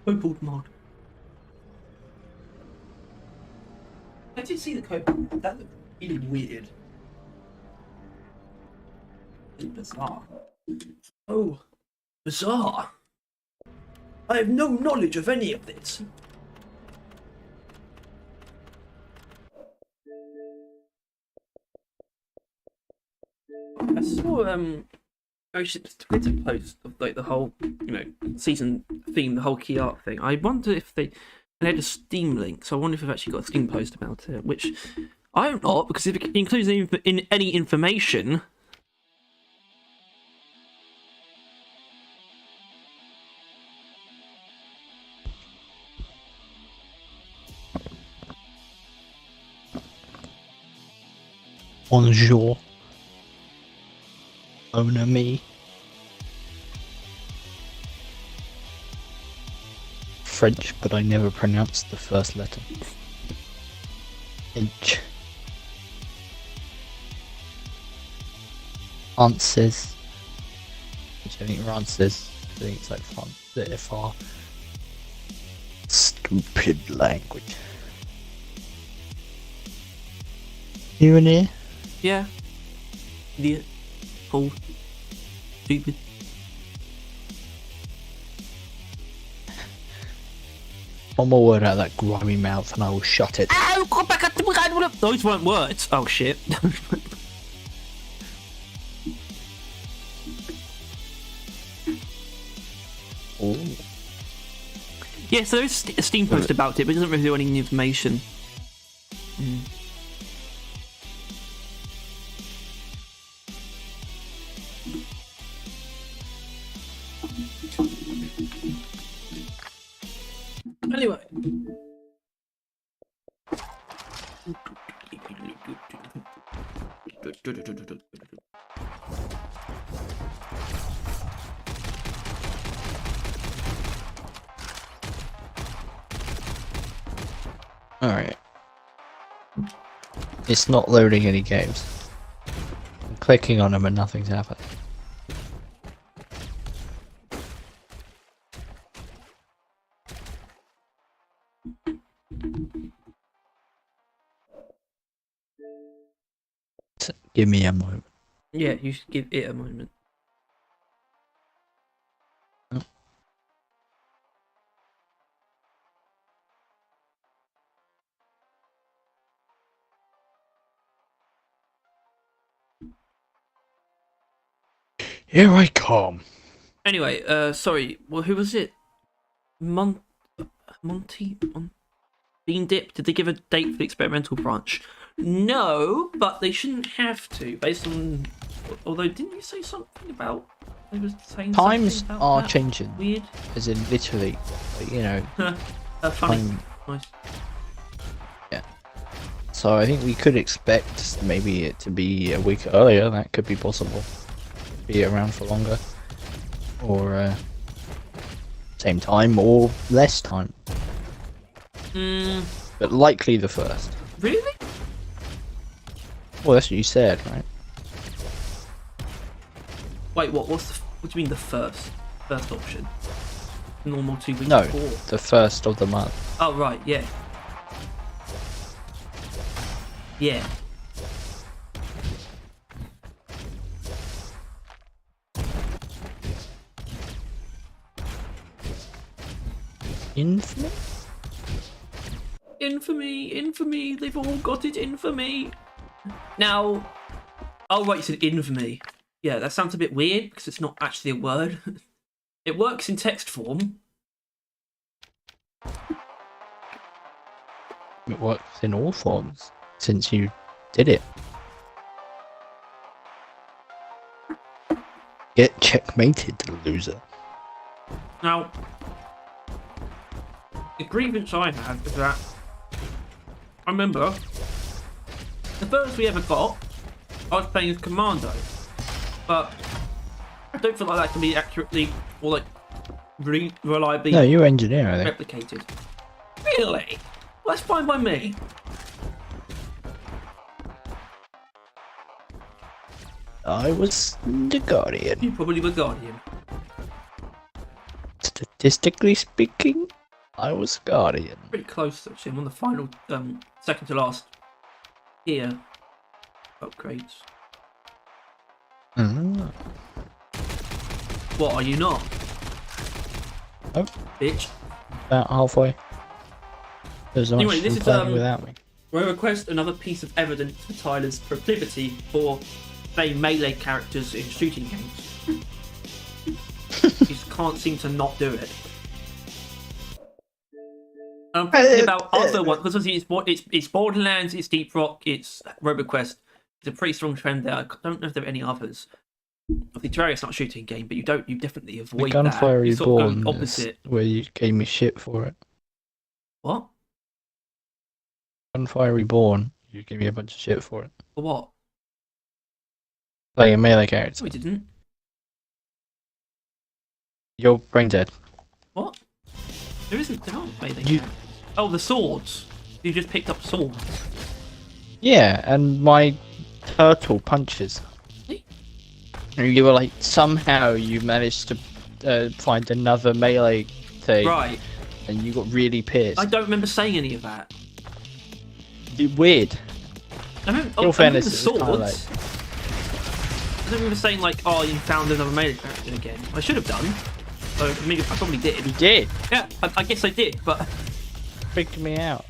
S2: Kobold mod. I did see the kobold. That looked really weird. Really bizarre. Oh, bizarre. I have no knowledge of any of this. I saw Ocean's Twitter post of like the whole, season theme, the whole key art thing. I wonder if they had a Steam link, so I wonder if they've actually got a Steam post about it, which I hope not, because if it includes any information.
S1: Bonjour. Mon ami. French, but I never pronounced the first letter. H. Francis. Which I think Francis. I think it's like FR. Stupid language. You in here?
S2: Yeah. Idiot. Fool. Stupid.
S1: One more word out of that grimy mouth and I will shut it.
S2: Ow! Go back up to those weren't words. Oh shit.
S1: Ooh.
S2: Yeah, so there's a Steam post about it, but it doesn't reveal any information. Anyway.
S1: Alright. It's not loading any games. I'm clicking on them and nothing's happening. Give me a moment.
S2: Yeah, you should give it a moment.
S1: Oh. Here I come.
S2: Anyway, sorry. Well, who was it? Monty? Bean Dip? Did they give a date for the experimental branch? No, but they shouldn't have to, based on... Although, didn't you say something about... They was saying
S1: Times
S2: something about
S1: are
S2: that?
S1: changing.
S2: Weird.
S1: As in, literally, you know.
S2: Funny.
S1: time-
S2: Nice.
S1: Yeah. So I think we could expect maybe it to be a week earlier. That could be possible. Be around for longer. Or same time or less time. But likely the first.
S2: Really?
S1: Well, that's what you said, right?
S2: Wait, what? What do you mean the first? First option? Normal 2 weeks
S1: No,
S2: before?
S1: the first of the month.
S2: Oh, right, yeah. Yeah.
S1: Infamy?
S2: Infamy, they've all got it, infamy. Now, oh right, you said infamy. Yeah, that sounds a bit weird because it's not actually a word. It works in text form.
S1: It works in all forms since you did it. Get checkmated, loser.
S2: Now, the grievance I have is that I remember the first we ever got, I was playing as Commando, but I don't feel like that can be accurately or like reliably
S1: No, you're engineer, I think.
S2: replicated. Really? Well, that's fine by me.
S1: I was the Guardian.
S2: You probably were Guardian.
S1: Statistically speaking, I was Guardian.
S2: Pretty close actually. I'm on the final, second to last tier upgrades.
S1: Ah.
S2: What are you not?
S1: Oh,
S2: Bitch.
S1: about halfway. There's not
S2: Anyway,
S1: much
S2: this
S1: fun
S2: is,
S1: playing without me.
S2: We request another piece of evidence for Tyler's proclivity for playing melee characters in shooting games. He just can't seem to not do it. And I'm thinking about other ones, because it's Borderlands, it's Deep Rock, it's RoboQuest. It's a pretty strong trend there. I don't know if there are any others. Obviously, Terraria's not a shooting game, but you definitely avoid that.
S1: Gunfire
S2: You sort of
S1: Reborn
S2: go
S1: is
S2: opposite.
S1: where you gave me shit for it.
S2: What?
S1: Gunfire Reborn, you gave me a bunch of shit for it.
S2: For what?
S1: Playing a melee character.
S2: No, we didn't.
S1: You're brain dead.
S2: What? There aren't melee
S1: You-
S2: characters. Oh, the swords. You just picked up swords.
S1: Yeah, and my turtle punches.
S2: See?
S1: And you were like, somehow you managed to find another melee thing.
S2: Right.
S1: And you got really pissed.
S2: I don't remember saying any of that.
S1: Weird.
S2: I remember,
S1: In all fairness,
S2: the
S1: it was kinda
S2: swords. I don't remember saying like, "Oh, you found another melee character again." I should have done. So maybe I probably did.
S1: You did.
S2: Yeah, I guess I did, but
S1: Freaked me out.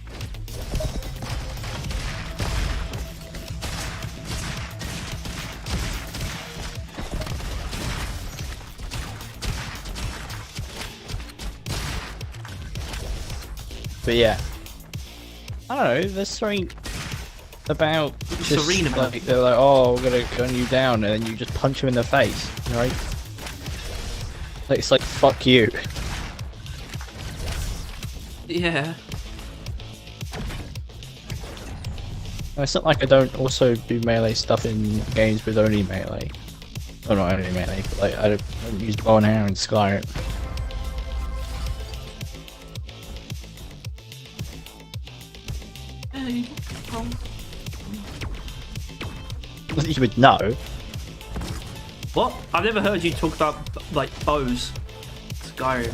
S1: But yeah, I don't know. There's something about just
S2: serene about
S1: like
S2: it.
S1: they're like, oh, we're gonna gun you down, and then you just punch him in the face, right? Like it's like fuck you.
S2: Yeah.
S1: It's not like I don't also do melee stuff in games with only melee. Oh, not only melee, but like I don't use bow and arrow in Skyrim.
S2: Hey, oh.
S1: You would know.
S2: What? I've never heard you talk about like bows. Skyrim.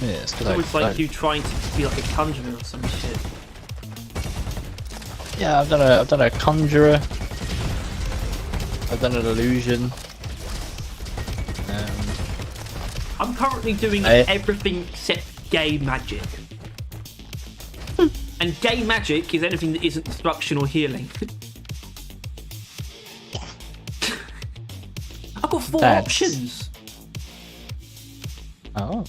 S1: Yeah, it's
S2: It's always like you trying to be like a conjurer or some shit.
S1: Yeah, I've done a conjurer. I've done an illusion.
S2: I'm currently doing
S1: I-
S2: everything except gay magic. And gay magic is anything that isn't destruction or healing. I've got 4
S1: That's-
S2: options.
S1: Oh.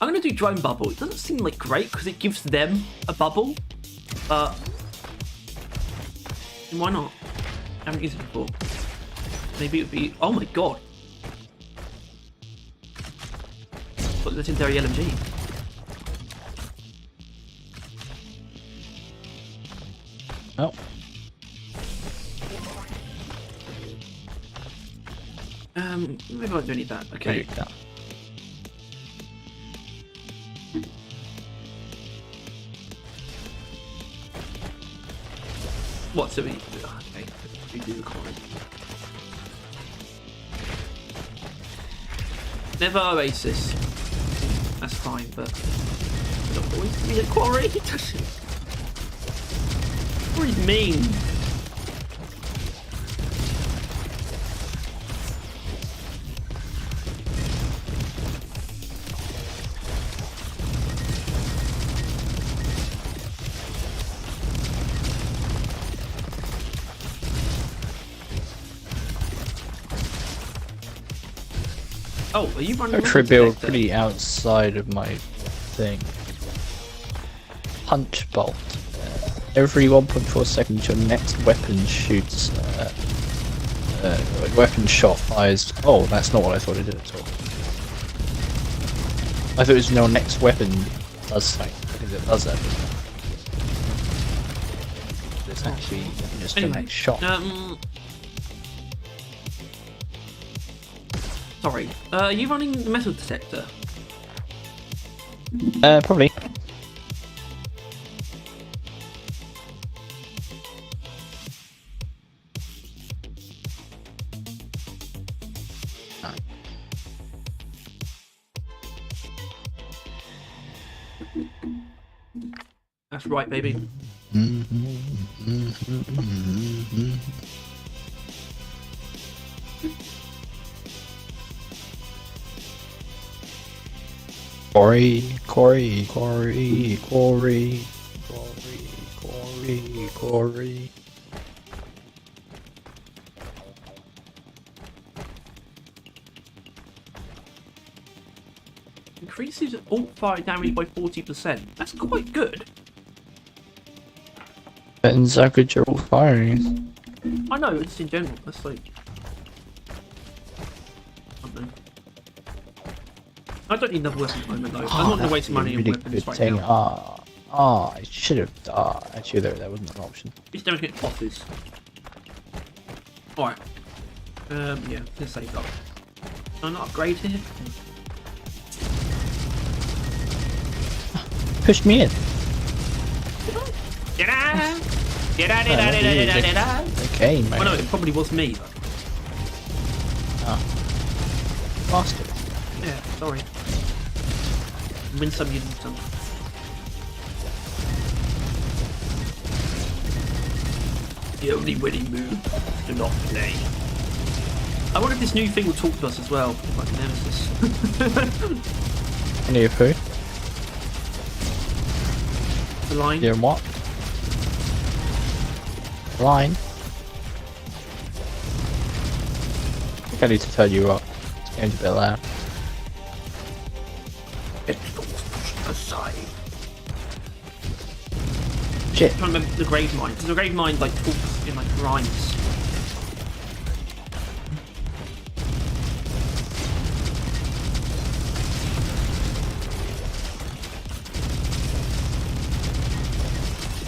S2: I'm gonna do drone bubble. It doesn't seem like great because it gives them a bubble, but why not? I haven't used it before. Maybe it would be. Oh my god! Got legendary LMG.
S1: Oh.
S2: Maybe I don't need that. Okay.
S1: Yeah.
S2: What? So we. Okay. We do the comment. Never Oasis. That's fine, but I don't always be a quarry. Quarry's mean. Oh, are you running?
S1: Actually
S2: a
S1: build
S2: detector?
S1: pretty outside of my thing. Punch bolt. Every 1.4 seconds your next weapon shoots weapon shot fires. Oh, that's not what I thought it did at all. I thought it was your next weapon does something, because it does that. It's actually just your
S2: Anyway,
S1: next shot.
S2: Sorry. Are you running the metal detector?
S1: Probably.
S2: That's right, baby.
S1: Corey.
S2: Increases alt fire damage by 40%. That's quite good.
S1: Depends how good your all firing is.
S2: I know, just in general. That's like. I don't know. I don't need another weapon at the moment though. I'm not going to waste money on weapons right now.
S1: I should have. Actually, there wasn't an option.
S2: Just don't get bosses. Alright. Yeah, let's save up. Can I not upgrade here?
S1: Push me in.
S2: Get-da! Get-da-da-da-da-da-da-da!
S1: Okay, man.
S2: Oh no, it probably was me though.
S1: Bastard.
S2: Yeah, sorry. Win some, you lose some. The only winning move is to not play. I wonder if this new thing will talk to us as well, like Nemesis.
S1: Any of who?
S2: The line.
S1: Doing what? Line. I think I need to turn you up. It's getting a bit loud.
S2: It's pushed aside.
S1: Shit.
S2: I'm trying to remember the grave mine, because the grave mine like talks in like rhymes.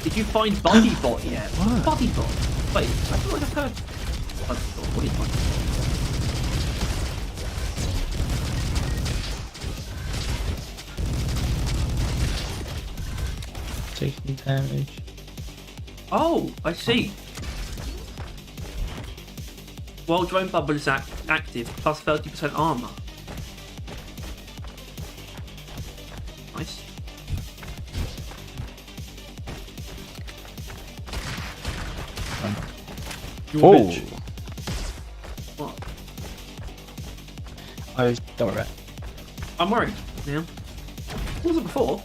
S2: Did you find Bodybot yet?
S1: What?
S2: Bodybot? Wait, I thought I'd heard Bodybot. What do you find?
S1: Taking damage.
S2: Oh, I see. While drone bubble is active, plus 30% armor. Nice. You're a
S1: Oh!
S2: bitch. What?
S1: Don't worry about it.
S2: I'm worried now. Wasn't before.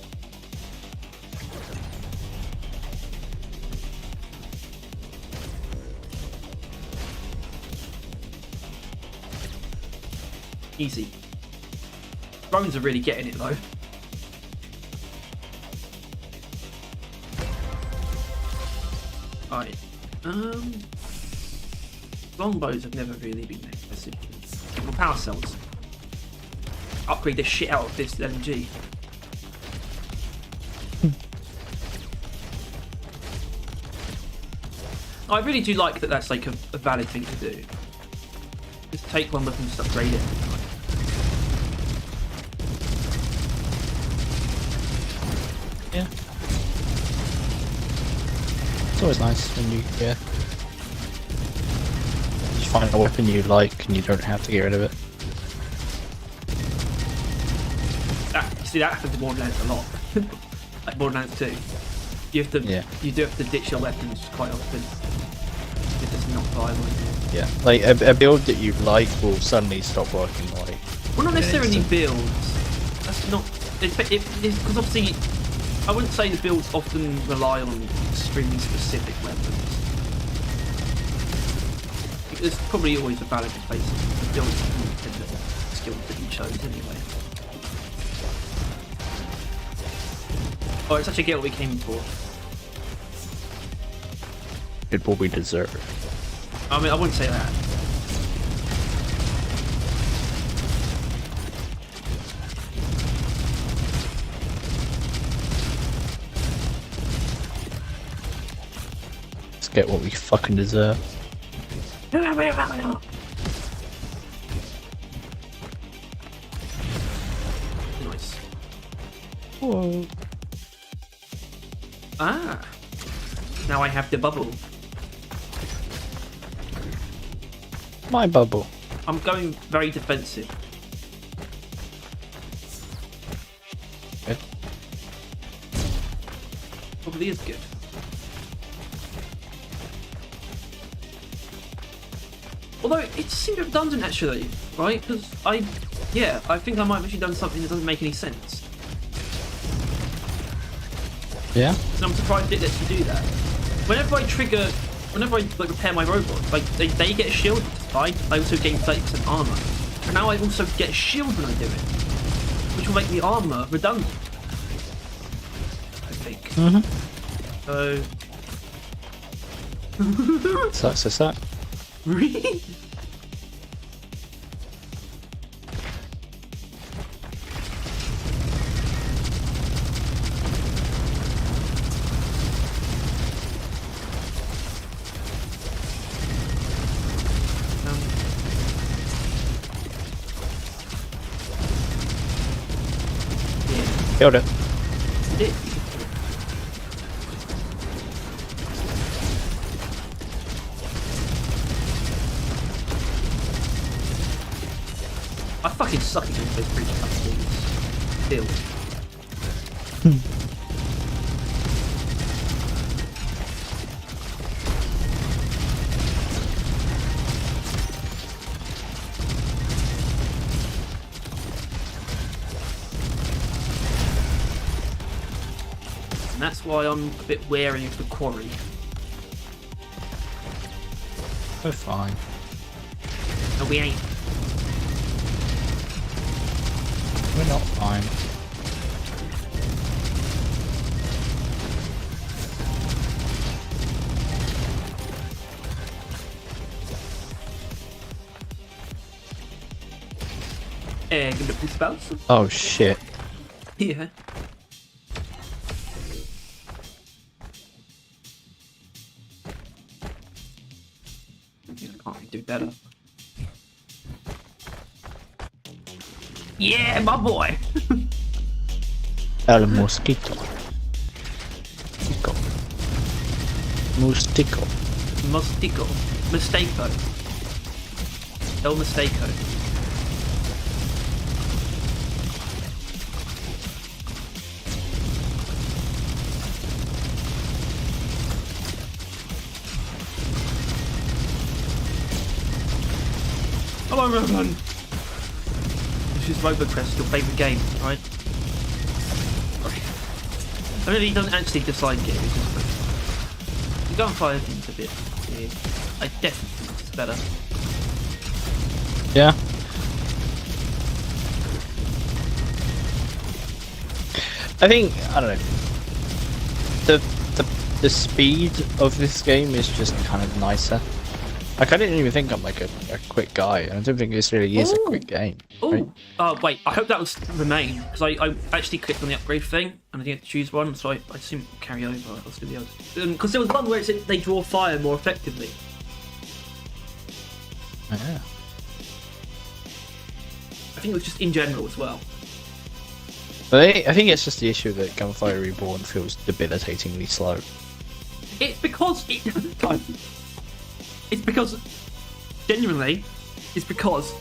S2: Easy. Drones are really getting it though. Right. Longbows have never really been expensive. Well, power cells. Upgrade the shit out of this LMG. I really do like that that's like a valid thing to do. Just take one weapon and just upgrade it.
S1: Yeah. It's always nice when you find a weapon you like and you don't have to get rid of it.
S2: You see, that happens in Borderlands a lot. Like Borderlands 2. You have to, you do have to ditch your weapons quite often. If it's not viable.
S1: Yeah, like a build that you like will suddenly stop working. Like,
S2: well, not necessarily builds. That's not. Because obviously, I wouldn't say the builds often rely on extremely specific weapons. There's probably always a balance in place. The builds depend on the skills that you chose anyway. Oh, it's such a get what we came for.
S1: did what we deserve.
S2: I mean, I wouldn't say that.
S1: Let's get what we fucking deserve.
S2: Nice.
S1: Whoa.
S2: Ah. Now I have the bubble.
S1: My bubble.
S2: I'm going very defensive.
S1: Good.
S2: Probably is good. Although it seemed redundant actually, right? Because I think I might have actually done something that doesn't make any sense.
S1: Yeah?
S2: So I'm surprised it lets you do that. Whenever I like, repair my robot, like they get a shield, right? I also gain 30% armor. And now I also get a shield when I do it, which will make the armor redundant. I think. So.
S1: Suck.
S2: Really?
S1: Killed it.
S2: Did it? I fucking suck against those creature cutscenes. Still. And that's why I'm a bit wary of the quarry.
S1: We're fine.
S2: No, we ain't.
S1: We're not fine.
S2: Gonna spells.
S1: Oh shit.
S2: Yeah. I can't really do better. Yeah, my boy.
S1: El mosquito. Mustico.
S2: Mustico. Mistako. El Mistako. Hello, Roman. This is RoboQuest, your favourite game, right? I mean, he doesn't actually dislike it. It's just the gunfire thing's a bit weird. I definitely think it's better.
S1: Yeah. I think, I don't know. The speed of this game is just kind of nicer. Like, I didn't even think I'm like a quick guy. I don't think this really is a quick game.
S2: Oh,
S1: right?
S2: Wait, I hope that was remain, because I actually clicked on the upgrade thing and I didn't choose one, so I assume it will carry over. Let's do the others. Because there was one where it said they draw fire more effectively.
S1: Yeah.
S2: I think it was just in general as well.
S1: But I think it's just the issue that Gunfire Reborn feels debilitatingly slow.
S2: It's because it's because genuinely, it's because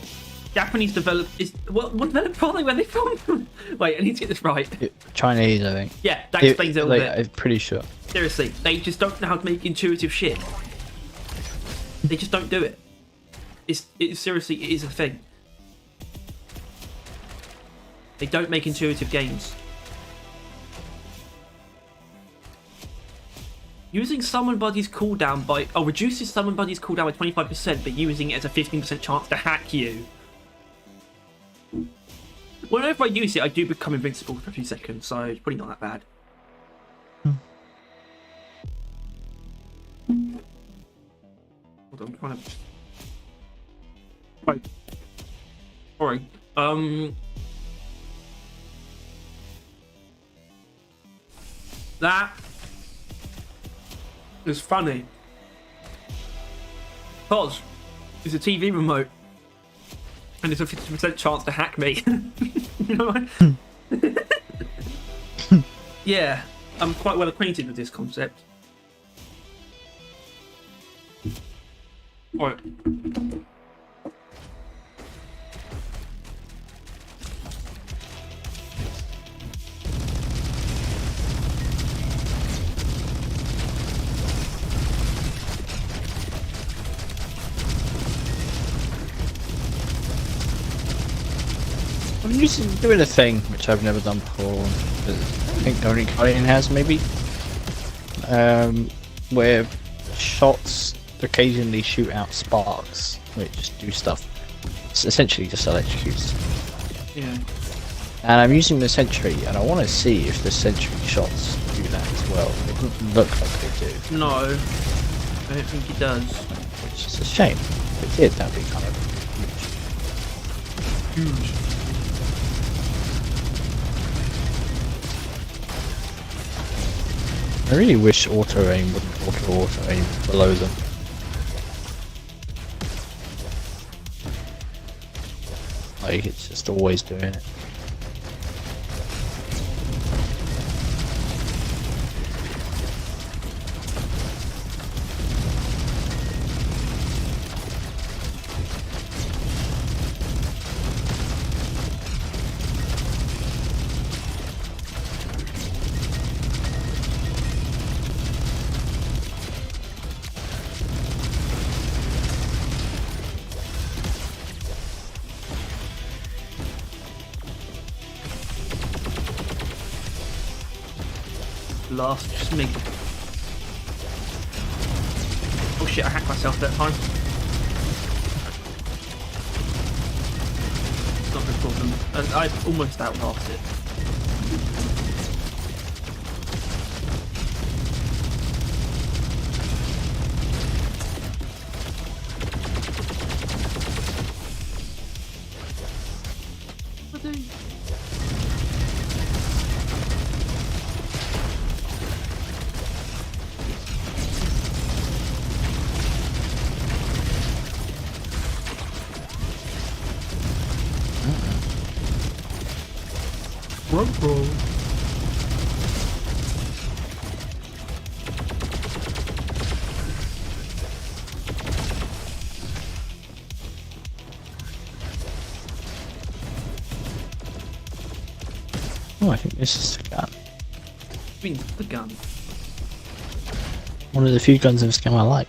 S2: Japanese developed is what developed probably where they from. Wait, I need to get this right.
S1: Chinese, I think.
S2: Yeah, that explains it a
S1: like,
S2: little bit.
S1: I'm pretty sure.
S2: Seriously, they just don't know how to make intuitive shit. They just don't do it. It seriously, it is a thing. They don't make intuitive games. Using summon buddy's cooldown by reduces summon buddy's cooldown by 25%, but using it as a 15% chance to hack you. Whenever I use it, I do become invincible for a few seconds, so it's probably not that bad. Hold on, I'm trying to. Right. Sorry. That is funny. Because it's a TV remote and it's a 50% chance to hack me. You know what I mean? Yeah, I'm quite well acquainted with this concept. Alright.
S1: I'm doing a thing which I've never done before. I think only Guardian has, maybe. Where shots occasionally shoot out sparks, which do stuff. It's essentially just electrocutes.
S2: Yeah.
S1: And I'm using the sentry, and I want to see if the sentry shots do that as well. It doesn't look like they do.
S2: No, I don't think it does.
S1: Which is a shame. If it did, that'd be kind of huge. I really wish auto aim wouldn't auto aim below them. Like, it's just always doing it.
S2: Last smig. Oh shit, I hacked myself that time. It's not a problem. And I've almost outlasted it.
S1: Oh, I think this is the gun.
S2: I mean, the gun.
S1: One of the few guns in this game I like.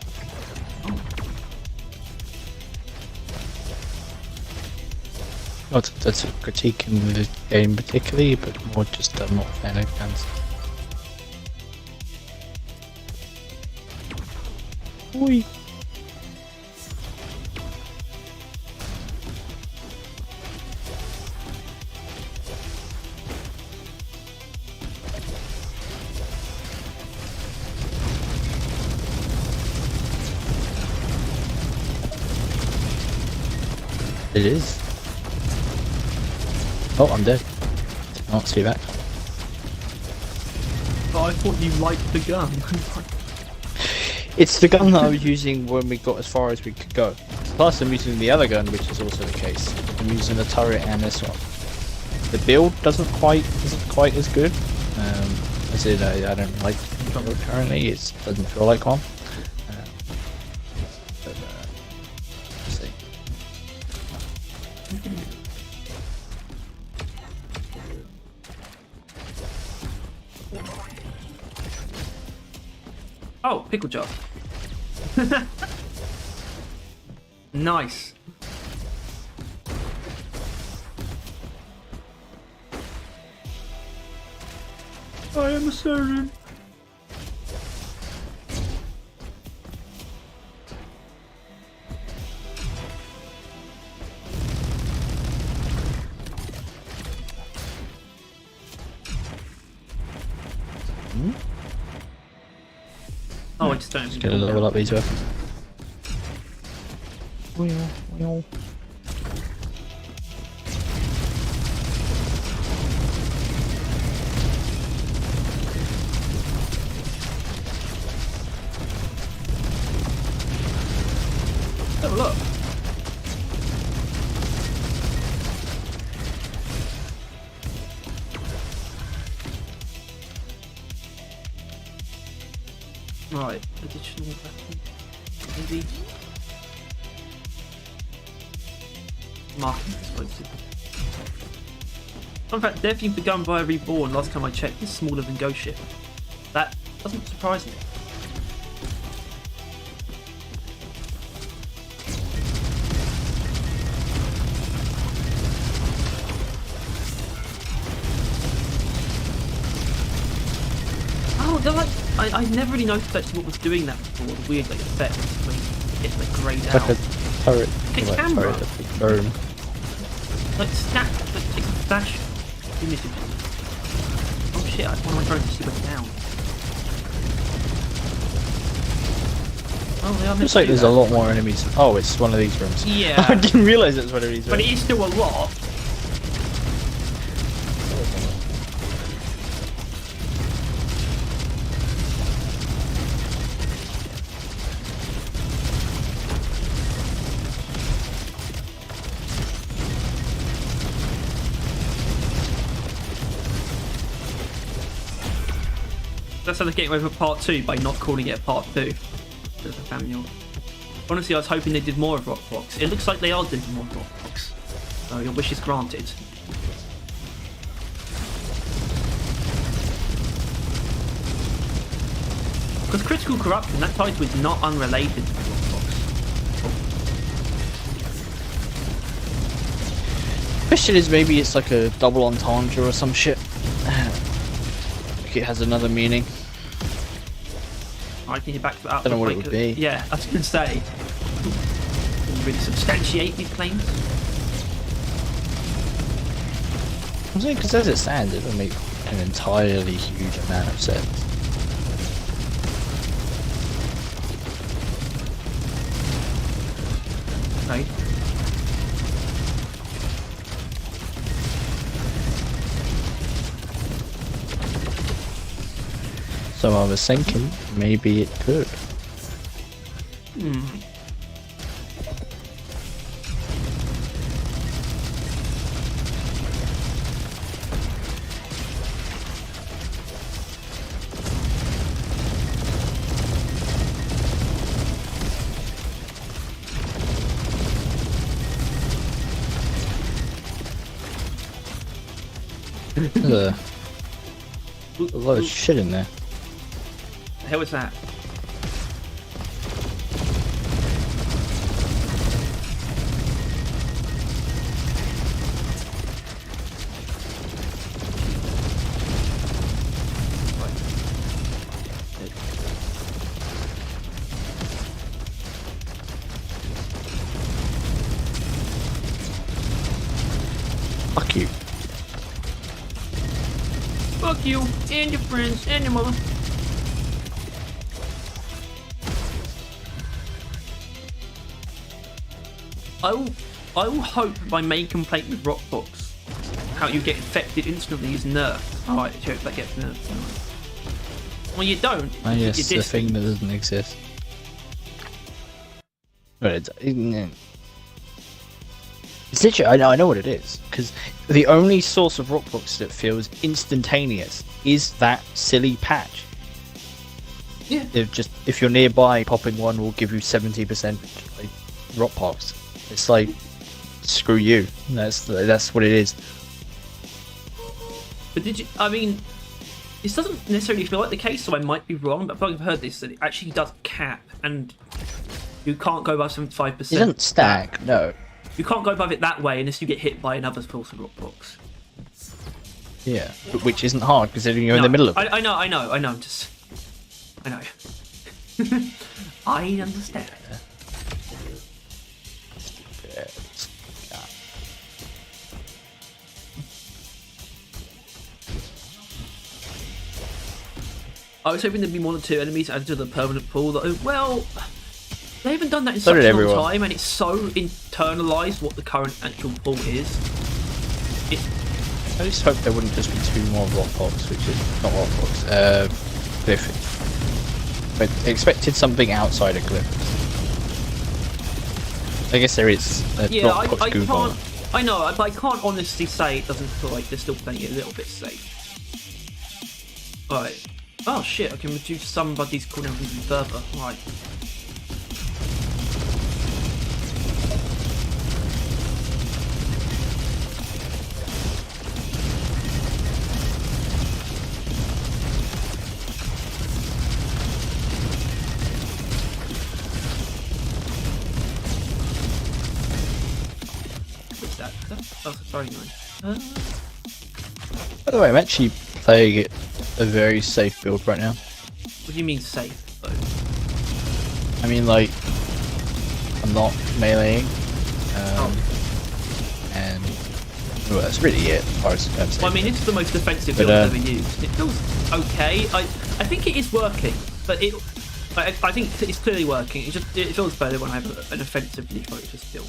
S1: Not that's a critique in the game particularly, but more just I'm not a fan of guns. Oi. It is. Oh, I'm dead. Did not see that.
S2: But I thought you liked the gun.
S1: It's the gun that I was using when we got as far as we could go. Plus, I'm using the other gun, which is also the case. I'm using the turret and this one. The build isn't quite as good. As in, I don't like the controller currently. It doesn't feel like one. Let's see.
S2: Oh, pickle jar. Nice. I am a surgeon. Oh, I just don't even
S1: Get a level up these weapons.
S2: Oh, look. Right, additional weapon. Maybe. Marking explosive. In fact, death used the gun via Reborn last time I checked is smaller than Ghost Ship. That doesn't surprise me. Oh, they're like, I never really noticed actually what was doing that before, the weird like effect when it gets like greyed out.
S1: Like a turret.
S2: It's
S1: Like
S2: camera.
S1: turret, a big dome.
S2: Like snap, like take a flash image of it. Oh shit, one of my drones just went down. Oh, they are meant
S1: Looks
S2: to
S1: like
S2: do
S1: there's
S2: that.
S1: a lot more enemies. Oh, it's one of these rooms.
S2: Yeah.
S1: I didn't realise it was one of these
S2: But
S1: rooms.
S2: it is still a lot. That's how they're getting away with part 2 by not calling it a part 2. Honestly, I was hoping they did more of Rockbox. It looks like they are doing more of Rockbox. So your wish is granted. Because Critical Corruption, that title is not unrelated to Rockbox.
S1: Question is maybe it's like a double entendre or some shit. Like it has another meaning.
S2: I can you back that up.
S1: Don't know what it would be.
S2: Yeah, I was going to say. Can you really substantiate these claims?
S1: I'm saying because as it stands, it doesn't make an entirely huge amount of sense.
S2: Right.
S1: So I was thinking maybe it could. There's a lot of shit in there.
S2: The hell is that?
S1: Fuck you.
S2: Fuck you and your friends and your mother. I will hope my main complaint with Rockbox, how you get infected instantly, is nerfed. Alright, I hope that gets nerfed. Well, you don't.
S1: Oh, yes,
S2: You're
S1: the thing that doesn't exist. But it's literally, I know what it is, because the only source of Rockbox that feels instantaneous is that silly patch.
S2: Yeah.
S1: If you're nearby, popping one will give you 70% like, Rockbox. It's like, screw you. That's what it is.
S2: But did you? I mean, this doesn't necessarily feel like the case, so I might be wrong. But I feel like I've heard this that it actually does cap, and you can't go above 75%.
S1: It doesn't stack, no.
S2: You can't go above it that way unless you get hit by another source of Rockbox.
S1: Yeah, which isn't hard considering you're in the middle of it.
S2: I know. I know. I know. I understand. I was hoping there'd be more than 2 enemies added to the permanent pool. Well, they haven't done that in such a long time, and it's so internalized what the current actual pool is.
S1: I just hope there wouldn't just be 2 more Rockbox, which is not Rockbox. Glyph. But expected something outside of Glyph. I guess there is a Rockbox goof on.
S2: I know, but I can't honestly say it doesn't feel like they're still playing it a little bit safe. Alright. Oh shit, I can reduce somebody's cooldown even further. Right. What's that? Oh, sorry, no.
S1: By the way, I'm actually playing it a very safe build right now.
S2: What do you mean safe, though?
S1: I mean, like, I'm not meleeing. And, well, that's really it, as far as I'm saying.
S2: Well, I mean, it's the most defensive build I've ever used. It feels okay. I think it is working, but I think it's clearly working. It feels better when I have an offensively focused build.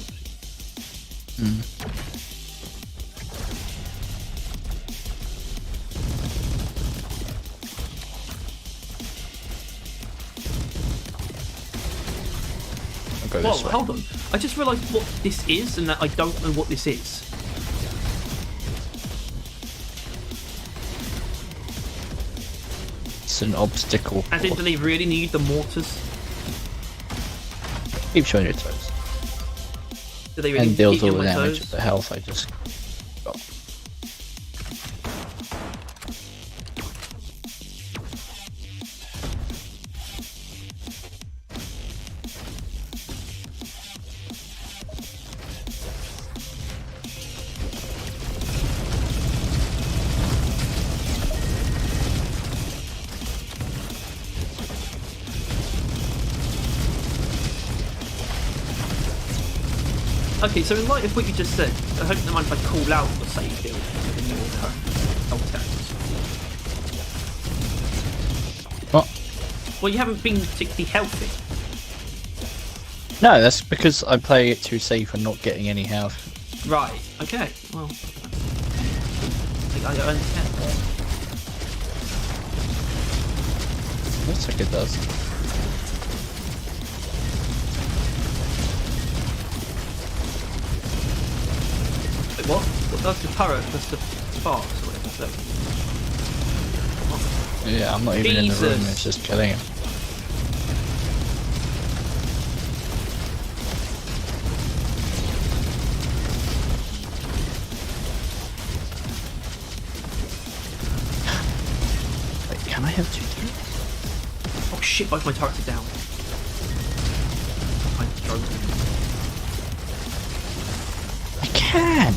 S1: Go
S2: Whoa,
S1: this way.
S2: hold on. I just realised what this is and that I don't know what this is.
S1: It's an obstacle.
S2: As in, do they really need the mortars?
S1: Keep showing your toes.
S2: Do they really
S1: And deals
S2: need
S1: all the
S2: my
S1: damage
S2: toes?
S1: of the health I just got.
S2: Okay, so in light of what you just said, I hope you don't mind if I call out the save build in your health stats.
S1: What?
S2: Well, you haven't been particularly healthy.
S1: No, that's because I play it too safe and not getting any health.
S2: Right, okay, well. I think I understand.
S1: Looks like it does.
S2: Wait, what? That's the turret, that's the sparks or whatever. So.
S1: Yeah, I'm not even in the room,
S2: Jesus.
S1: it's just killing him.
S2: shit, both my turrets are down. I drove them.
S1: I can.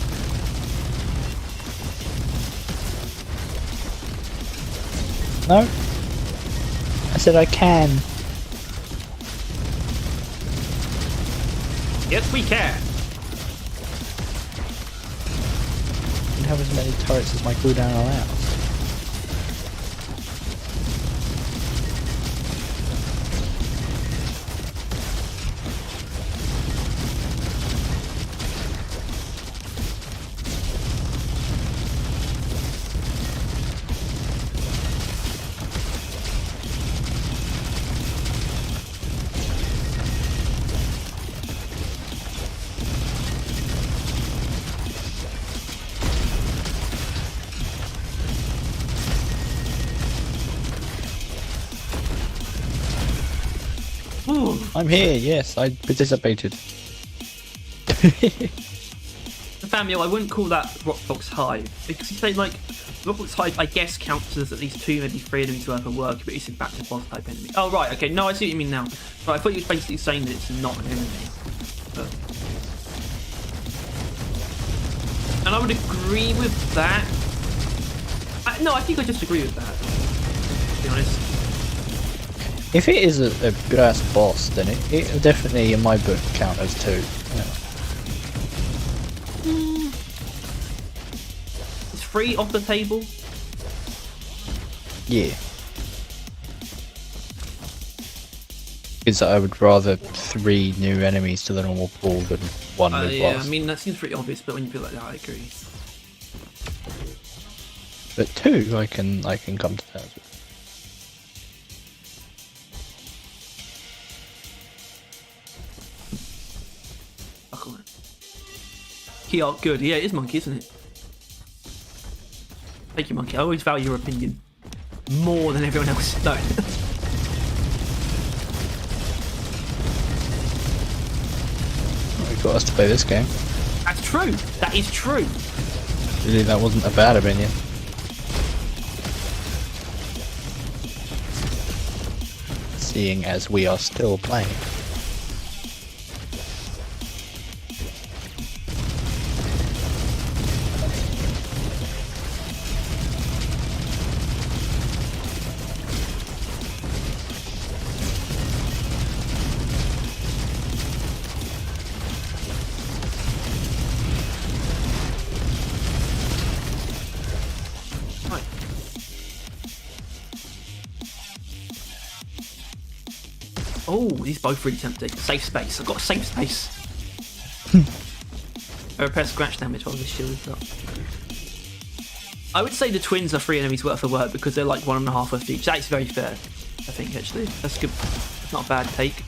S1: No. I said I can.
S2: Yes, we can.
S1: You have as many turrets as my cooldown allows.
S2: Ooh.
S1: I'm here, yes, I participated.
S2: Samuel, I wouldn't call that Rockbox Hive. Because you say, like, Rockbox Hive, I guess, counts as at least 2, maybe 3 enemies worth of work, but it's a back to boss type enemy. Oh, right, okay, no, I see what you mean now. Right, I thought you were basically saying that it's not an enemy. But... And I would agree with that. No, I think I disagree with that, to be honest.
S1: If it is a good ass boss, then it definitely, in my book, count as 2. Yeah.
S2: It's 3 off the table.
S1: Yeah. Because I would rather 3 new enemies to the normal pool than 1 new
S2: Yeah,
S1: boss.
S2: I mean, that seems pretty obvious, but when you feel like that, I agree.
S1: But 2, I can come to terms with.
S2: Key art good. Yeah, it is Monkey, isn't it? Thank you, Monkey. I always value your opinion more than everyone else. No.
S1: You got us to play this game.
S2: That's true. That is true.
S1: Really, that wasn't a bad opinion. Seeing as we are still playing.
S2: Right. Oh, these both really tempting. Safe space. I've got a safe space. I repair scratch damage while this shield is up. I would say the twins are 3 enemies worth of work because they're like 1.5 worth each. That's very fair, I think, actually. That's good. Not a bad take.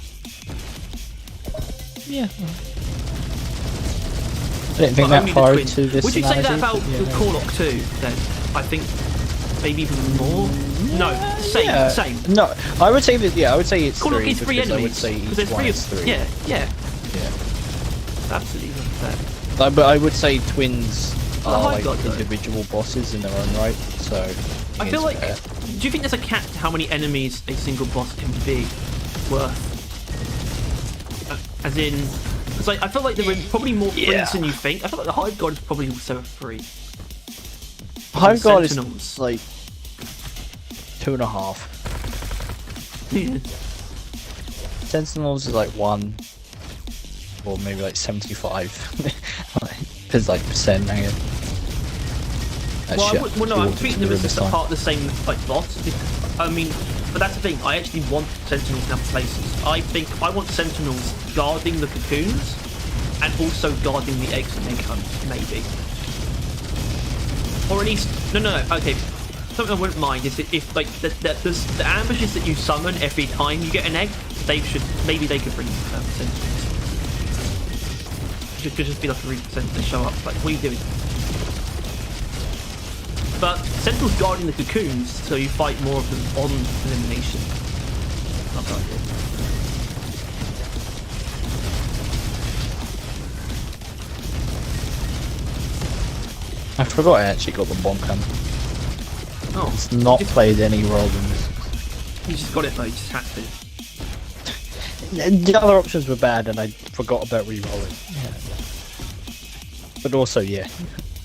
S1: Yeah. I didn't think
S2: But
S1: that
S2: only the
S1: far
S2: twins.
S1: into this
S2: Would you say that
S1: analogy,
S2: about
S1: but yeah,
S2: the
S1: maybe.
S2: Corlock too, then? I think maybe even more? No, same,
S1: Yeah.
S2: same.
S1: No, I would say that. Yeah, I would say it's
S2: Corlock
S1: 3
S2: is 3
S1: because I would
S2: enemies.
S1: say
S2: Because
S1: each
S2: there's
S1: one
S2: 3
S1: is 3.
S2: Yeah, yeah.
S1: Yeah.
S2: Absolutely fair.
S1: But I would say twins
S2: Well,
S1: are
S2: I've
S1: like
S2: got though.
S1: individual bosses in their own right. So
S2: I feel like.
S1: fair.
S2: Do you think there's a cap to how many enemies a single boss can be worth? As in. Because I feel like there are probably more
S1: Yeah.
S2: twins than you think. I feel like the Hive God is probably also a 3.
S1: Hive God is
S2: Sentinels.
S1: like 2.5.
S2: Yeah.
S1: Sentinels is like 1, or maybe like 75. There's like percent. Hang on.
S2: Well, no, I'm
S1: Towards
S2: treating
S1: the
S2: them as
S1: river
S2: just a
S1: sign.
S2: part of the same like boss. I mean, but that's the thing. I actually want Sentinels in other places. I think I want Sentinels guarding the cocoons and also guarding the eggs when they come, maybe. Or at least, no. Okay, something I wouldn't mind is if like the ambushes that you summon every time you get an egg, maybe they could bring Sentinels. It could just be like a reason to show up. Like, what are you doing? But Sentinel's guarding the cocoons, so you fight more of them on elimination. Not that good.
S1: I forgot I actually got the bomb gun.
S2: Oh,
S1: It's not played any role in this.
S2: You just got it though. You just had to.
S1: The other options were bad, and I forgot about re-rolling. Yeah. But also, yeah,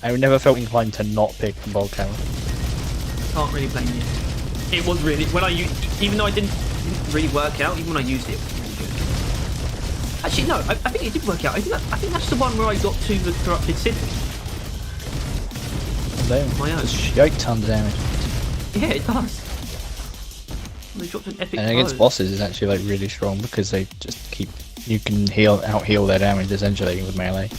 S1: I never felt inclined to not pick the ball camera.
S2: Can't really blame you. It was really when I used, even though I didn't really work out. Even when I used it, it was really good. Actually, no, I think it did work out. I think that's the one where I got to the corrupted city. My own.
S1: Shite ton of damage.
S2: Yeah, it does. They dropped an epic.
S1: And against bosses, it's actually like really strong because they just keep. You can out heal their damage essentially with melee.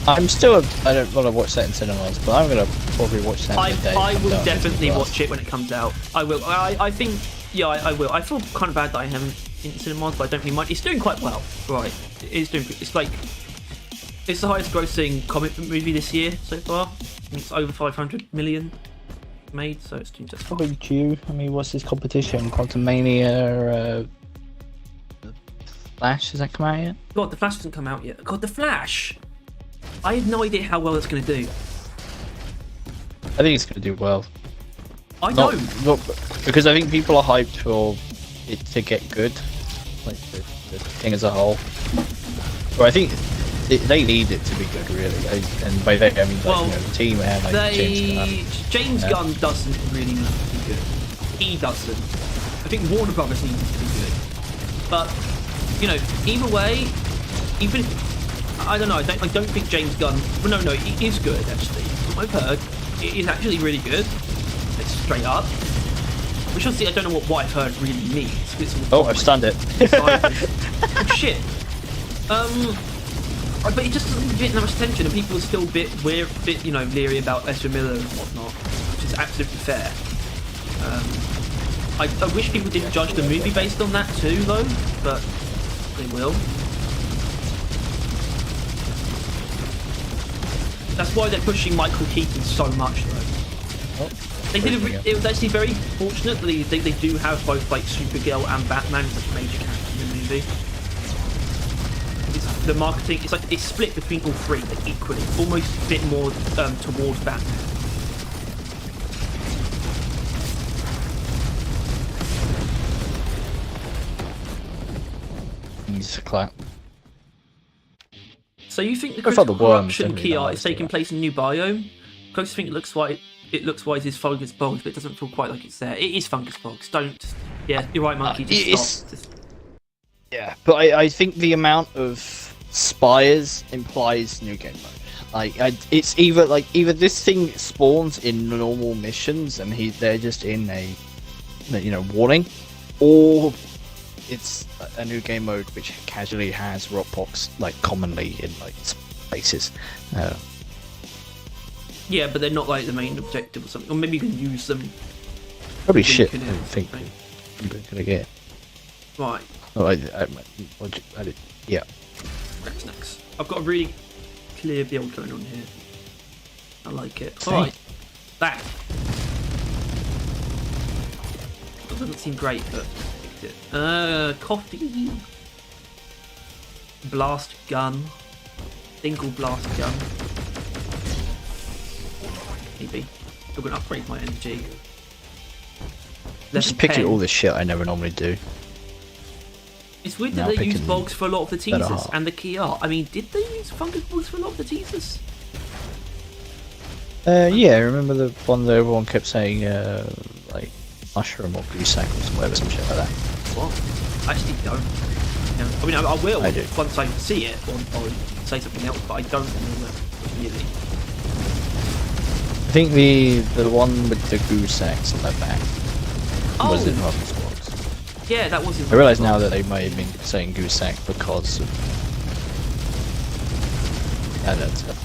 S1: I'm still. I don't want to watch that in cinemas, but I'm gonna probably watch that.
S2: I will definitely watch it when it comes out. I will. I think. Yeah, I will. I feel kind of bad that I haven't in cinemas, but I don't really mind. It's doing quite well. Right. It is doing. It's like. It's the highest grossing comic book movie this year so far. It's over 500 million made, so it's doing just fine.
S1: Probably due. I mean, what's this competition? Quantumania. Flash, has that come out yet?
S2: God, the Flash hasn't come out yet. God, the Flash. I have no idea how well it's going to do.
S1: I think it's going to do well.
S2: Not
S1: because I think people are hyped for it to get good, like the thing as a whole. But I think they need it to be good, really. And by they, I mean the team and
S2: James Gunn doesn't really need to be good. He doesn't. I think Warner Brothers needs it to be good. But either way, even if, I don't know. I don't think James Gunn. Well, no, it is good actually. From what I've heard, it is actually really good. It's straight up. Which obviously I don't know what I've heard really means.
S1: I've stunned it.
S2: Oh shit. But it just doesn't get that much attention, and people are still a bit weird, leery about Ezra Miller and whatnot, which is absolutely fair. I wish people didn't judge the movie based on that too, though, but they will. That's why they're pushing Michael Keaton so much, though. It was actually very fortunate that they do have both like Supergirl and Batman as major characters in the movie. The marketing, it's split between all three, like equally, almost a bit more towards Batman.
S1: He's clap.
S2: So you think the corruption key art is taking place in a new biome? Closest thing it looks like is Fungus Bogs, but it doesn't feel quite like it's there. It is Fungus Bogs. Yeah, you're right, Monkey. Just stop.
S1: Yeah, but I think the amount of spires implies new game mode. It's either this thing spawns in normal missions and they're just in a warning, or it's a new game mode which casually has rock pox commonly in spaces.
S2: Yeah, but they're not like the main objective or something. Or maybe you can use them.
S1: Probably shit. I don't think we're gonna get.
S2: Right.
S1: Oh, yeah.
S2: Next. I've got a really clear build going on here. I like it. Alright. That. That doesn't seem great, but I picked it. Coffee. Blast gun. Single blast gun. Maybe. I'm gonna upgrade my energy.
S1: I'm just picking all this shit I never normally do.
S2: It's weird that they use Bogs for a lot of the teasers and the key art. I mean, did they use Fungus Bogs for a lot of the teasers?
S1: Yeah, I remember the one that everyone kept saying, mushroom or goose sack or some shit like that.
S2: What? I actually don't. I mean, I will once I see it, or say something else, but I don't remember really.
S1: I think the one with the goose sacks on their back was in Fungus Bogs.
S2: Yeah, that was.
S1: I realise now that they might have been saying goose sack because of that stuff.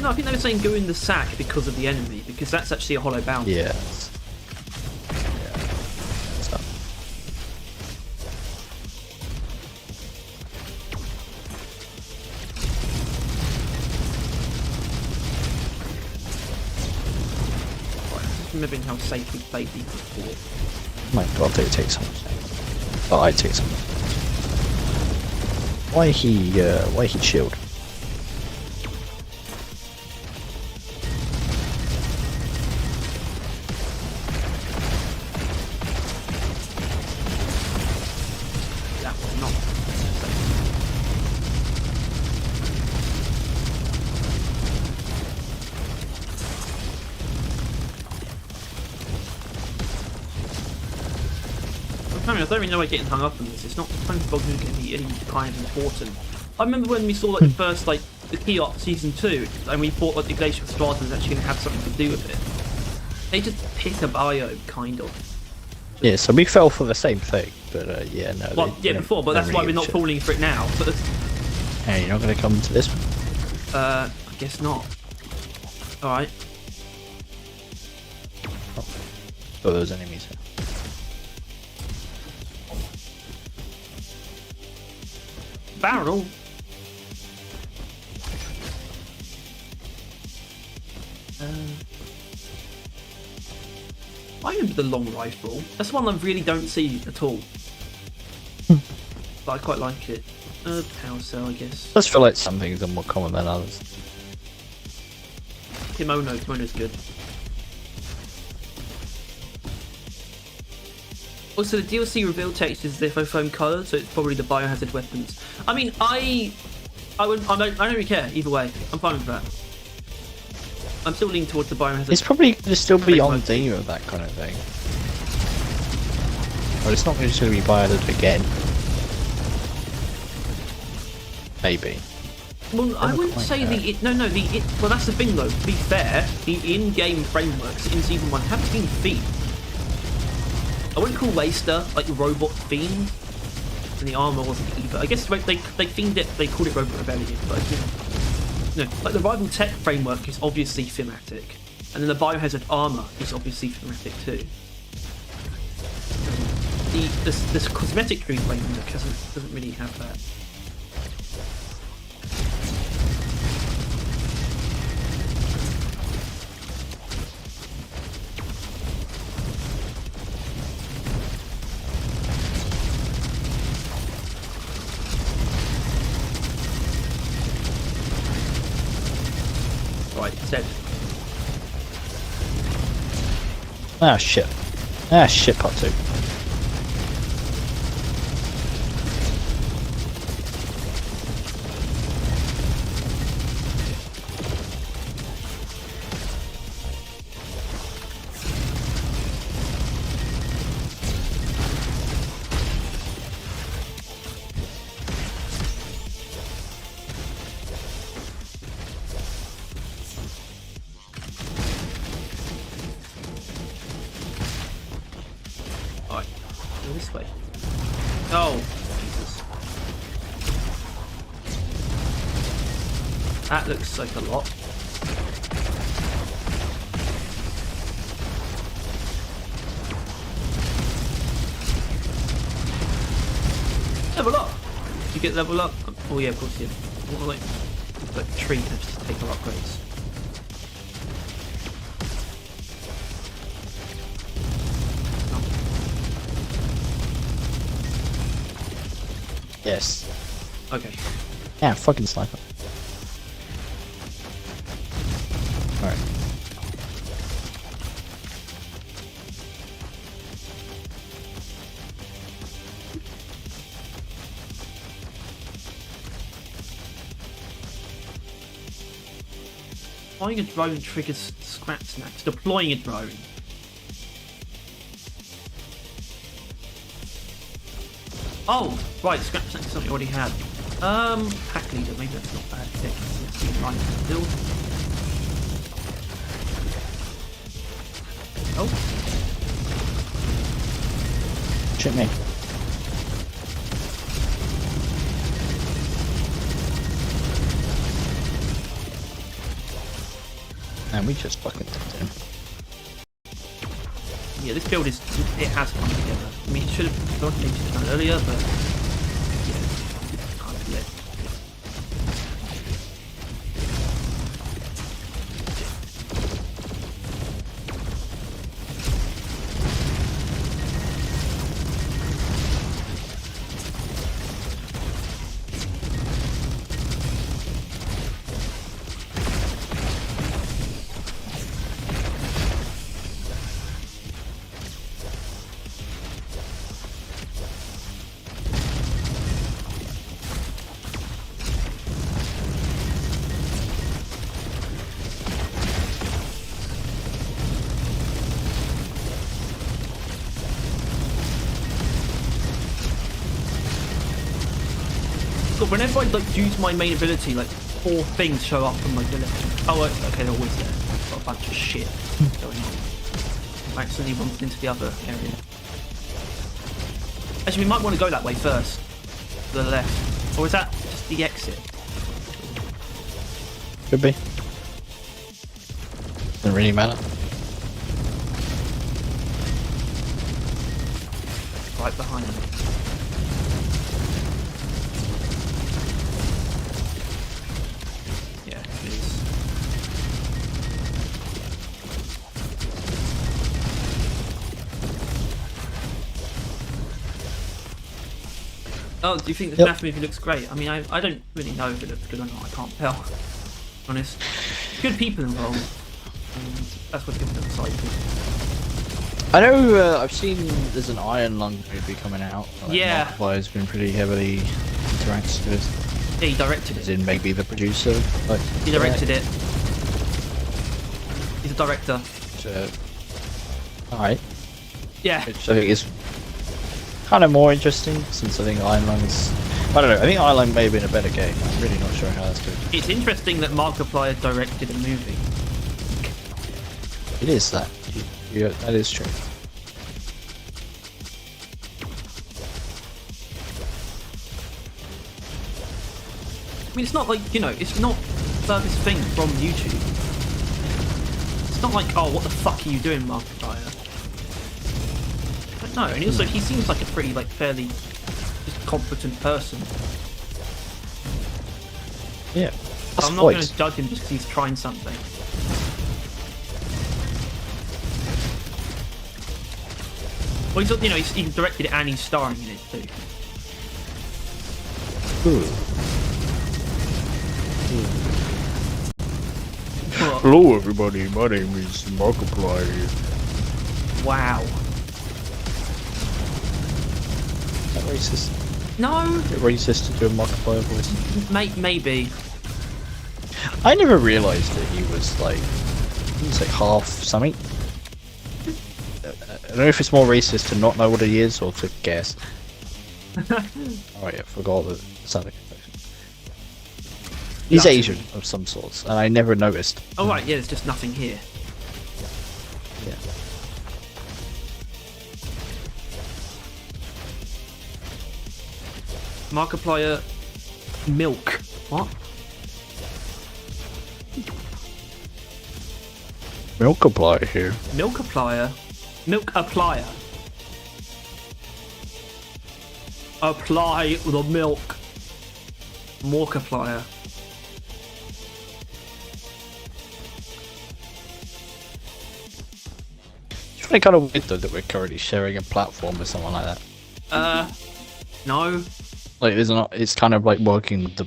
S2: No, I think they were saying go in the sack because of the enemy, because that's actually a hollow bounty.
S1: Yeah.
S2: remembering how safe we played these before.
S1: My god, they take some. Oh, I take some. Why he shield?
S2: That was not. I don't really know why getting hung up on this. It's not going to be any kind of important. I remember when we saw like the first like the key op season 2, and we thought like the Glacier of Strata was actually going to have something to do with it. They just pick a biome, kind of.
S1: Yeah, so we fell for the same thing, but yeah, no.
S2: Well, yeah, before, but that's why we're not falling for it now. But
S1: hey, you're not going to come to this one?
S2: I guess not. All right.
S1: Oh, those enemies here.
S2: Barrel. I remember the long rifle. That's one I really don't see at all. But I quite like it. Power cell, I guess.
S1: I just feel like some things are more common than others.
S2: Kimono's good. Also, the DLC reveal text is the foam colour, so it's probably the biohazard weapons. I mean, I don't really care either way. I'm fine with that. I'm still leaning towards the biohazard.
S1: It's probably going to still be on D or that kind of thing. But it's not just going to be biohazard again. Maybe.
S2: Well, I wouldn't say well, that's the thing though. To be fair, the in-game frameworks in Season 1 have been themed. I wouldn't call Waster like robot themed, and the armor wasn't either. I guess they themed it. They called it Robot Rebellion, but like the rival tech framework is obviously thematic, and then the biohazard armor is obviously thematic too. The cosmetic tree framework doesn't really have that. Dead.
S1: Ah shit. Ah shit, part 2.
S2: This way. Oh, Jesus. That looks like a lot. Level up! Did you get level up? Oh yeah, of course you did. What like tree to just take our upgrades.
S1: Yes.
S2: Okay.
S1: Yeah, fucking sniper. Alright.
S2: Deploying a drone triggers scrap snacks. Deploying a drone. Oh, right, scrap snacks is something we already had. Pack leader, maybe that's not bad. Let's see right build. Oh.
S1: Shit me. And we just fucking took him.
S2: Yeah, this build it has come together. I mean, it should have not been done earlier, but yeah, can't do it. God, whenever I like use my main ability, like 4 things show up from my village. Oh, okay, they're always there. Got a bunch of shit going on. I accidentally bumped into the other area. Actually, we might want to go that way first. To the left. Or is that just the exit?
S1: Could be. Doesn't really matter.
S2: Right behind me. Yeah, it is. Oh, do you think the FNAF movie looks great? I mean, I don't really know if it looks good or not. I can't tell. Honest. Good people involved. And that's what gives them excited.
S1: I know I've seen there's an Iron Lung movie coming out. Like,
S2: yeah.
S1: Markiplier's been pretty heavily interacted with.
S2: Yeah, he directed
S1: As
S2: it.
S1: in maybe the producer. Like,
S2: He directed it. He's a director.
S1: Alright.
S2: Yeah.
S1: Which I think is kind of more interesting since I think Iron Lung is... I don't know, I think Iron Lung may have been a better game. I'm really not sure how that's good.
S2: It's interesting that Markiplier directed a movie.
S1: It is that. Yeah, that is true.
S2: I mean, it's not like, you know, it's not furthest thing from YouTube. It's not like, oh, what the fuck are you doing, Markiplier? But no, and also he seems like a pretty, like, fairly just competent person.
S1: Yeah.
S2: I'm not going to judge him just because he's trying something. Well, he's, you know, he directed it and he's starring in it too. What?
S1: Hello everybody, my name is Markiplier.
S2: Wow.
S1: Is that racist?
S2: No.
S1: Is it racist to do a Markiplier voice?
S2: Maybe.
S1: I never realised that he was like half something. I don't know if it's more racist to not know what he is or to guess. Oh yeah, I forgot that something. He's Asian of some sorts, and I never noticed.
S2: Oh right, yeah, there's just nothing here.
S1: Yeah.
S2: Markiplier milk. What?
S1: Milkiplier here.
S2: Milkiplier? Milk applier. Apply the milk. Markiplier.
S1: It's really kind of weird though that we're currently sharing a platform with someone like that.
S2: No.
S1: Like, there's not. It's kind of like working with the.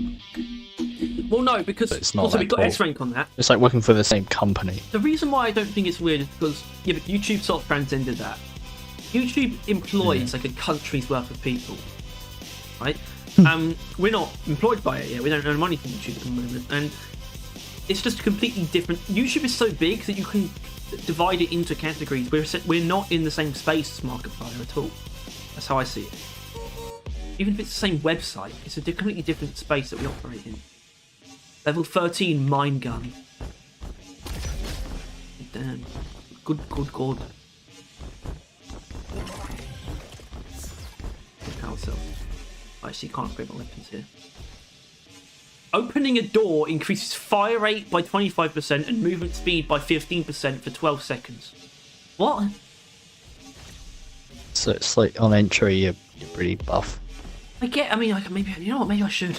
S2: Well, no, because
S1: It's not
S2: also
S1: that
S2: we got
S1: cool.
S2: S-Rank on that.
S1: It's like working for the same company.
S2: The reason why I don't think it's weird is because yeah, but YouTube sort of transcended that. YouTube employs like a country's worth of people, right? We're not employed by it yet. We don't earn money from YouTube at the moment, and it's just completely different. YouTube is so big that you can divide it into categories. We're not in the same space as Markiplier at all. That's how I see it. Even if it's the same website, it's a completely different space that we operate in. Level 13 mine gun. Damn. Good God. Power cell. Actually, you can't upgrade my weapons here. Opening a door increases fire rate by 25% and movement speed by 15% for 12 seconds. What?
S1: So it's like on entry, you're pretty buff.
S2: I mean, maybe, you know what, maybe I should.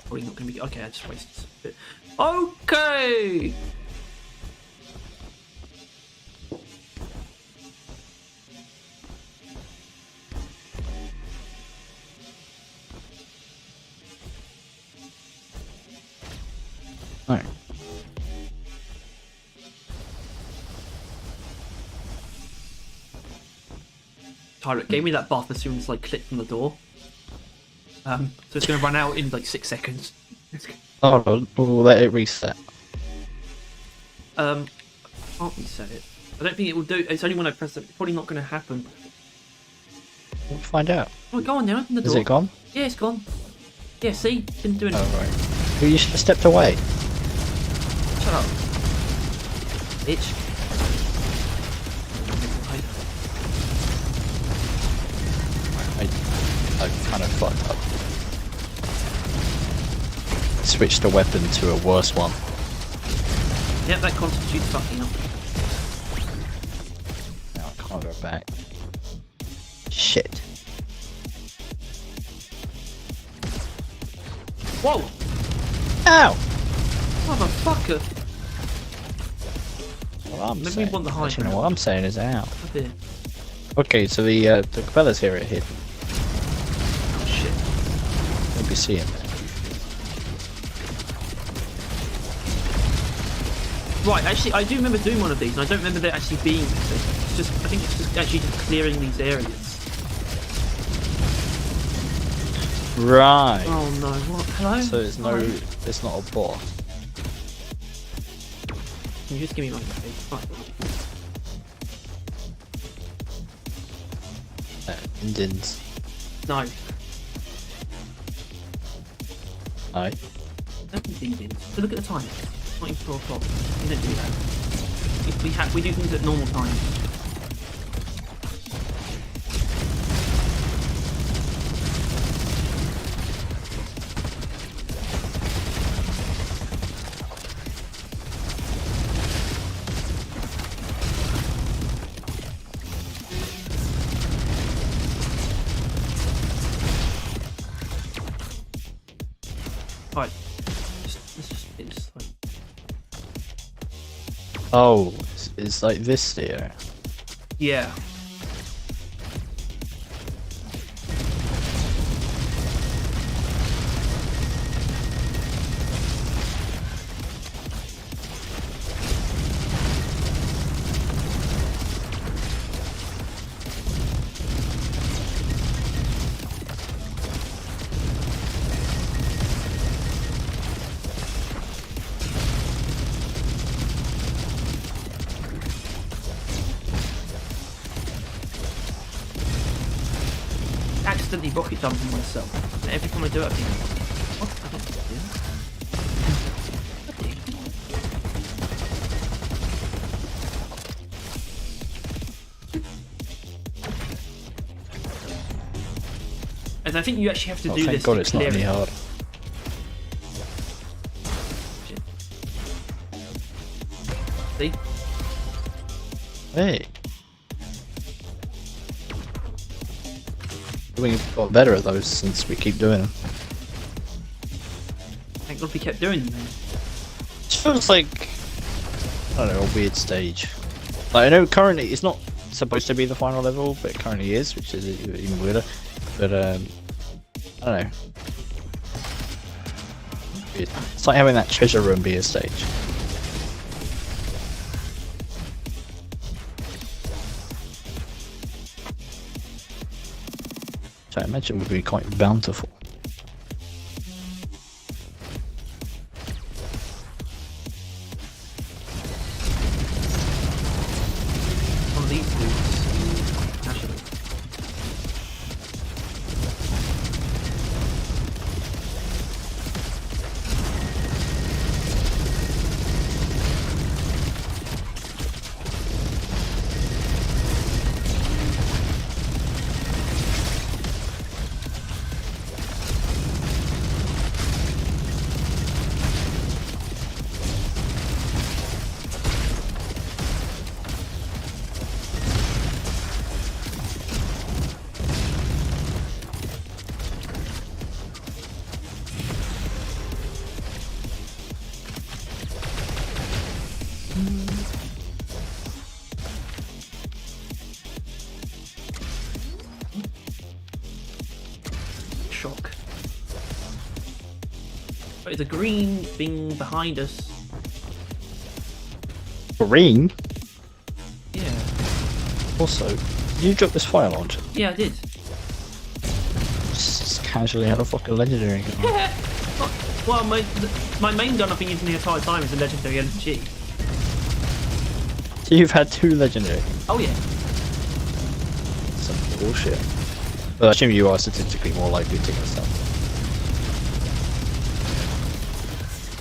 S2: Probably not going to be, okay, I just wasted a bit. Okay!
S1: Alright.
S2: Tyler gave me that buff as soon as I clicked on the door. So it's going to run out in like 6
S1: Oh, we'll let it reset.
S2: Can't Can't reset it. I don't think it will do. It's only when I press it. It's probably not going to happen.
S1: We'll find out.
S2: Oh, go on now. Open the door.
S1: Is it gone?
S2: Yeah, it's gone. Yeah, see? Didn't do anything.
S1: Oh, right. Well, you should have stepped away.
S2: Shut up. Bitch.
S1: I kind of fucked up. Switched the weapon to a worse one.
S2: Yep, that constitutes fucking up.
S1: Now I can't go back. Shit.
S2: Whoa!
S1: Ow!
S2: Motherfucker!
S1: What I'm
S2: Maybe we
S1: saying,
S2: want the high
S1: actually, no,
S2: ground.
S1: what I'm saying is ow.
S2: Up here.
S1: Okay, so the propellers here are hidden.
S2: Oh shit.
S1: You'll be seeing them.
S2: Right, actually, I do remember doing one of these, and I don't remember there actually being. It's just, I think it's just actually just clearing these areas.
S1: Right.
S2: Oh no! What? Hello?
S1: So it's no,
S2: Hello?
S1: it's not a bot.
S2: Can you just give me my face? Right.
S1: Indians.
S2: No.
S1: No.
S2: Don't be Indians. So look at the time. It's not even 4 o'clock. We don't do that. We do things at normal times. Right. Let's just get this like.
S1: Oh, it's like this here.
S2: Yeah. Accidentally rocket jumping myself. And every time I do it, I think, what? I don't think I do. And I think you actually have to
S1: Oh,
S2: do
S1: thank
S2: this
S1: God
S2: to
S1: it's not
S2: clear
S1: any
S2: it.
S1: hard.
S2: Shit. See?
S1: Hey. We've got better at those since we keep doing them.
S2: Thank God we kept doing them.
S1: It feels like, I don't know, a weird stage. Like, I know currently it's not supposed to be the final level, but it currently is, which is even weirder. But I don't know. Weird. It's like having that treasure room be a stage. So I imagine would be quite bountiful.
S2: On these dudes. Actually. Shock. But it's a green thing behind us.
S1: Green?
S2: Yeah.
S1: Also, did you drop this fire launcher?
S2: Yeah, I did.
S1: Just casually had a fucking legendary gun.
S2: Well, my main gun I've been using the entire time is a legendary LMG.
S1: So you've had 2 legendary.
S2: Oh yeah.
S1: Some bullshit. Well, I assume you are statistically more likely to get some.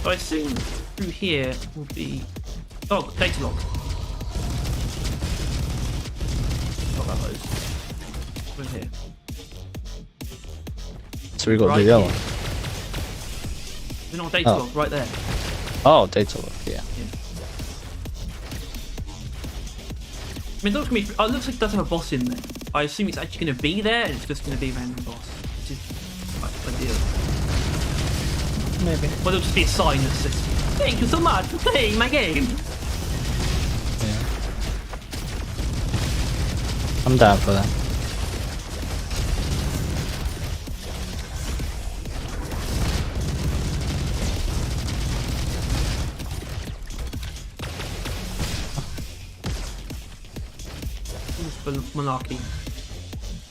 S2: So I assume through here will be data log. Not that those. Over here.
S1: So we got
S2: Right
S1: the other
S2: here.
S1: one.
S2: There's not a data log right there.
S1: Oh, data log, yeah.
S2: I mean, it looks like it does have a boss in there. I assume it's actually going to be there, and it's just going to be a random boss, which is quite ideal.
S1: Maybe.
S2: Well, it'll just be a sign that says, "Thank you so much for playing my game."
S1: Yeah. I'm down for that.
S2: Monarchy.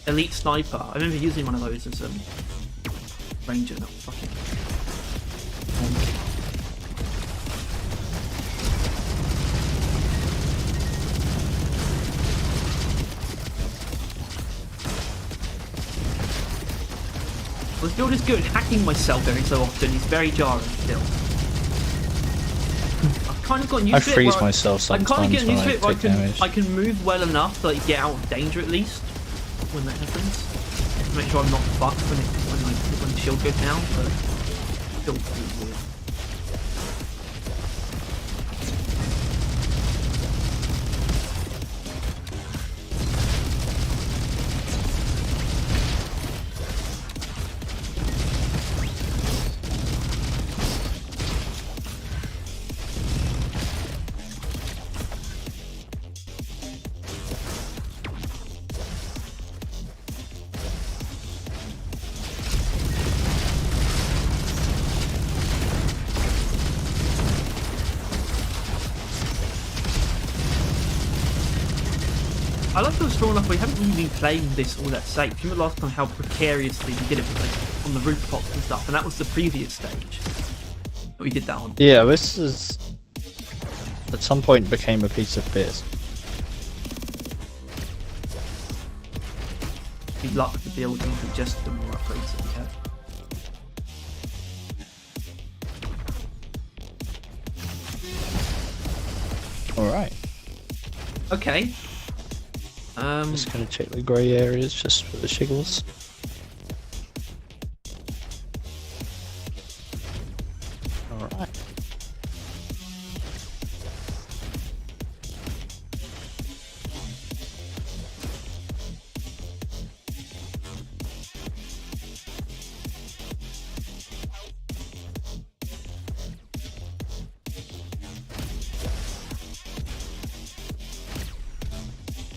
S2: Elite Sniper. I remember using one of those as a ranger. That was fucking... Well, this build is good. Hacking myself every so often is very jarring still. I've kind of gotten used to it.
S1: I freeze myself
S2: I'm
S1: sometimes
S2: kind of getting
S1: when
S2: used to
S1: I
S2: it where
S1: take damage.
S2: I can move well enough to like, get out of danger at least when that happens. To make sure I'm not fucked when the shield goes down, but still pretty weird. I like to strong enough we haven't really been playing this all that safe. You remember last time how precariously we did it with, like, on the rooftops and stuff, and that was the previous stage that we did that on.
S1: Yeah, this is... At some point became a piece of piss.
S2: We lucked the building with just the more upgrades that we had.
S1: Alright.
S2: Okay.
S1: Just gonna check the grey areas just for the shiggles. Alright.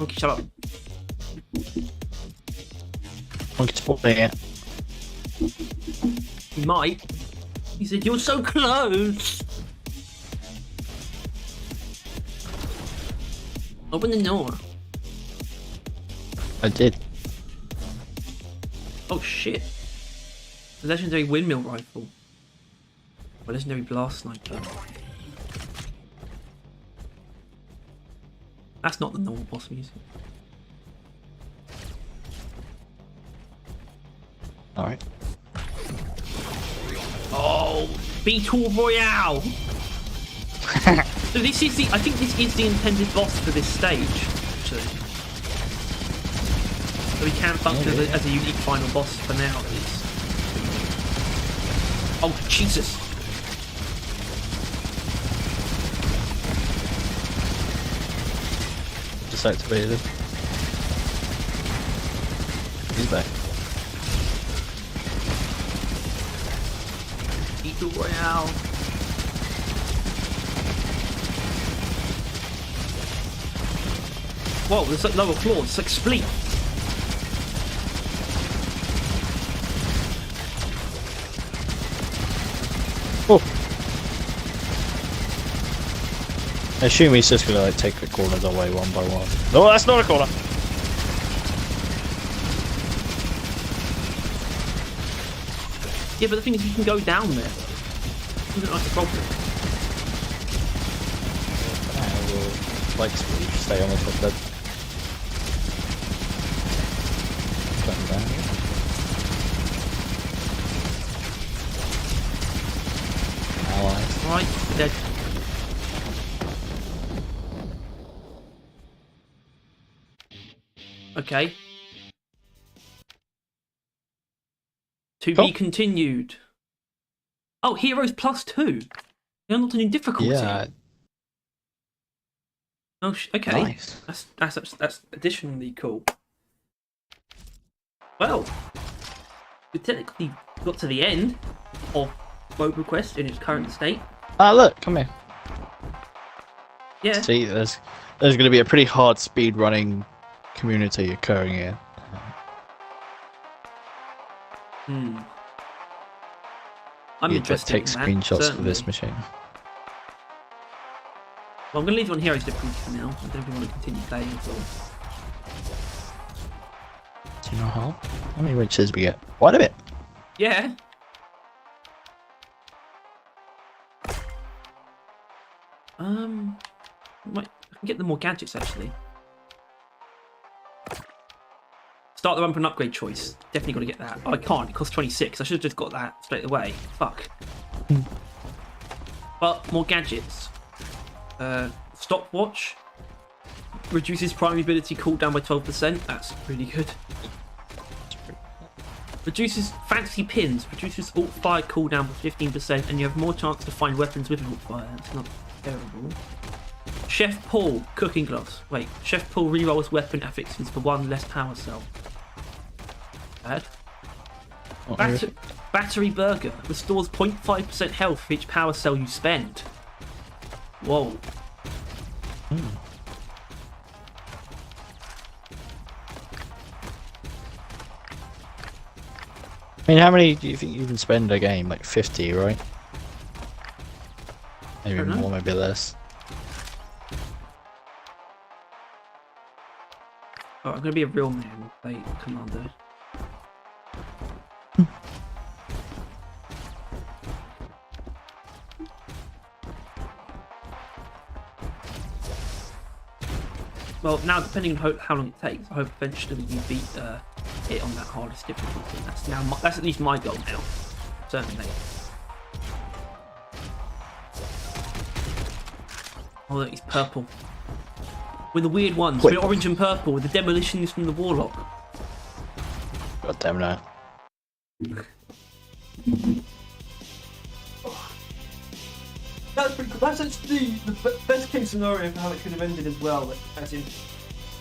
S2: Okay, shut up.
S1: Monkey's falling it.
S2: He might. He said, "You're so close." Open the door.
S1: I did.
S2: Oh shit. The legendary windmill rifle. Or legendary blast sniper. That's not the normal boss music.
S1: Alright.
S2: Oh, Beetle Royale! So this is I think this is the intended boss for this stage, actually. So he can function as a unique final boss for now, at least. Oh, Jesus!
S1: Activated. He's back.
S2: Beetle Royale. Whoa, there's like lower floors, it's like Spleet.
S1: Oh. I assume he's just gonna like take the corners away one by one. No, that's not a corner.
S2: Yeah, but the thing is, you can go down there. Isn't like a problem.
S1: spike speed, stay on the top bed. Button down. Allies.
S2: Right, dead. Okay. To
S1: Cool.
S2: be continued. Oh, heroes +2. They're not in difficulty.
S1: Yeah.
S2: Oh, okay.
S1: Nice.
S2: That's additionally cool. Well, we technically got to the end of Mobile Quest in its current state.
S1: Ah, look, come here.
S2: Yeah.
S1: See, there's going to be a pretty hard speed running community occurring here.
S2: I'm
S1: You
S2: interested
S1: take
S2: in that,
S1: screenshots for this
S2: certainly.
S1: machine.
S2: Well, I'm going to leave you on Heroes difficulty for now. I don't really want to continue playing at all.
S1: Do you know how many riches we get? Quite a bit.
S2: Yeah. I can get the more gadgets actually. Start the run for an upgrade choice. Definitely got to get that. Oh, I can't. It costs 26. I should have just got that straight away. Fuck. But more gadgets. Stopwatch. Reduces primary ability cooldown by 12%. That's really good. Reduces fancy pins. Reduces alt fire cooldown by 15%, and you have more chance to find weapons with alt fire. That's not terrible. Chef Paul cooking gloves. Wait, Chef Paul rerolls weapon affixes for 1 less power cell. Bad. Battery burger restores 0.5% health for each power cell you spend. Whoa.
S1: I mean, how many do you think you can spend a game? Like 50, right? Maybe
S2: don't know.
S1: more, maybe less.
S2: Oh, I'm gonna be a real man and play Commando. Well, now depending on how long it takes, I hope eventually you beat it on that hardest difficulty. That's at least my goal now, certainly. Oh, look, he's purple. With the weird ones, with orange and purple, with the demolitions from the Warlock.
S1: God damn no.
S2: That's pretty cool. That's actually the best case scenario of how it could have ended as well, as in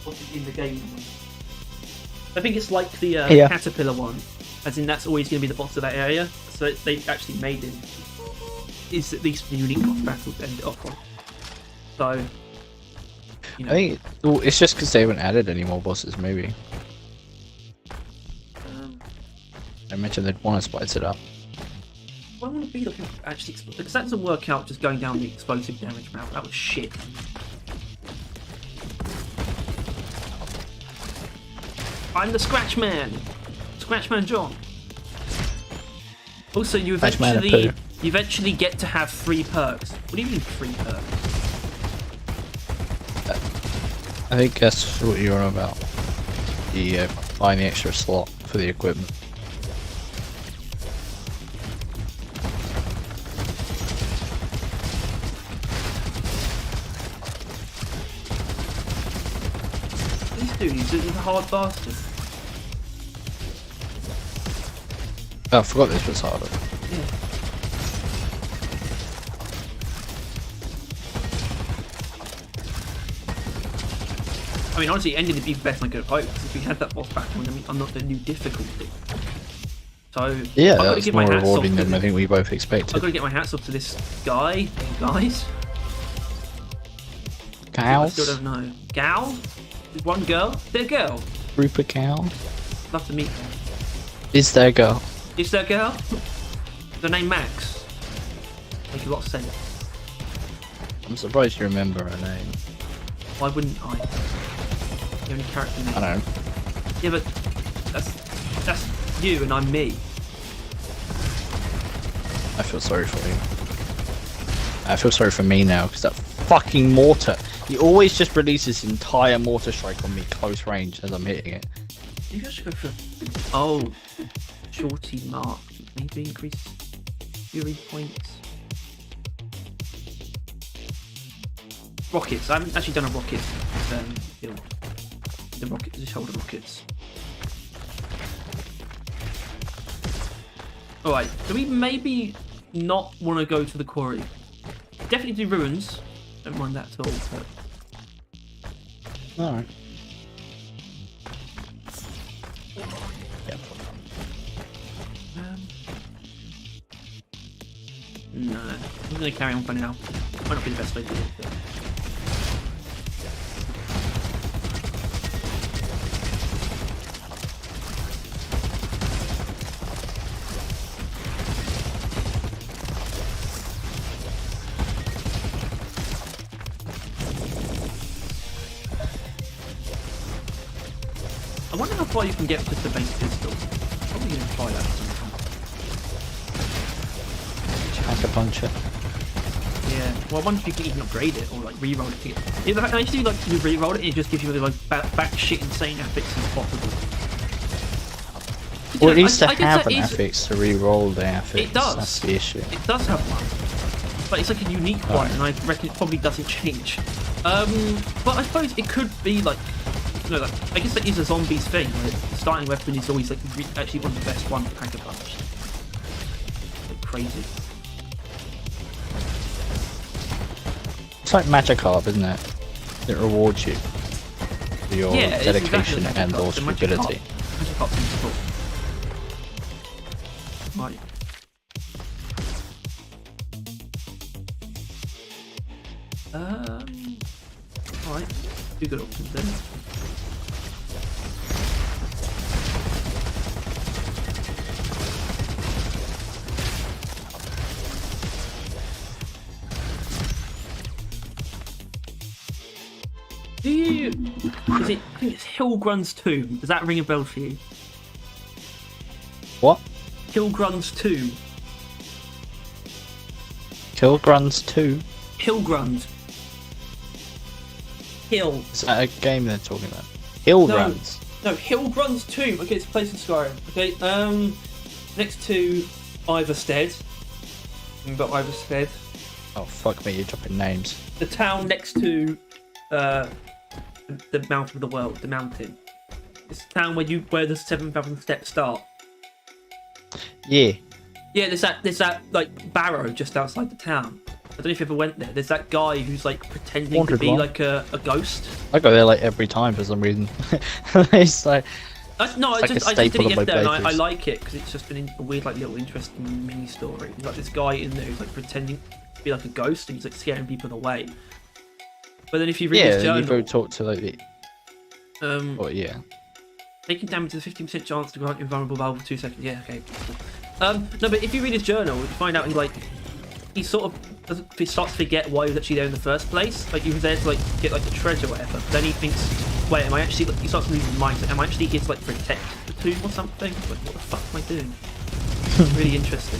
S2: what's in the game. I think it's like the Caterpillar one, as in that's always going to be the boss of that area. So they actually made it is at least the unique boss battle to end it off on. So, you know,
S1: I think it's just because they haven't added any more bosses, maybe. I mentioned they'd want to spice it up.
S2: I want to be looking actually because that doesn't work out just going down the explosive damage route. That was shit. I'm the Scratch Man, Scratchman John. Also, you eventually get to have 3 perks. What do you mean 3 perks?
S1: I think that's what you're on about. The buying the extra slot for the equipment.
S2: He's a hard bastard.
S1: Oh, I forgot this was harder.
S2: Yeah. I mean, honestly, it ended up being better than I could have hoped. If we had that boss battle, I mean, I'm not the new difficulty. So
S1: Yeah,
S2: I've got to
S1: that's
S2: give
S1: more
S2: my hats
S1: rewarding
S2: off to
S1: than I think we both expected.
S2: I've got to get my hats off to this guy, guys. I
S1: Cows?
S2: still don't know. Gal? One girl? Is there a girl?
S1: Group of cow?
S2: Love to meet her.
S1: Is there a girl?
S2: Is there a girl? The name Max. Makes a lot of sense.
S1: I'm surprised you remember her name.
S2: Why wouldn't I? The only character name.
S1: I don't know.
S2: Yeah, but that's you and I'm me.
S1: I feel sorry for you. I feel sorry for me now because that fucking mortar. He always just releases his entire mortar strike on me close range as I'm hitting it.
S2: Maybe I should go for. Oh, shorty mark. Maybe increase fury points. Rockets. I haven't actually done a rocket build. The rockets, the shoulder rockets. Alright, do we maybe not want to go to the quarry? Definitely do ruins. Don't mind that at all, but...
S1: Alright. Yep.
S2: No, I'm going to carry on for now. Might not be the best way to do it, but... I wonder how far you can get with the base pistol. Probably going to try that sometime.
S1: Hacker puncher.
S2: Yeah, well I wonder if you can even upgrade it or like re-roll it to get... If actually like you re-roll it, it just gives you like back shit insane affix as possible.
S1: Well, it needs to
S2: I
S1: have
S2: guess
S1: an
S2: that is-
S1: affix to re-roll the affix.
S2: It does.
S1: That's the issue.
S2: It does have one, but it's like a unique one, and I reckon it probably doesn't change. But I suppose it could be like, you know, like, I guess that is a zombies thing. Like, the starting weapon is always like actually one of the best ones for Pack a Punch. Like crazy.
S1: It's like Magikarp, isn't it? It rewards you for your
S2: Yeah, it's
S1: dedication
S2: exactly
S1: and
S2: like
S1: also
S2: the Magikarp.
S1: ability.
S2: Magikarp seems cool. Right. Alright. Two good options then. Do you... Is it... I think it's Hillgrun's Tomb. Does that ring a bell for you?
S1: What?
S2: Hillgrun's Tomb.
S1: Killgrun's 2?
S2: Hillgrun's. Hill.
S1: Is that a game they're talking about? Hillgrun's?
S2: No, Hillgrun's Tomb. Okay, it's a place in Skyrim. Okay, next to Iverstead. We've got Iverstead.
S1: Oh, fuck me, you're dropping names.
S2: The town next to the mouth of the world, the mountain. It's the town where the 7,000 steps start.
S1: Yeah.
S2: Yeah, there's that like barrow just outside the town. I don't know if you ever went there. There's that guy who's like pretending
S1: Wandered
S2: to be
S1: one.
S2: like a ghost.
S1: I go there like every time for some reason. It's like...
S2: No,
S1: It's
S2: I
S1: like a
S2: just did
S1: staple
S2: it
S1: of my
S2: yesterday, and I
S1: playthroughs.
S2: like it because it's just been a weird, like, little interesting mini story. There's like this guy in there who's like pretending to be like a ghost, and he's like scaring people away. But then if you read
S1: Yeah,
S2: his journal,
S1: you go talk to like the... Oh, yeah.
S2: taking damage with a 15% chance to grant invulnerable valve for 2 seconds. Yeah, okay. No, but if you read his journal, you find out he sort of he starts to forget why he was actually there in the first place. Like he was there to like get like the treasure or whatever. But then he thinks, wait, am I actually? Like, he starts to lose his mind. Like, am I actually here to like protect the tomb or something? Like, what the fuck am I doing? Really interesting.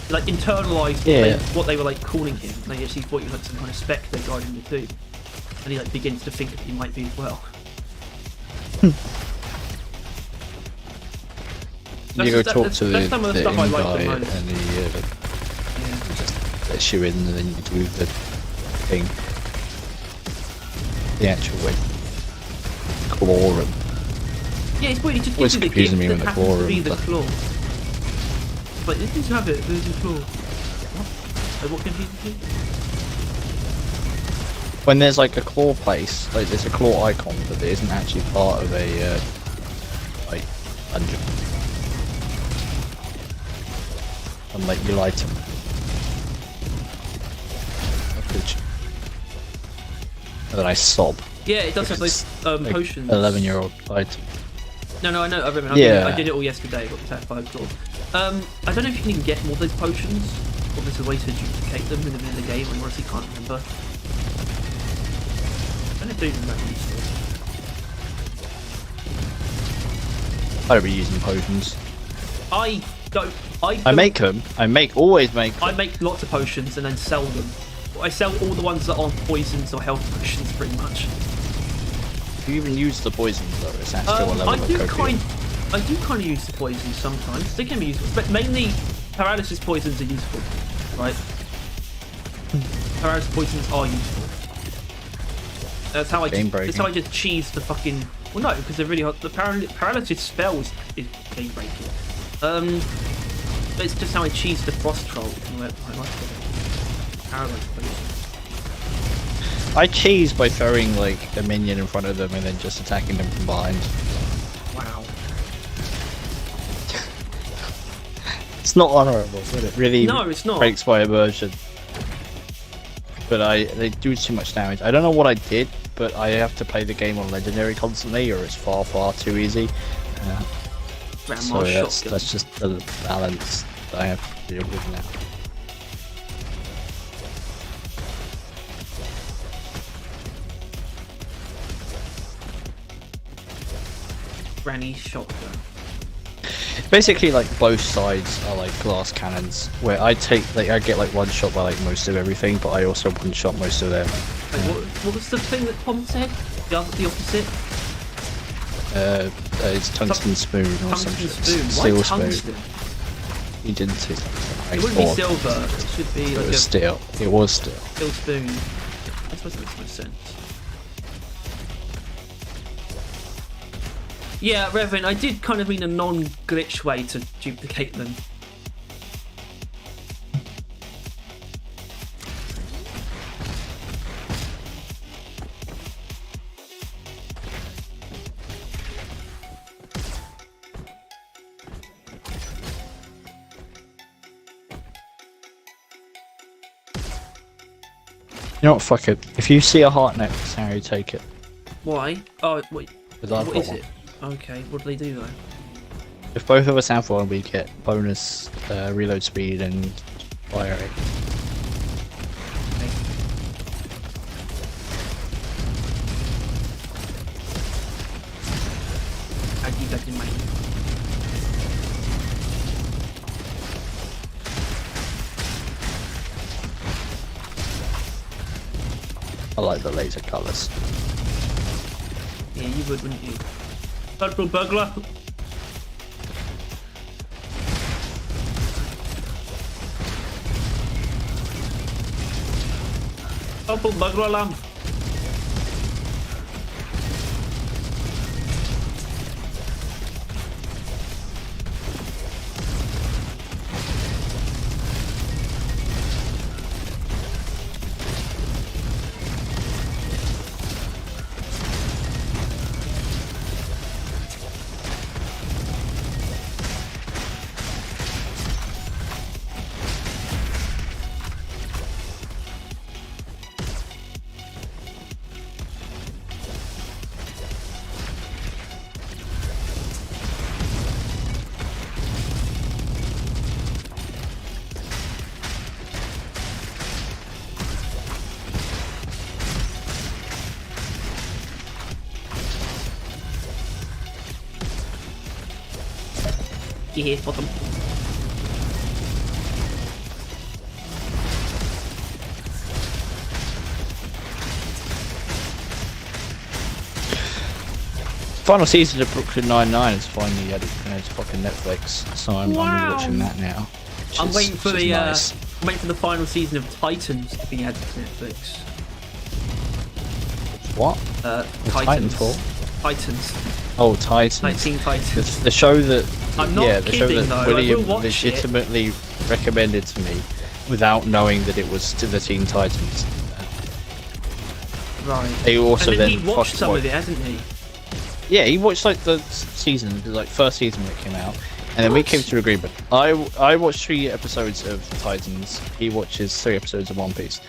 S2: He, like internalized what they were like calling him. They actually thought he was like some kind of spectre guarding the tomb, and he like begins to think that he might be as well.
S1: You go talk to the
S2: some of the
S1: inn
S2: stuff I like
S1: guy
S2: the
S1: and
S2: most.
S1: he lets you in and then you do the thing. The actual way. Quorum.
S2: Yeah, it's weird. He just
S1: Always
S2: gives you the
S1: confusing
S2: gift
S1: me
S2: that
S1: when the
S2: happens to be
S1: quorum,
S2: the
S1: but-
S2: claw. It's like, this is have it. There's a claw. What? Like, what confuses you?
S1: When there's like a claw place, like there's a claw icon, but it isn't actually part of a like dungeon. And like you'll item. And then I sob.
S2: Yeah, it does have those
S1: Like,
S2: potions.
S1: 11-year-old item.
S2: No, I know. I remember.
S1: Yeah.
S2: I did it all yesterday. Got the attack 5 claw. I don't know if you can even get more of those potions, or there's a way to duplicate them in the middle of the game. I honestly can't remember. I don't know if they're even that useful.
S1: I don't be using potions.
S2: I don't.
S1: I make them. Always make them.
S2: I make lots of potions and then sell them, I sell all the ones that aren't poisons or health potions, pretty much.
S1: Do you even use the poisons though? Is that still a level of copium?
S2: I do kind of use the poisons sometimes. They can be useful, but mainly paralysis poisons are useful, right? Paralysis poisons are useful. That's how I just cheese the fucking. Well, no, because they're really hard. The paralysis spells is game breaking. But it's just how I cheese the frost troll. I like paralysis poisons.
S1: I cheese by throwing like a minion in front of them and then just attacking them from behind.
S2: Wow.
S1: It's not honourable, but it really
S2: it's not.
S1: breaks my immersion. But they do too much damage. I don't know what I did, but I have to play the game on legendary constantly, or it's far too easy. So that's just the balance that I have to deal with now.
S2: Granny shotgun.
S1: Basically, like both sides are like glass cannons, where I get like one shot by like most of everything, but I also one shot most of them.
S2: Like, what was the thing that Tom said? The opposite?
S1: It's tungsten spoon or something.
S2: Steel spoon.
S1: He didn't say that.
S2: It wouldn't be silver. It should be like
S1: steel. It was steel.
S2: Steel spoon. I suppose that makes more sense. Yeah, Reverend, I did kind of mean a non-glitch way to duplicate them.
S1: You know what, fuck it. If you see a heart next, Harry, take it.
S2: Why? Oh, wait.
S1: What
S2: is it? Okay, what do they do though?
S1: If both of us have one, we get bonus reload speed and fire rate.
S2: I keep that in mind.
S1: I like the laser colours.
S2: Yeah, you would, wouldn't you? Purple burglar. Purple burglar alarm. Yeah, fuck them.
S1: Final season of Brooklyn Nine-Nine is finally added to fucking Netflix, so I'm watching that now.
S2: I'm waiting for the nice. I'm waiting for the final season of Titans to be added to Netflix.
S1: What?
S2: Titans.
S1: Titans. Oh, Titans.
S2: Teen Titans.
S1: The show that.
S2: I'm not
S1: the
S2: kidding,
S1: show that
S2: though.
S1: William legitimately recommended to me, without knowing that it was to the Teen Titans.
S2: Right.
S1: He also
S2: and then he watched some of it, hasn't he?
S1: Yeah, he watched like the season, like first season that came out, and then we came to an agreement. I watched 3 episodes of Titans. He watches 3 episodes of One Piece,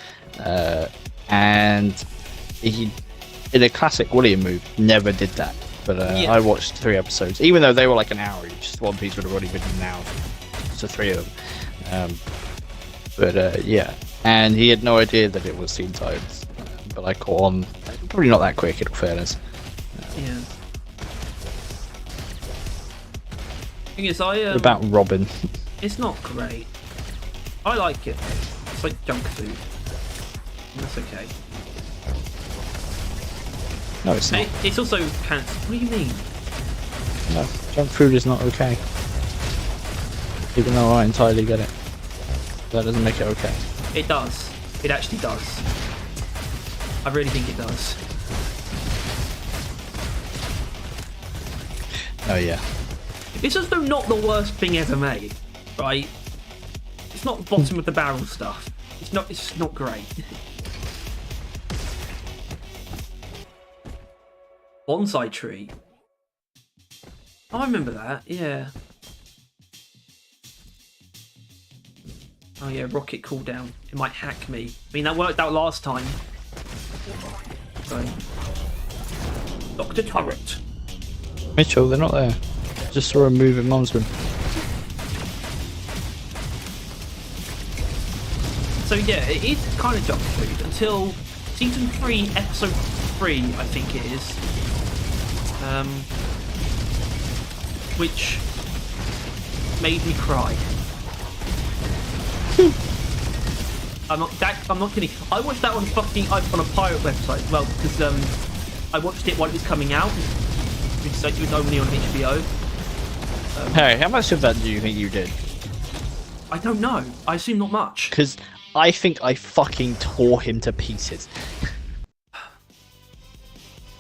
S1: and he, in a classic William move, never did that. But I watched 3 episodes, even though they were like an hour each. One Piece would have already been an hour, so 3 of them. Yeah, and he had no idea that it was Teen Titans. But I caught on, probably not that quick in all fairness.
S2: Yeah. Thing is,
S1: about Robin.
S2: It's not great. I like it. It's like junk food. That's okay.
S1: No, it's not.
S2: It's also cancelled. What do you mean?
S1: No, junk food is not okay. Even though I entirely get it. That doesn't make it okay.
S2: It does. It actually does. I really think it does.
S1: Oh yeah.
S2: It's also not the worst thing ever made, right? It's not bottom of the barrel stuff. It's just not great. Bonsai tree. Oh, I remember that, yeah. Oh yeah, rocket cooldown. It might hack me. I mean, that worked out last time. So. Dr. Turret.
S1: Mitchell, they're not there. Just saw a move in Mumsman.
S2: So yeah, it is kind of junk food until season 3, episode 3, I think it is. Which made me cry. I'm not kidding. I watched that on a pirate website as well because I watched it while it was coming out. It was only on HBO.
S1: Hey, how much of that do you think you did?
S2: I don't know. I assume not much.
S1: Because I think I fucking tore him to pieces.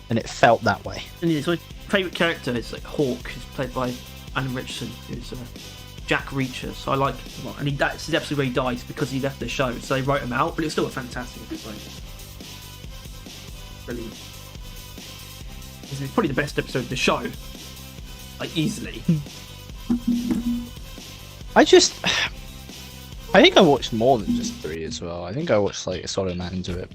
S1: And it felt that way.
S2: And yeah, so my favourite character is like Hawk, who's played by Alan Richardson, who's Jack Reacher. So I like him a lot. And that's his episode where he dies because he left the show. So they wrote him out, but it's still a fantastic episode. Brilliant. It's probably the best episode of the show. Like, easily.
S1: I think I watched more than just 3 as well. I think I watched like a solid amount into it.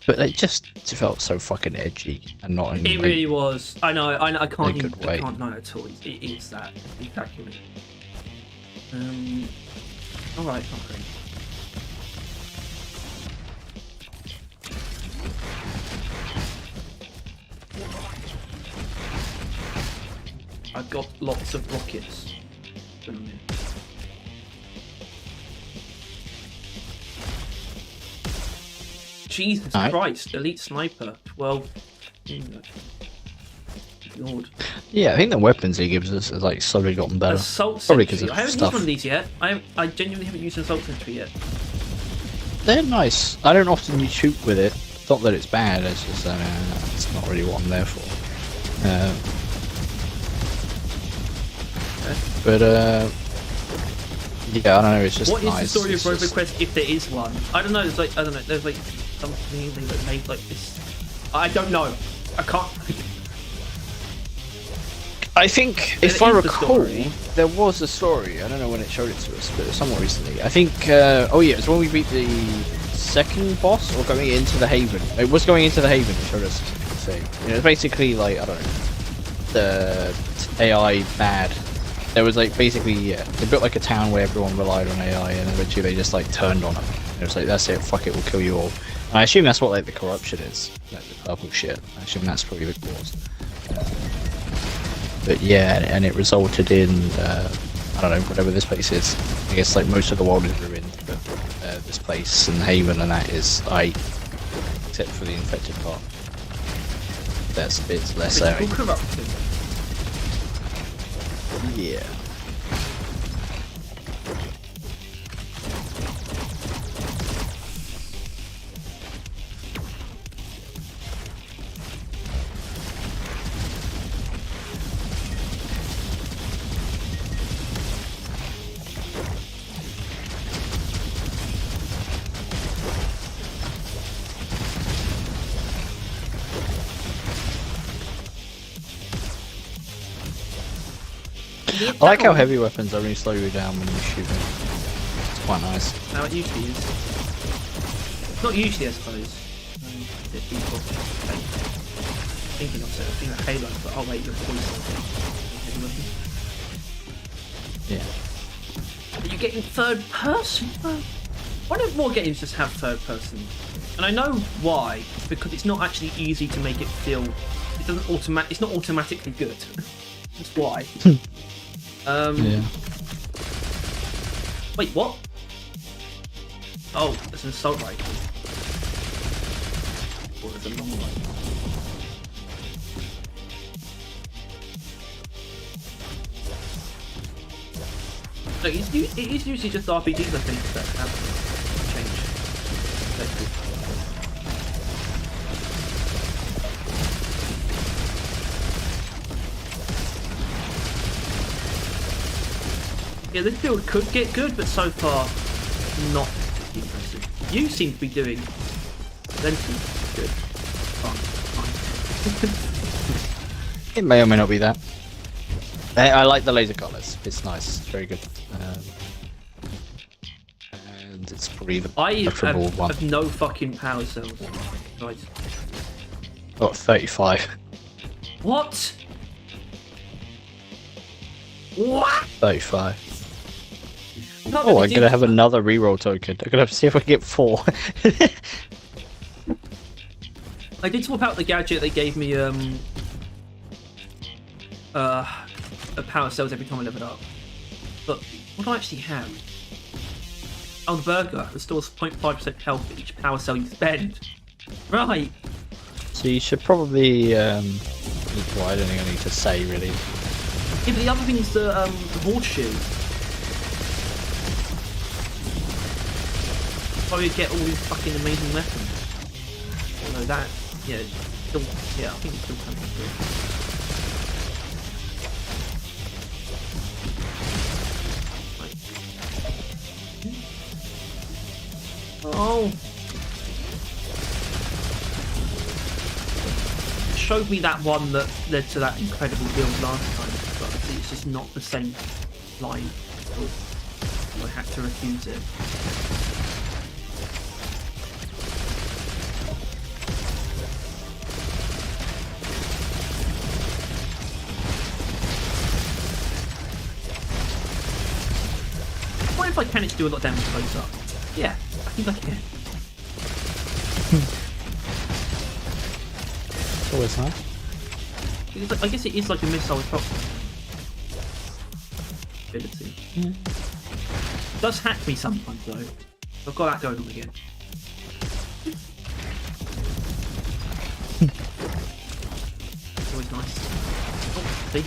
S1: But it just felt so fucking edgy and not in
S2: It really was. I know, I can't even,
S1: good way.
S2: I can't know at all. It is that. Exactly. Alright, okay. I've got lots of rockets. Jesus Christ, elite sniper, 12. Lord.
S1: Yeah, I think the weapons he gives us has like slowly gotten better.
S2: Assault
S1: Probably
S2: sentry.
S1: because of
S2: I haven't
S1: stuff.
S2: used one of these yet. I genuinely haven't used an assault sentry yet.
S1: They're nice. I don't often shoot with it. Not that it's bad, it's just it's not really what I'm there for. But yeah, I don't know. It's just
S2: What is
S1: nice.
S2: the story of
S1: It's
S2: Rover
S1: just-
S2: Quest if there is one? I don't know. There's like There's like something that made like this. I don't know. I can't.
S1: I think,
S2: There
S1: if I
S2: is the
S1: recall,
S2: story.
S1: there was a story. I don't know when it showed it to us, but it was somewhat recently. I think. Oh yeah, it's when we beat the second boss, or going into the Haven. It was going into the Haven. It showed us. So, you know, it's basically like I don't know, the AI bad. There was like basically they built like a town where everyone relied on AI, and eventually they just like turned on them. It was like that's it, fuck it, we'll kill you all. And I assume that's what like the corruption is, like the purple shit. I assume that's probably the cause. But yeah, and it resulted in I don't know, whatever this place is. I guess like most of the world is ruined, but this place and Haven and that is except for the infected part. That's a bit less
S2: It's
S1: airy.
S2: all corrupted.
S1: Yeah. I like how heavy weapons only slow you down when you shoot them. It's quite nice.
S2: How it usually is. Not usually, I suppose. That people like, thinking of it. I think that Halo, but oh wait, you're poison.
S1: Yeah.
S2: But you get in third person? Why don't more games just have third person? And I know why. It's because it's not actually easy to make it feel. It doesn't It's not automatically good. That's why.
S1: Yeah.
S2: Wait, what? Oh, that's an assault rifle. for as a long run. Look, it is usually just RPGs, I think, that have changed. Yeah, this build could get good, but so far, not impressive. You seem to be doing plenty good. Fine.
S1: It may or may not be that. I like the laser colours. It's nice. Very good. And it's probably the preferable one.
S2: have no fucking power cells. Right.
S1: Got 35.
S2: What? What?
S1: 35.
S2: No,
S1: Oh,
S2: but
S1: I'm gonna have another reroll token. I'm gonna have to see if I can get 4.
S2: I did swap out the gadget. They gave me a power cells every time I leveled up. But what do I actually have? Oh, the burger restores 0.5% health for each power cell you spend. Right.
S1: So you should probably well, I don't think I need to say really.
S2: Yeah, but the other thing is the horseshoe. Probably get all these fucking amazing weapons. Although that, yeah, still, yeah, I think it's still coming through. Oh. It showed me that one that led to that incredible build last time, but it's just not the same line. So I had to refuse it. What if I can actually do a lot of damage close up? Yeah, I think I can.
S1: It's always nice.
S2: I guess it is like a missile with ability.
S1: Yeah.
S2: It does hack me sometimes though. I've got that going on again. Always nice. Oh, see?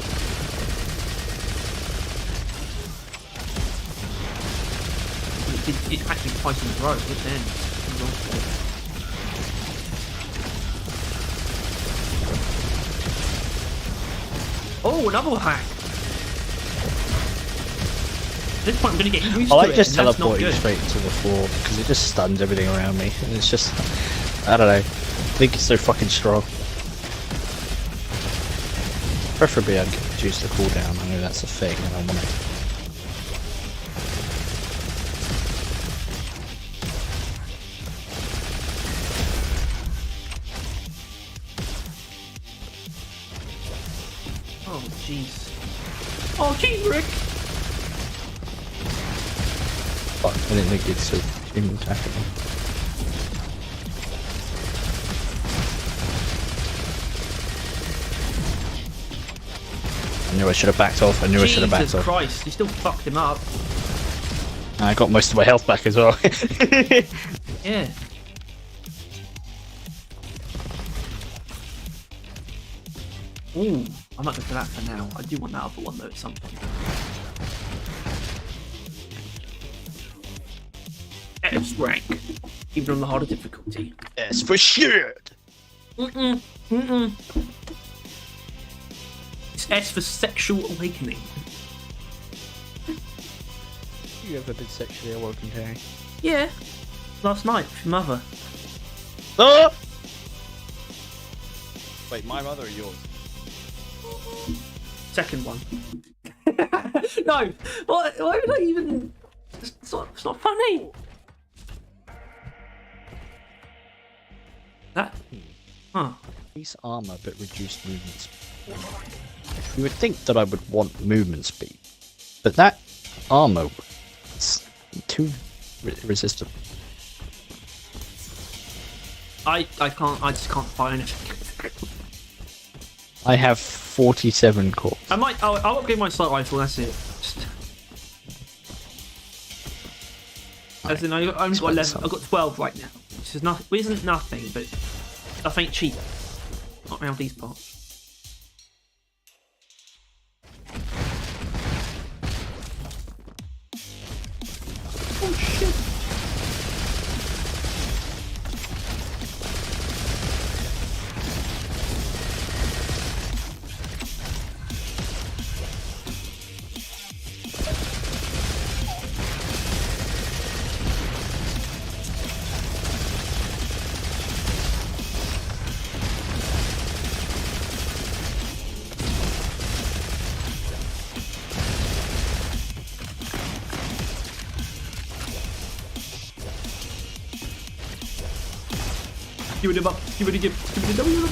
S2: It actually twice in a row, which then oh, another hack! At this point I'm gonna get used to it.
S1: I like just
S2: and that's not
S1: teleporting
S2: good.
S1: straight to the floor because it just stuns everything around me, and it's just, I don't know. I think it's so fucking strong. Preferably I'd reduce the cooldown. I know that's a thing, and I want it.
S2: Oh jeez. Oh jeez, Rick!
S1: Fuck, I didn't think it's a human attack at all. I knew I should have backed off. I knew I should have backed
S2: Jesus
S1: off.
S2: Christ, you still fucked him up.
S1: I got most of my health back as well.
S2: Yeah. Ooh, I might go for that for now. I do want that other one though at some point. S rank, even on the harder difficulty.
S1: Yes, for sure.
S2: It's S for sexual awakening.
S1: You ever been sexually awoken, Terry?
S2: Yeah, last night with your mother.
S1: Oh! Wait, my mother or yours?
S2: Second one. No, why would I even? It's not funny. That. Huh.
S1: Increase armor but reduced movement speed. You would think that I would want movement speed, but that armor is too resistant.
S2: I just can't find anything.
S1: I have 47 core.
S2: I'll upgrade my assault rifle. That's it. Just. As in, I've only got 11. I've got 12 right now, which isn't nothing, but Stuff ain't cheap. Not around these parts. Oh shit! Give it a buck. Give it a give. Give it a W.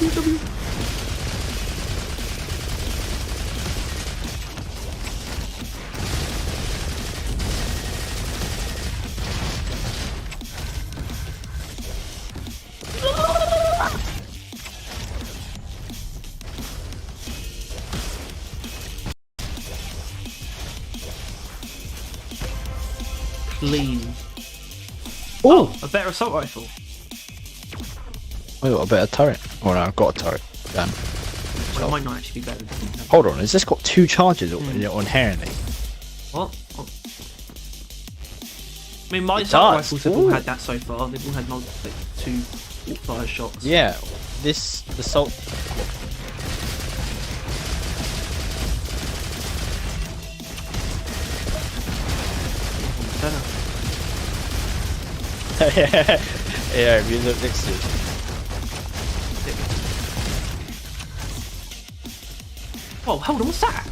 S2: Clean.
S1: Oh,
S2: A better assault rifle.
S1: I got a better turret. Oh no, I've got a turret. Damn.
S2: Well, it might not actually be better.
S1: Hold on, has this got 2 charges inherently?
S2: What? I mean, my
S1: It
S2: assault
S1: does.
S2: rifles have all
S1: Ooh.
S2: had that so far. They've all had like 2 fire shots.
S1: Yeah, this assault.
S2: Better.
S1: Yeah, if you look next to it.
S2: Oh, hold on, what's that?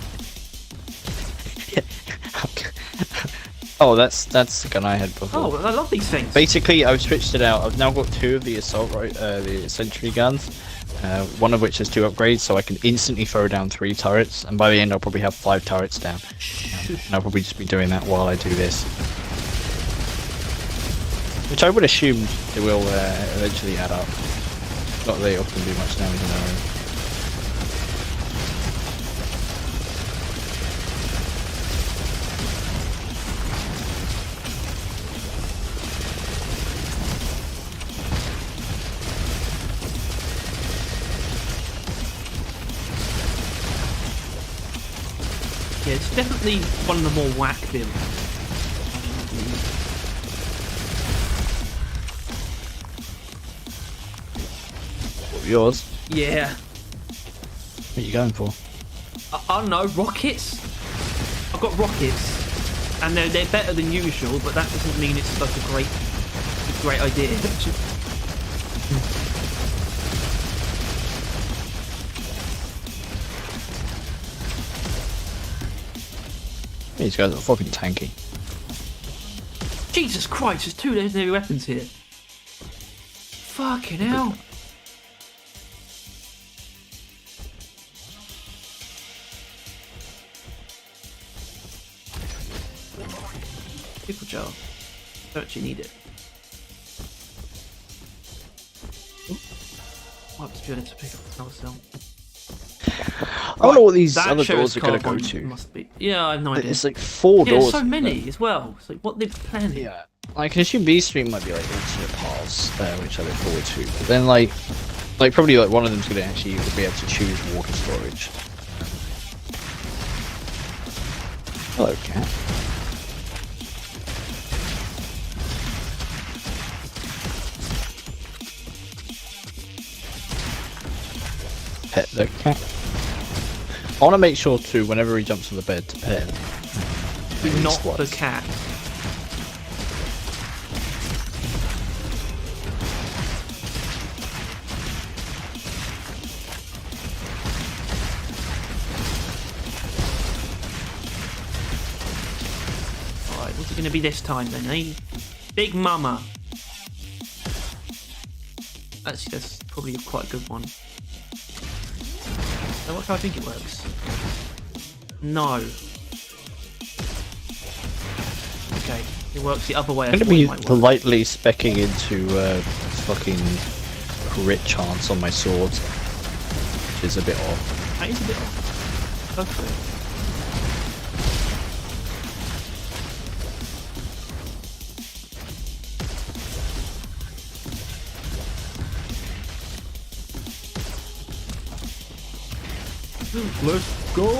S1: Oh, that's the gun I had before.
S2: Oh, I love these things.
S1: Basically, I've switched it out. I've now got 2 of the the sentry guns, one of which has 2 upgrades, so I can instantly throw down 3 turrets, and by the end I'll probably have 5 turrets down. And I'll probably just be doing that while I do this. Which I would assume it will eventually add up. Not that they often do much damage in their own.
S2: Yeah, it's definitely one of the more whack builds.
S1: Yours?
S2: Yeah.
S1: What are you going for?
S2: I don't know, rockets? I've got rockets, and they're better than usual, but that doesn't mean it's like a great idea.
S1: These guys are fucking tanky.
S2: Jesus Christ, there's 2 legendary weapons here. Fucking hell. Pickle jar. Don't actually need it. Might just be able to pick up another cell.
S1: I don't know what these
S2: That
S1: other
S2: shows
S1: doors are going to go
S2: carbon
S1: to.
S2: must be. Yeah, I have no idea.
S1: It's like 4
S2: Yeah,
S1: doors.
S2: there's so many as well. It's like what they're planning.
S1: Yeah. I can assume B stream might be like alternate paths, which I look forward to. But then like probably like one of them's going to actually be able to choose water storage. Hello, cat. Pet the cat. I want to make sure too, whenever he jumps on the bed, to pet him.
S2: Not the cat. Alright, what's it going to be this time then, eh? Big Mama. Actually, that's probably quite a good one. So what how I think it works? No. Okay, it works the other way.
S1: I'm
S2: I
S1: going to
S2: thought
S1: be
S2: it might work.
S1: politely specking into fucking crit chance on my sword, which is a bit off.
S2: That is a bit off. Go for it. Let's go!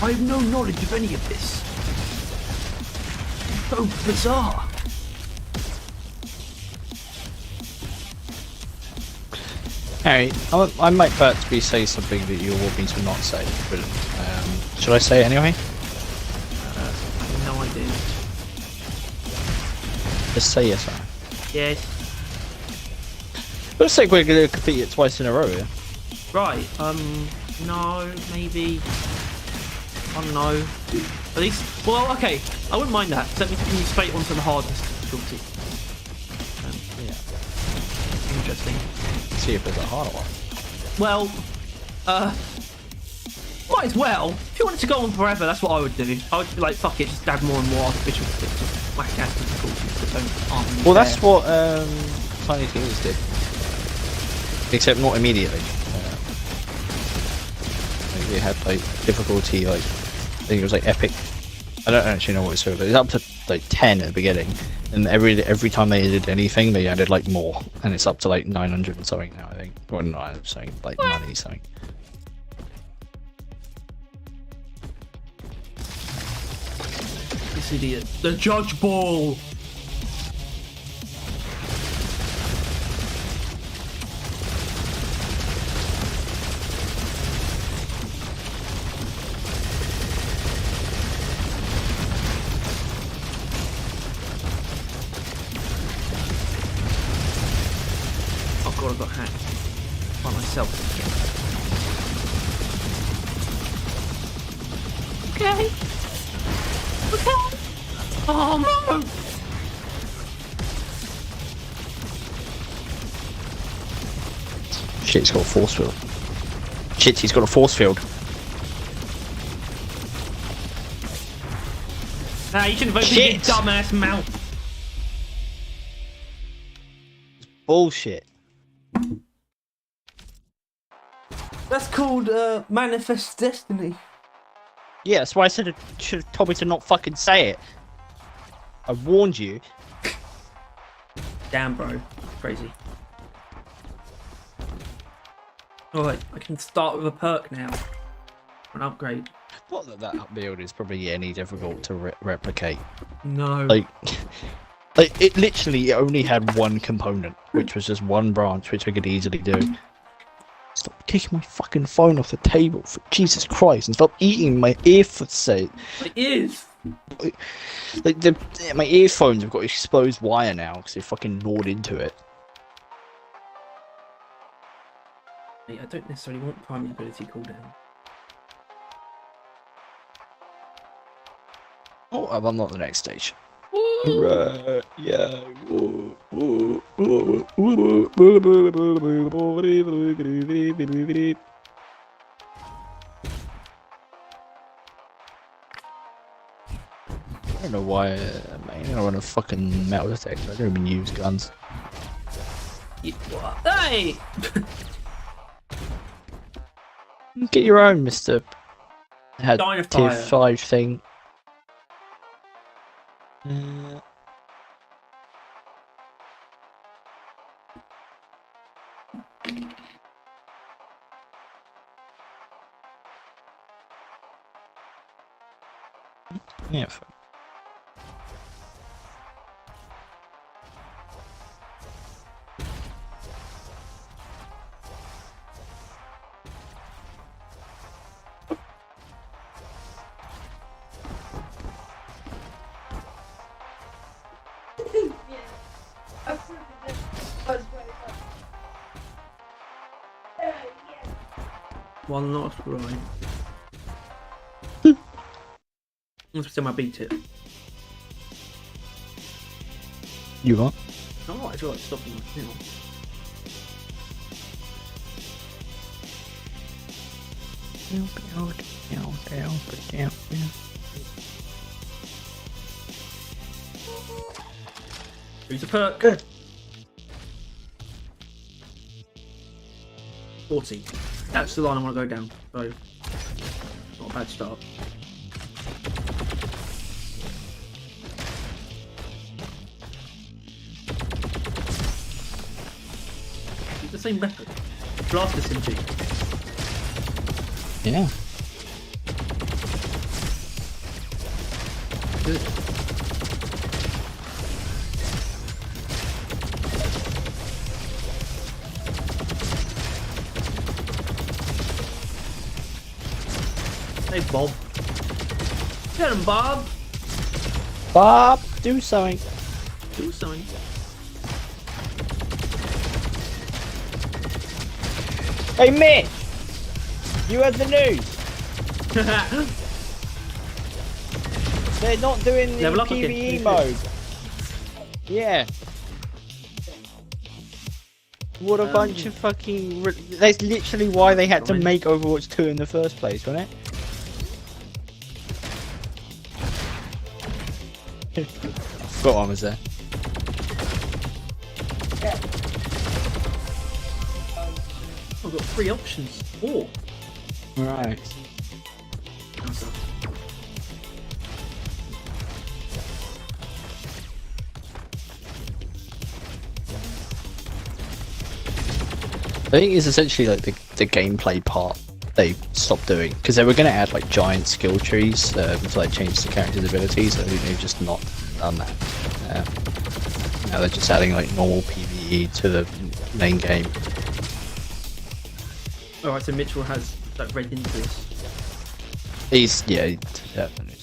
S2: I have no knowledge of any of this. So bizarre.
S1: Harry, I might perhaps say something that you want me to not say, but should I say it anyway?
S2: I have no idea.
S1: Just say yes, sir.
S2: Yes.
S1: Looks like we're going to compete it twice in a row, yeah?
S2: Right, no, maybe. I don't know. At least, well, okay, I wouldn't mind that. Let me straight onto the hardest difficulty.
S1: Yeah.
S2: Interesting.
S1: See if there's a harder one.
S2: Well, might as well. If you wanted to go on forever, that's what I would do. I would be like, fuck it, just add more and more artificial bits of whack ass difficulties that aren't really
S1: Well, that's
S2: fair.
S1: what Tiny Tina's did. Except not immediately. Like they had like difficulty, like I think it was like epic. I don't actually know what it's called. It was up to like 10 at the beginning, and every time they did anything, they added like more, and it's up to like 900 and something now. I think, or 900 something, like 90 something.
S2: This idiot. The judge ball. Oh god, I got hacked by myself again. Okay. Okay. Oh no!
S1: Shit, he's got a force field. Shit, he's got a force field.
S2: Nah, you shouldn't have opened your
S1: Shit.
S2: dumbass mouth.
S1: Bullshit.
S2: That's called manifest destiny.
S1: Yeah, that's why I said it should have told me to not fucking say it. I warned you.
S2: Damn, bro. Crazy. Alright, I can start with a perk now. An upgrade.
S1: Not that that build is probably any difficult to replicate.
S2: No.
S1: Like it literally only had one component, which was just one branch, which I could easily do. Stop kicking my fucking phone off the table, for Jesus Christ, and stop eating my ear for sake.
S2: It is!
S1: Like my earphones have got exposed wire now because they fucking gnawed into it.
S2: Hey, I don't necessarily want primary ability cooldown.
S1: Oh, I'm not the next stage. Right, yeah. I don't know why I don't want a fucking metal detector. I don't even use guns.
S2: Hey!
S1: Get your own, Mr. Had
S2: Dynafire.
S1: tier 5 thing. Yeah.
S2: One last ride. Let's see I beat it.
S1: You what?
S2: Oh, I feel like stopping my channel. Who's a perk? 40. That's the line I want to go down. So, not a bad start. It's the same weapon. Blast SMG.
S1: Yeah.
S2: Good. Hey, Bob. Get him, Bob.
S1: Bob, do something.
S2: Do something.
S1: Hey, Mitch! You heard the news? They're not doing the
S2: Level up again.
S1: PvE mode. Yeah. What a bunch of fucking... That's literally why they had to make Overwatch 2 in the first place, wasn't it? What one was there?
S2: I've got 3 options. 4.
S1: Right. I think it's essentially like the gameplay part they stopped doing, because they were going to add like giant skill trees to like change the character's abilities. I think they've just not done that. Now they're just adding like normal PvE to the main game.
S2: Alright, so Mitchell has like read into this.
S1: He's definitely.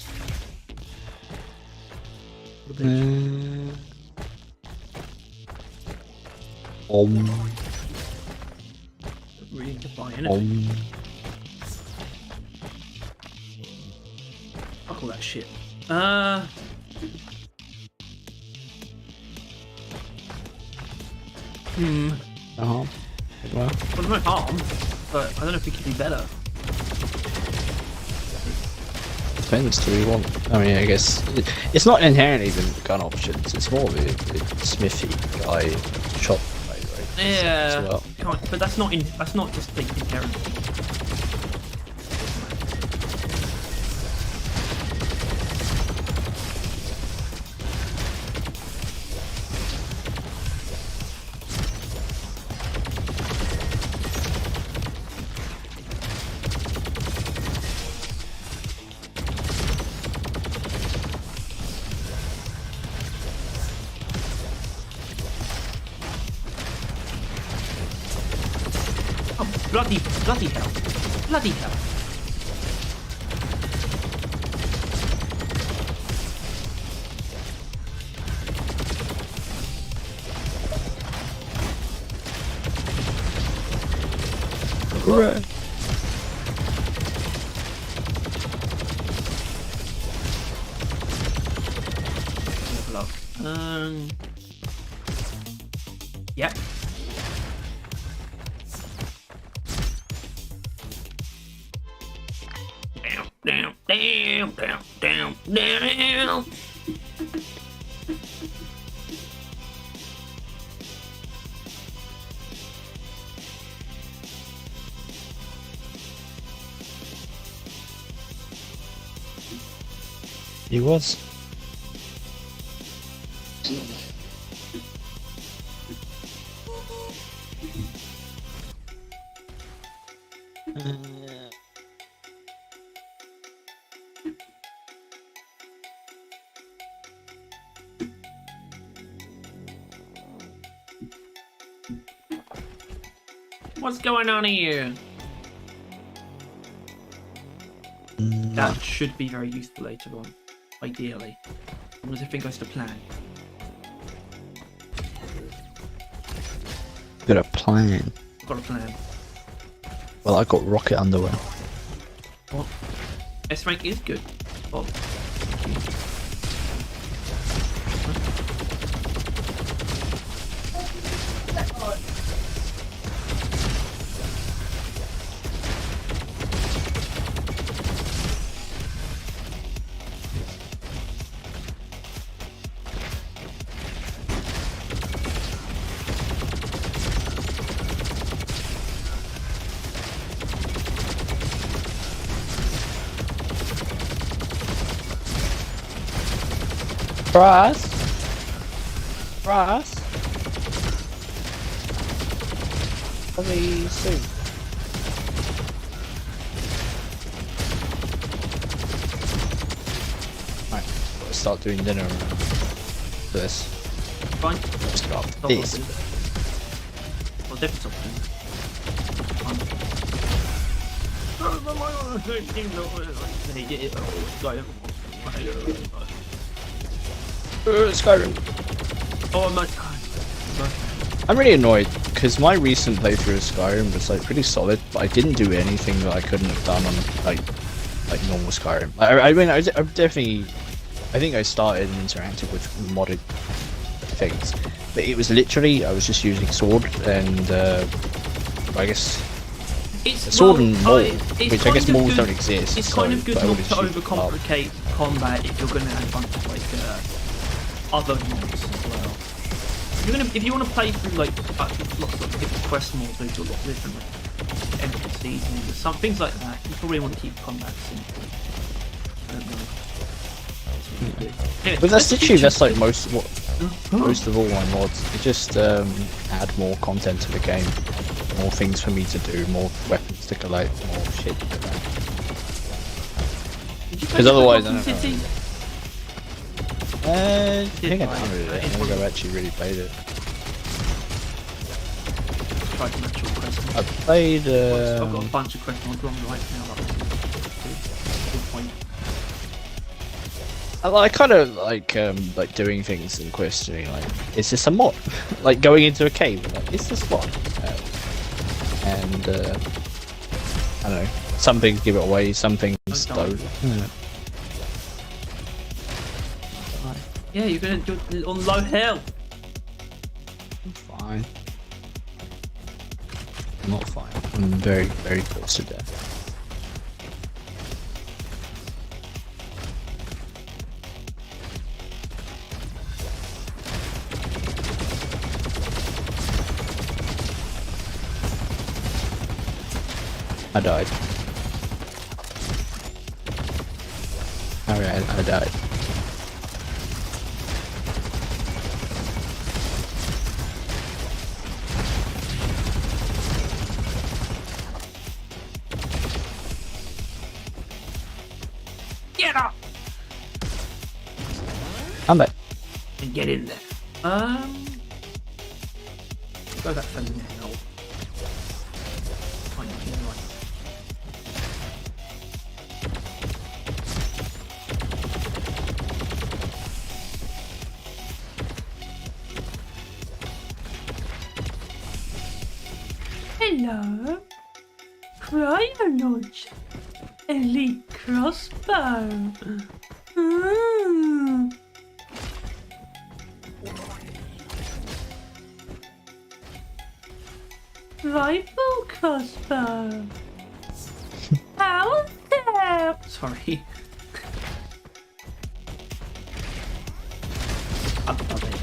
S2: Really to buy anything. Fuck all that shit.
S1: Well,
S2: Well, there's no harm, but I don't know if we could do better.
S1: depends. Do we want? I mean, I guess it's not inherently the gun options. It's more the smithy guy shot. Right?
S2: Yeah,
S1: Well.
S2: but that's not just like inherent. Bloody hell. Bloody hell.
S1: Hooray.
S2: Yep. Down.
S1: He was.
S2: What's going on here? That should be very useful later on, ideally. As long as everything goes to plan.
S1: Got a plan.
S2: Got a plan.
S1: Well, I got rocket underwear.
S2: What? S rank is good. Bob.
S1: Brass. Brass. Probably soon. Right, gotta start doing dinner around this.
S2: Fine.
S1: Stop
S2: Stop
S1: this.
S2: doing it. Well, definitely stop doing it. Fine.
S1: Skyrim.
S2: Oh my god.
S1: I'm really annoyed because my recent playthrough of Skyrim was like pretty solid, but I didn't do anything that I couldn't have done on like normal Skyrim. I mean, I definitely, I think I started and interacted with modded things, but it was literally I was just using sword and I guess
S2: It's
S1: sword and maul,
S2: it's
S1: which I guess
S2: kind of
S1: mauls
S2: good-
S1: don't exist.
S2: It's
S1: so-
S2: kind of good
S1: but I
S2: not
S1: would
S2: to
S1: shoot the club.
S2: overcomplicate combat if you're going to have a bunch of like other mods as well. If you want to play through like lots of different quest mods, there's a lot of different like, NPCs and some things like that. You probably want to keep combat simple. I don't know. Anyway,
S1: But that's
S2: let's
S1: literally
S2: get
S1: that's like
S2: to-
S1: most of all my mods. It just add more content to the game, more things for me to do, more weapons to collect, more shit.
S2: Did you play
S1: Because otherwise, I
S2: Gotham
S1: don't
S2: City?
S1: know. I think I downloaded it. I don't think I've actually really played it.
S2: Tried to match all the quest mods.
S1: I played.
S2: I've got a bunch of quest mods on right now. Good point.
S1: I kind of like doing things and questioning like, is this a mod? Like going into a cave, like, is this mod? And I don't know. Some things give it away, some things don't.
S2: Yeah, you're gonna do it on low health.
S1: Fine. I'm not fine. I'm very, very close to death. I died. Alright, I died.
S2: Get up
S1: I'm back.
S2: and get in there. Go that fella now. Fine, you're right. Hello, Cryonaut, elite crossbow. Mm. Rifle crossbow. How there? Sorry. I love it.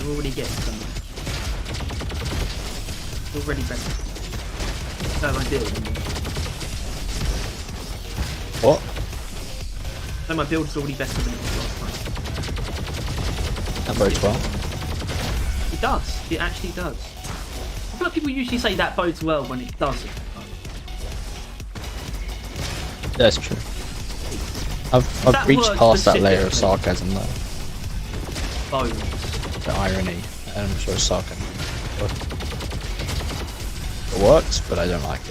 S2: We're already getting something. We're already better. No idea.
S1: What?
S2: So my build is already better than it was last time.
S1: That bodes well.
S2: It does. It actually does. I feel like people usually say that bodes well when it doesn't.
S1: That's true. I've
S2: That
S1: reached
S2: word
S1: past that layer of
S2: specifically.
S1: sarcasm though.
S2: Bodes.
S1: The irony. I'm sure sarcasm. It works, but I don't like it.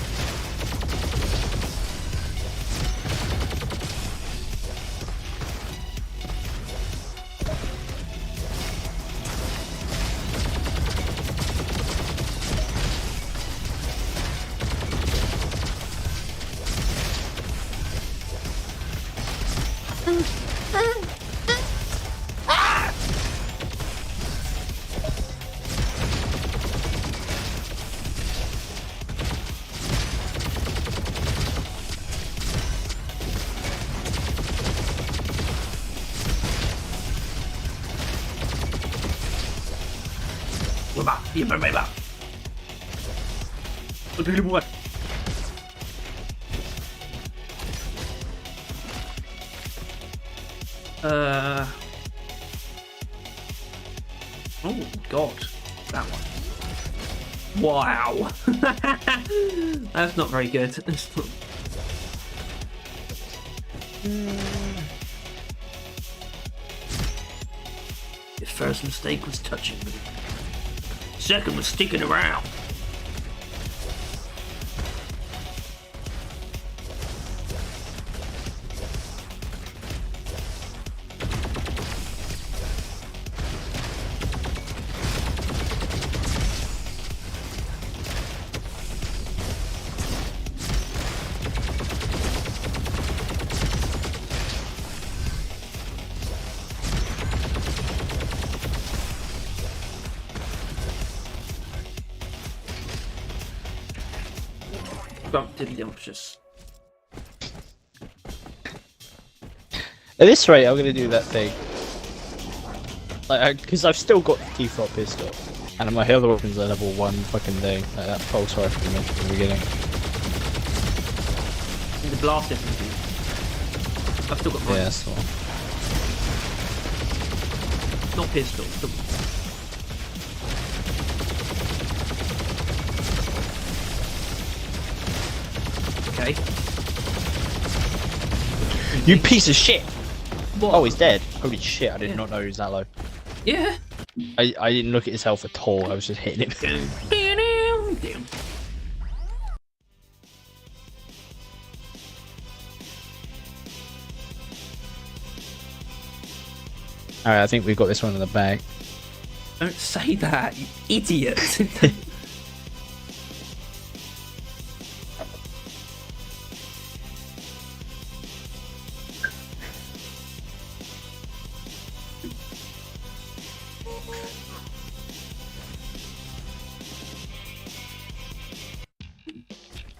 S2: Yeah, baby. What? Oh God, that one. Wow. That's not very good. His first mistake was touching me. Second was sticking around. Diddlyumptious.
S1: At this rate, I'm gonna do that thing. Like, because I've still got the default pistol, and my other weapons are level 1 fucking thing. Like that pulse rifle you mentioned in the beginning.
S2: The blast difference. I've still got mine.
S1: Yeah, that's the one.
S2: Not pistol. Okay.
S1: You piece of shit!
S2: What?
S1: Oh, he's dead. Holy shit, I did not know he was that low.
S2: Yeah.
S1: I didn't look at his health at all, I was just hitting him.
S2: Damn.
S1: Alright, I think we've got this one in the bag.
S2: Don't say that, you idiot.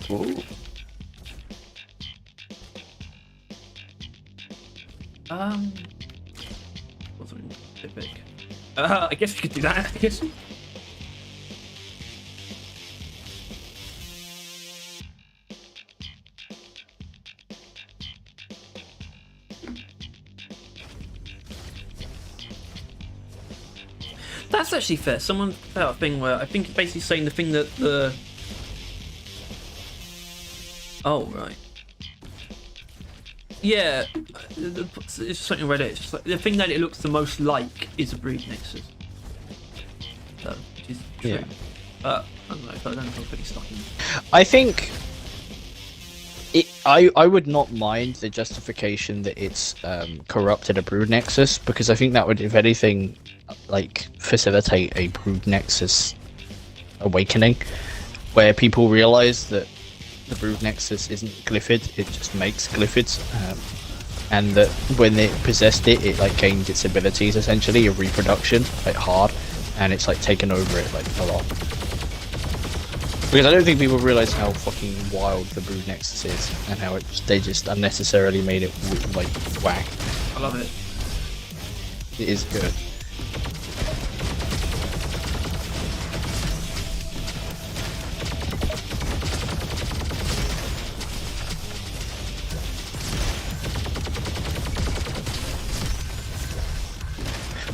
S1: Ooh.
S2: What's something big? I guess we could do that. I guess. That's actually fair. Someone put out a thing where I think it's basically saying the thing that the. Oh right. Yeah, it's just something I read it. It's just like the thing that it looks the most like is a brood nexus. So, which is true.
S1: Yeah.
S2: I don't know. But I don't know if I'm pretty stuck in.
S1: I think I would not mind the justification that it's corrupted a brood nexus, because I think that would, if anything, like facilitate a brood nexus awakening, where people realize that the brood nexus isn't glyphid, it just makes glyphids, and that when it possessed it, it like gained its abilities, essentially a reproduction, like hard, and it's like taken over it like a lot. Because I don't think people realize how fucking wild the brood nexus is, and how they just unnecessarily made it like whack.
S2: I love it.
S1: It is good.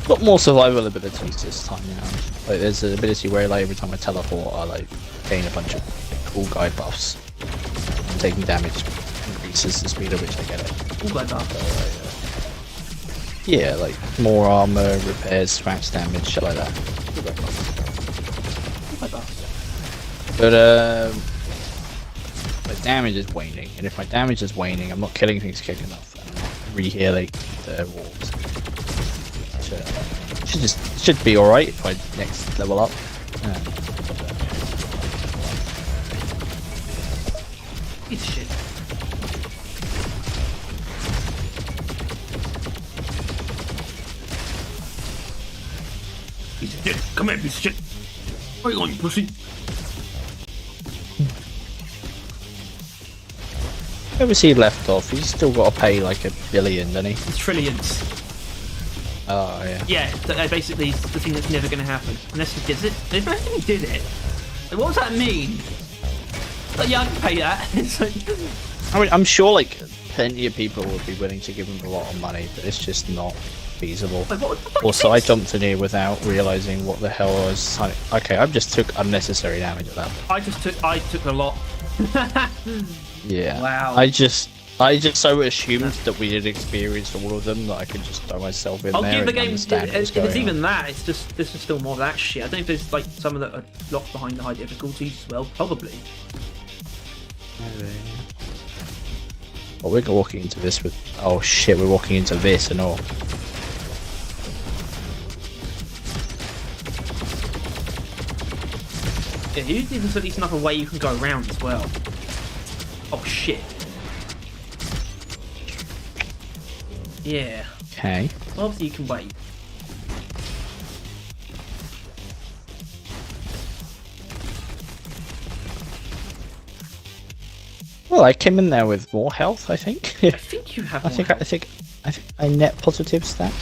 S1: Got more survival abilities this time around. Like there's an ability where like every time I teleport I like gain a bunch of cool guy buffs. And taking damage increases the speed at which I get it.
S2: All like that.
S1: Yeah, like more armor, repairs, scratch damage, shit like that.
S2: All like that.
S1: But my damage is waning, and if my damage is waning, I'm not killing things quick enough. I'm not re-healing the walls. Should be alright if I next level up.
S2: It's shit. Piece of shit. Come here, piece of shit. Where you going, you pussy?
S1: Where was he left off? He's still got to pay like $1 billion, doesn't he?
S2: Trillions.
S1: Oh yeah.
S2: Yeah, basically it's the thing that's never going to happen unless he does it. If he did it, like, what does that mean? Like, yeah, I can pay that. It's like,
S1: I mean, I'm sure like plenty of people would be willing to give him a lot of money, but it's just not feasible.
S2: like, what the fuck
S1: Also,
S2: is
S1: I jumped in here without realizing what the hell I was. Okay, I just took unnecessary damage at that point.
S2: I took a lot.
S1: Yeah.
S2: Wow.
S1: I just so assumed that we had experienced all of them that I could just throw myself in
S2: I'll
S1: there
S2: give the
S1: and
S2: game.
S1: understand what's
S2: If
S1: going
S2: it's
S1: on.
S2: even that, it's just this is still more of that shit. I don't know if there's like some of that are locked behind the high difficulties as well. Probably.
S1: Well, we're walking into this with. Oh shit, we're walking into this and all.
S2: Yeah, usually there's at least another way you can go around as well. Oh shit. Yeah.
S1: Okay.
S2: Well, obviously you can wait.
S1: Well, I came in there with more health, I think.
S2: I think you have.
S1: I think I net positives that.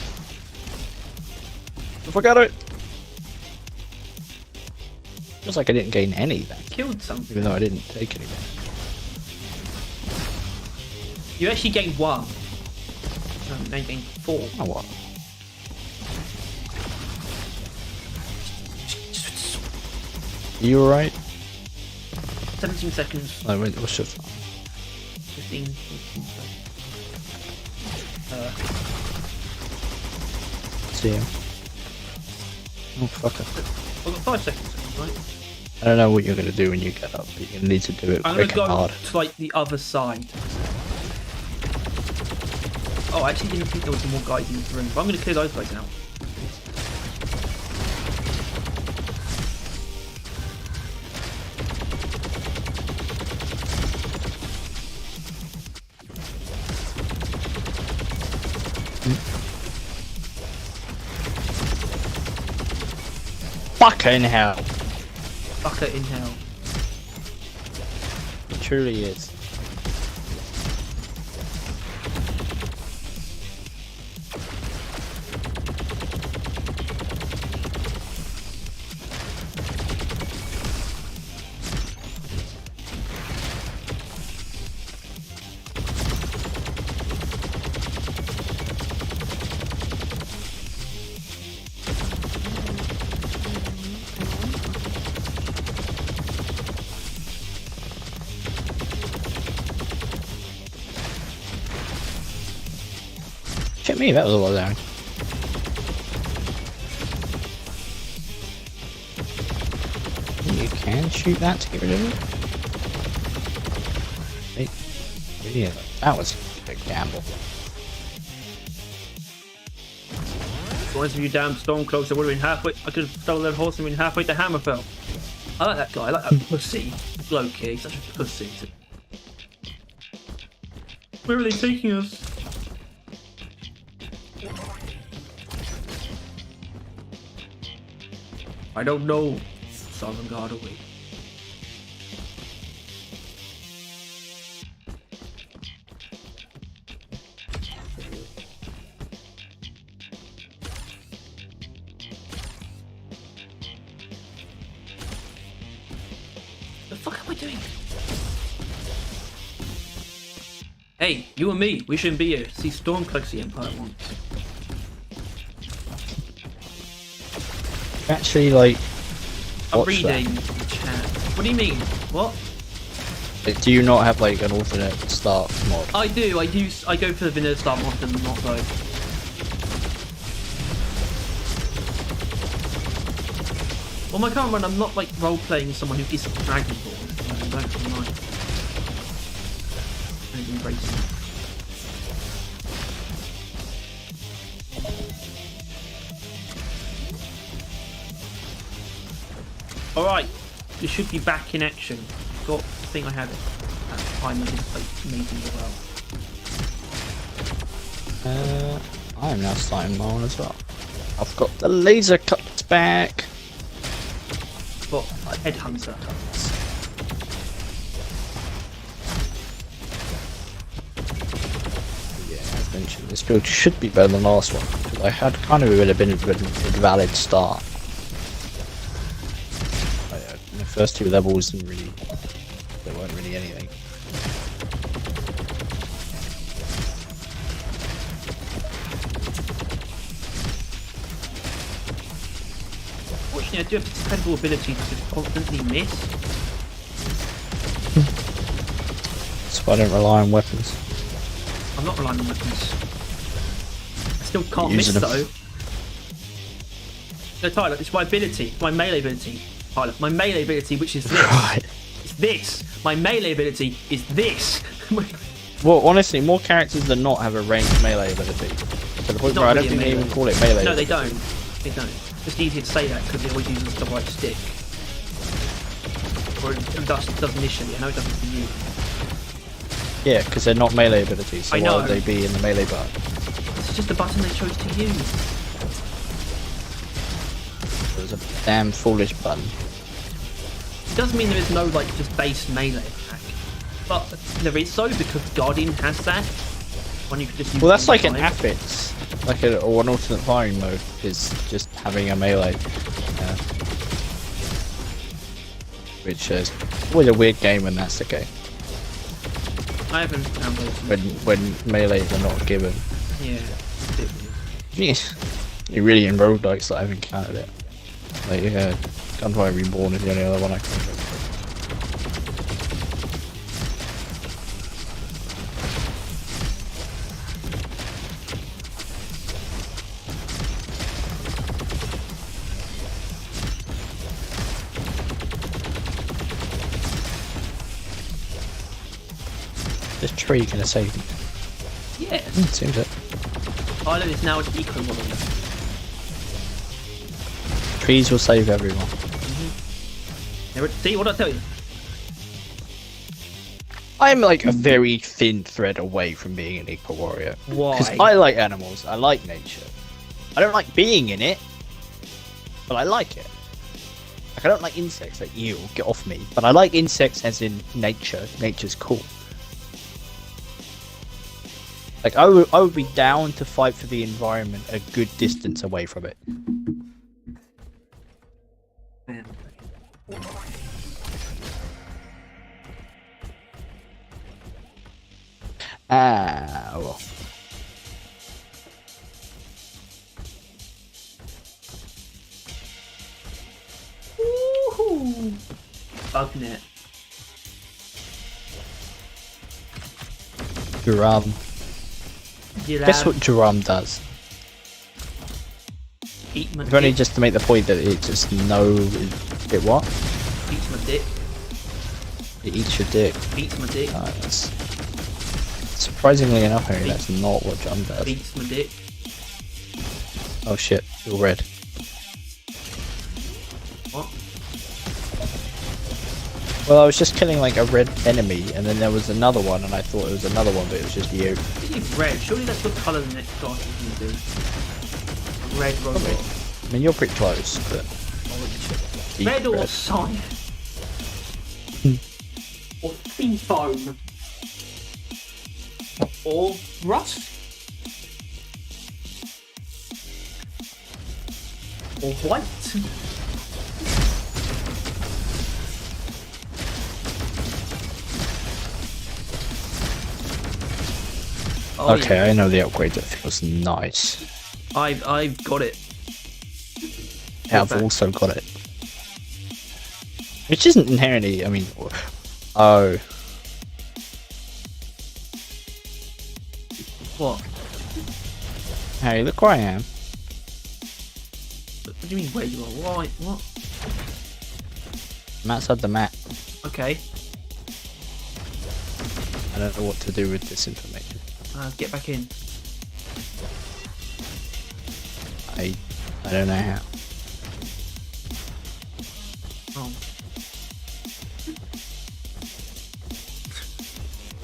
S1: I forgot it. Feels like I didn't gain any then,
S2: Killed something.
S1: even though I didn't take anything.
S2: You actually gained 1. No, you gained 4.
S1: Oh what? You alright?
S2: 17 seconds.
S1: I went. What's your?
S2: 15.
S1: See him. Oh fucker.
S2: I've got 5 seconds, right?
S1: I don't know what you're gonna do when you get up, but you're gonna need to do it
S2: I'm gonna
S1: quick and
S2: go
S1: hard.
S2: to like the other side. Oh, I actually didn't think there was more guys in this room, but I'm gonna clear those guys out.
S1: Fucking hell!
S2: Fucker in hell.
S1: It truly is. Shit me, that was a lot of damage. You can shoot that to get rid of it. Yeah, that was a big gamble.
S2: Boys of you damn stormcloaks, I would have been halfway. I could have stolen that horse and been halfway to Hammerfell. I like that guy. I like that pussy. Loki, he's such a pussy. Where are they taking us? I don't know. Sovereign God away. The fuck am I doing? Hey, you and me, we shouldn't be here. See Stormcloaks the Empire wants.
S1: Actually, like,
S2: I'm
S1: watch that.
S2: reading the chat. What do you mean? What?
S1: Do you not have like an alternate start mod?
S2: I do. I go for the vanilla start mod and not though. Well, my current run, I'm not like role playing someone who isn't Dragonborn. I don't really mind. I'm embracing it. Alright, you should be back in action. Got the thing I had at the time of this like, meeting as well.
S1: I am now starting my own as well. I've got the laser cuts back.
S2: But Headhunter.
S1: Yeah, mentioned, this build should be better than the last one. Because I had kind of would have been a valid start. The first 2 levels didn't really, there weren't really anything.
S2: Fortunately, I do have this incredible ability to just constantly miss.
S1: So I don't rely on weapons.
S2: I'm not relying on weapons. I still can't miss
S1: Using them.
S2: though. No, Tyler, it's my ability, my melee ability. Tyler, my melee ability, which is this.
S1: Right.
S2: It's this. My melee ability is this.
S1: Well, honestly, more characters than not have a ranged melee ability. To the point
S2: not
S1: where I don't
S2: really a
S1: think they
S2: melee.
S1: even call it melee.
S2: No, they don't. They don't. It's easier to say that because it always uses the right stick. Or it does initially. I know it doesn't for you.
S1: Yeah, because they're not melee abilities, so
S2: I
S1: why
S2: know.
S1: would they be in the melee button?
S2: It's just a button they chose to use.
S1: It was a damn foolish button.
S2: It doesn't mean there is no like just base melee attack, but there is so because Guardian has that. One you could just use.
S1: Well, that's
S2: all
S1: like
S2: the
S1: an
S2: time.
S1: affix, like or an alternate firing mode is just having a melee. Which is always a weird game when that's the case.
S2: I haven't found those.
S1: When melees are not given.
S2: Yeah. It's a bit weird.
S1: You really in roguelikes that I've encountered it. Like Gunfire Reborn is the only other one I can remember. This tree gonna save me.
S2: Yeah.
S1: Seems it.
S2: Island is now an eco model.
S1: Trees will save everyone.
S2: See what I tell you?
S1: I'm like a very thin thread away from being an eco warrior. Because
S2: Why?
S1: I like animals, I like nature. I don't like being in it, but I like it. Like I don't like insects, like you, get off me. But I like insects as in nature. Nature's cool. Like I would be down to fight for the environment a good distance away from it. Ah, well.
S2: Woohoo! Bugnet.
S1: Drum. Guess what drum does?
S2: Eat my
S1: If only
S2: dick.
S1: just to make the point that it just knows it what?
S2: Eats my dick.
S1: It eats your dick.
S2: Eats my dick.
S1: That's surprisingly enough, Harry, that's not what drum does.
S2: Eats my dick.
S1: Oh shit, you're red.
S2: What?
S1: Well, I was just killing like a red enemy, and then there was another one, and I thought it was another one, but it was just you.
S2: It's red. Surely that's what colour the next guy is going to do. Red robot.
S1: Probably. I mean, you're pretty close, but... Deep
S2: Red or cyan? Or sea foam? Or rust? Or white? Oh,
S1: Okay,
S2: yeah.
S1: I know the upgrade that feels nice.
S2: I've got it.
S1: I've
S2: back.
S1: also got it. Which isn't inherently, I mean... Oh.
S2: What?
S1: Harry, look where I am.
S2: What do you mean where you are? Why? What?
S1: I'm outside the map.
S2: Okay.
S1: I don't know what to do with this information.
S2: Get back in.
S1: I don't know how.
S2: Oh.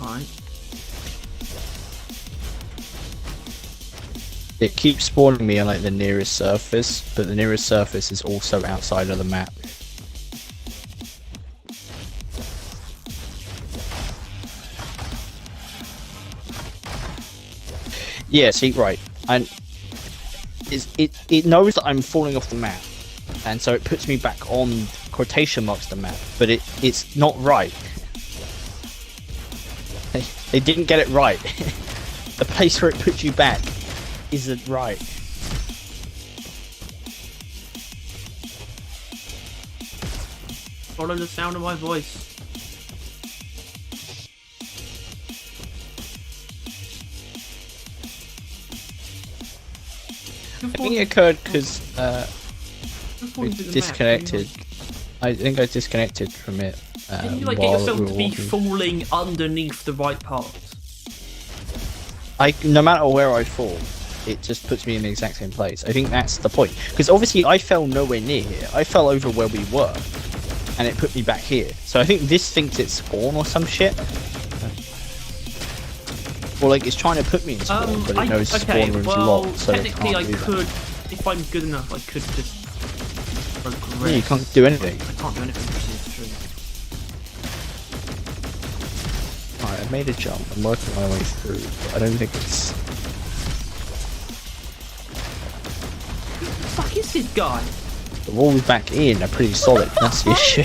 S2: Alright.
S1: It keeps spawning me on like the nearest surface, but the nearest surface is also outside of the map. Yeah, see, right. And it knows that I'm falling off the map, and so it puts me back on quotation marks the map, but it's not right. They didn't get it right. The place where it puts you back isn't right.
S2: Follow the sound of my voice.
S1: I think it occurred because we disconnected. I think I disconnected from it.
S2: Didn't you like get
S1: while
S2: yourself
S1: we
S2: to
S1: were
S2: be
S1: walking.
S2: falling underneath the right part?
S1: No matter where I fall, it just puts me in the exact same place. I think that's the point. Because obviously I fell nowhere near here. I fell over where we were, and it put me back here. So I think this thinks it's spawn or some shit. Or like it's trying to put me in spawn, but it knows spawn room's locked, so it
S2: technically I
S1: can't do
S2: could,
S1: that.
S2: if I'm good enough, I could just progress.
S1: Yeah, you can't do anything.
S2: I can't do anything, which is true.
S1: Alright, I made a jump. I'm working my way through, but I don't think it's...
S2: Who the fuck is this guy?
S1: The walls back in are pretty solid, that's the issue.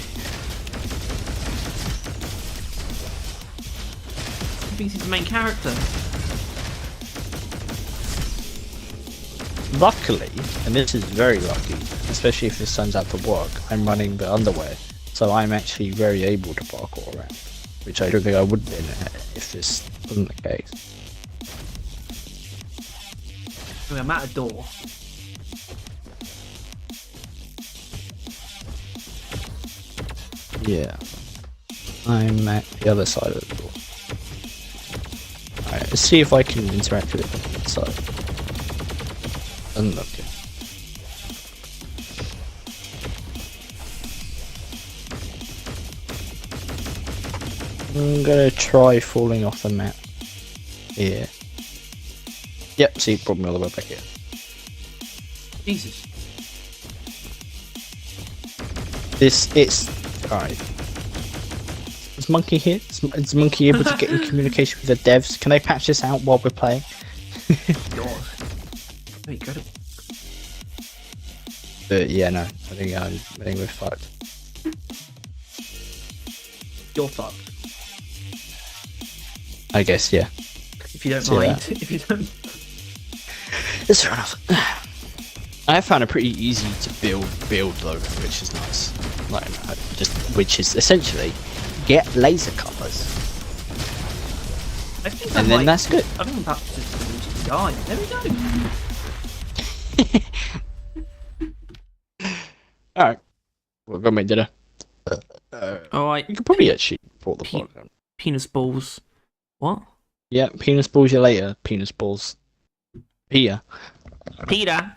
S2: He thinks he's the main character.
S1: Luckily, and this is very lucky, especially if this turns out to work, I'm running the underwear, so I'm actually very able to parkour around, which I don't think I would have been if this wasn't the case.
S2: Anyway, I'm at a door.
S1: Yeah. I'm at the other side of the door. Alright, let's see if I can interact with it from the inside. Doesn't look good. I'm gonna try falling off the map. Here. Yep, see, brought me all the way back here.
S2: Jesus.
S1: It's alright. Is Monkey here? Is Monkey able to get in communication with the devs? Can they patch this out while we're playing?
S2: God. Very incredible.
S1: But yeah, no, I think we're fucked.
S2: You're fucked.
S1: I guess, yeah.
S2: If you don't
S1: See
S2: mind.
S1: that.
S2: If you don't.
S1: It's fair enough. I have found it pretty easy to build though, which is nice. Like, which is essentially get laser cutters,
S2: I think
S1: and then that's good.
S2: I think I'm about to just die. There we go.
S1: All right, we're gonna make dinner.
S2: Alright.
S1: We could probably actually put the
S2: Pe-
S1: pot down.
S2: Penis balls. What?
S1: Yeah, penis balls you later. Penis balls. Here.
S2: Peter.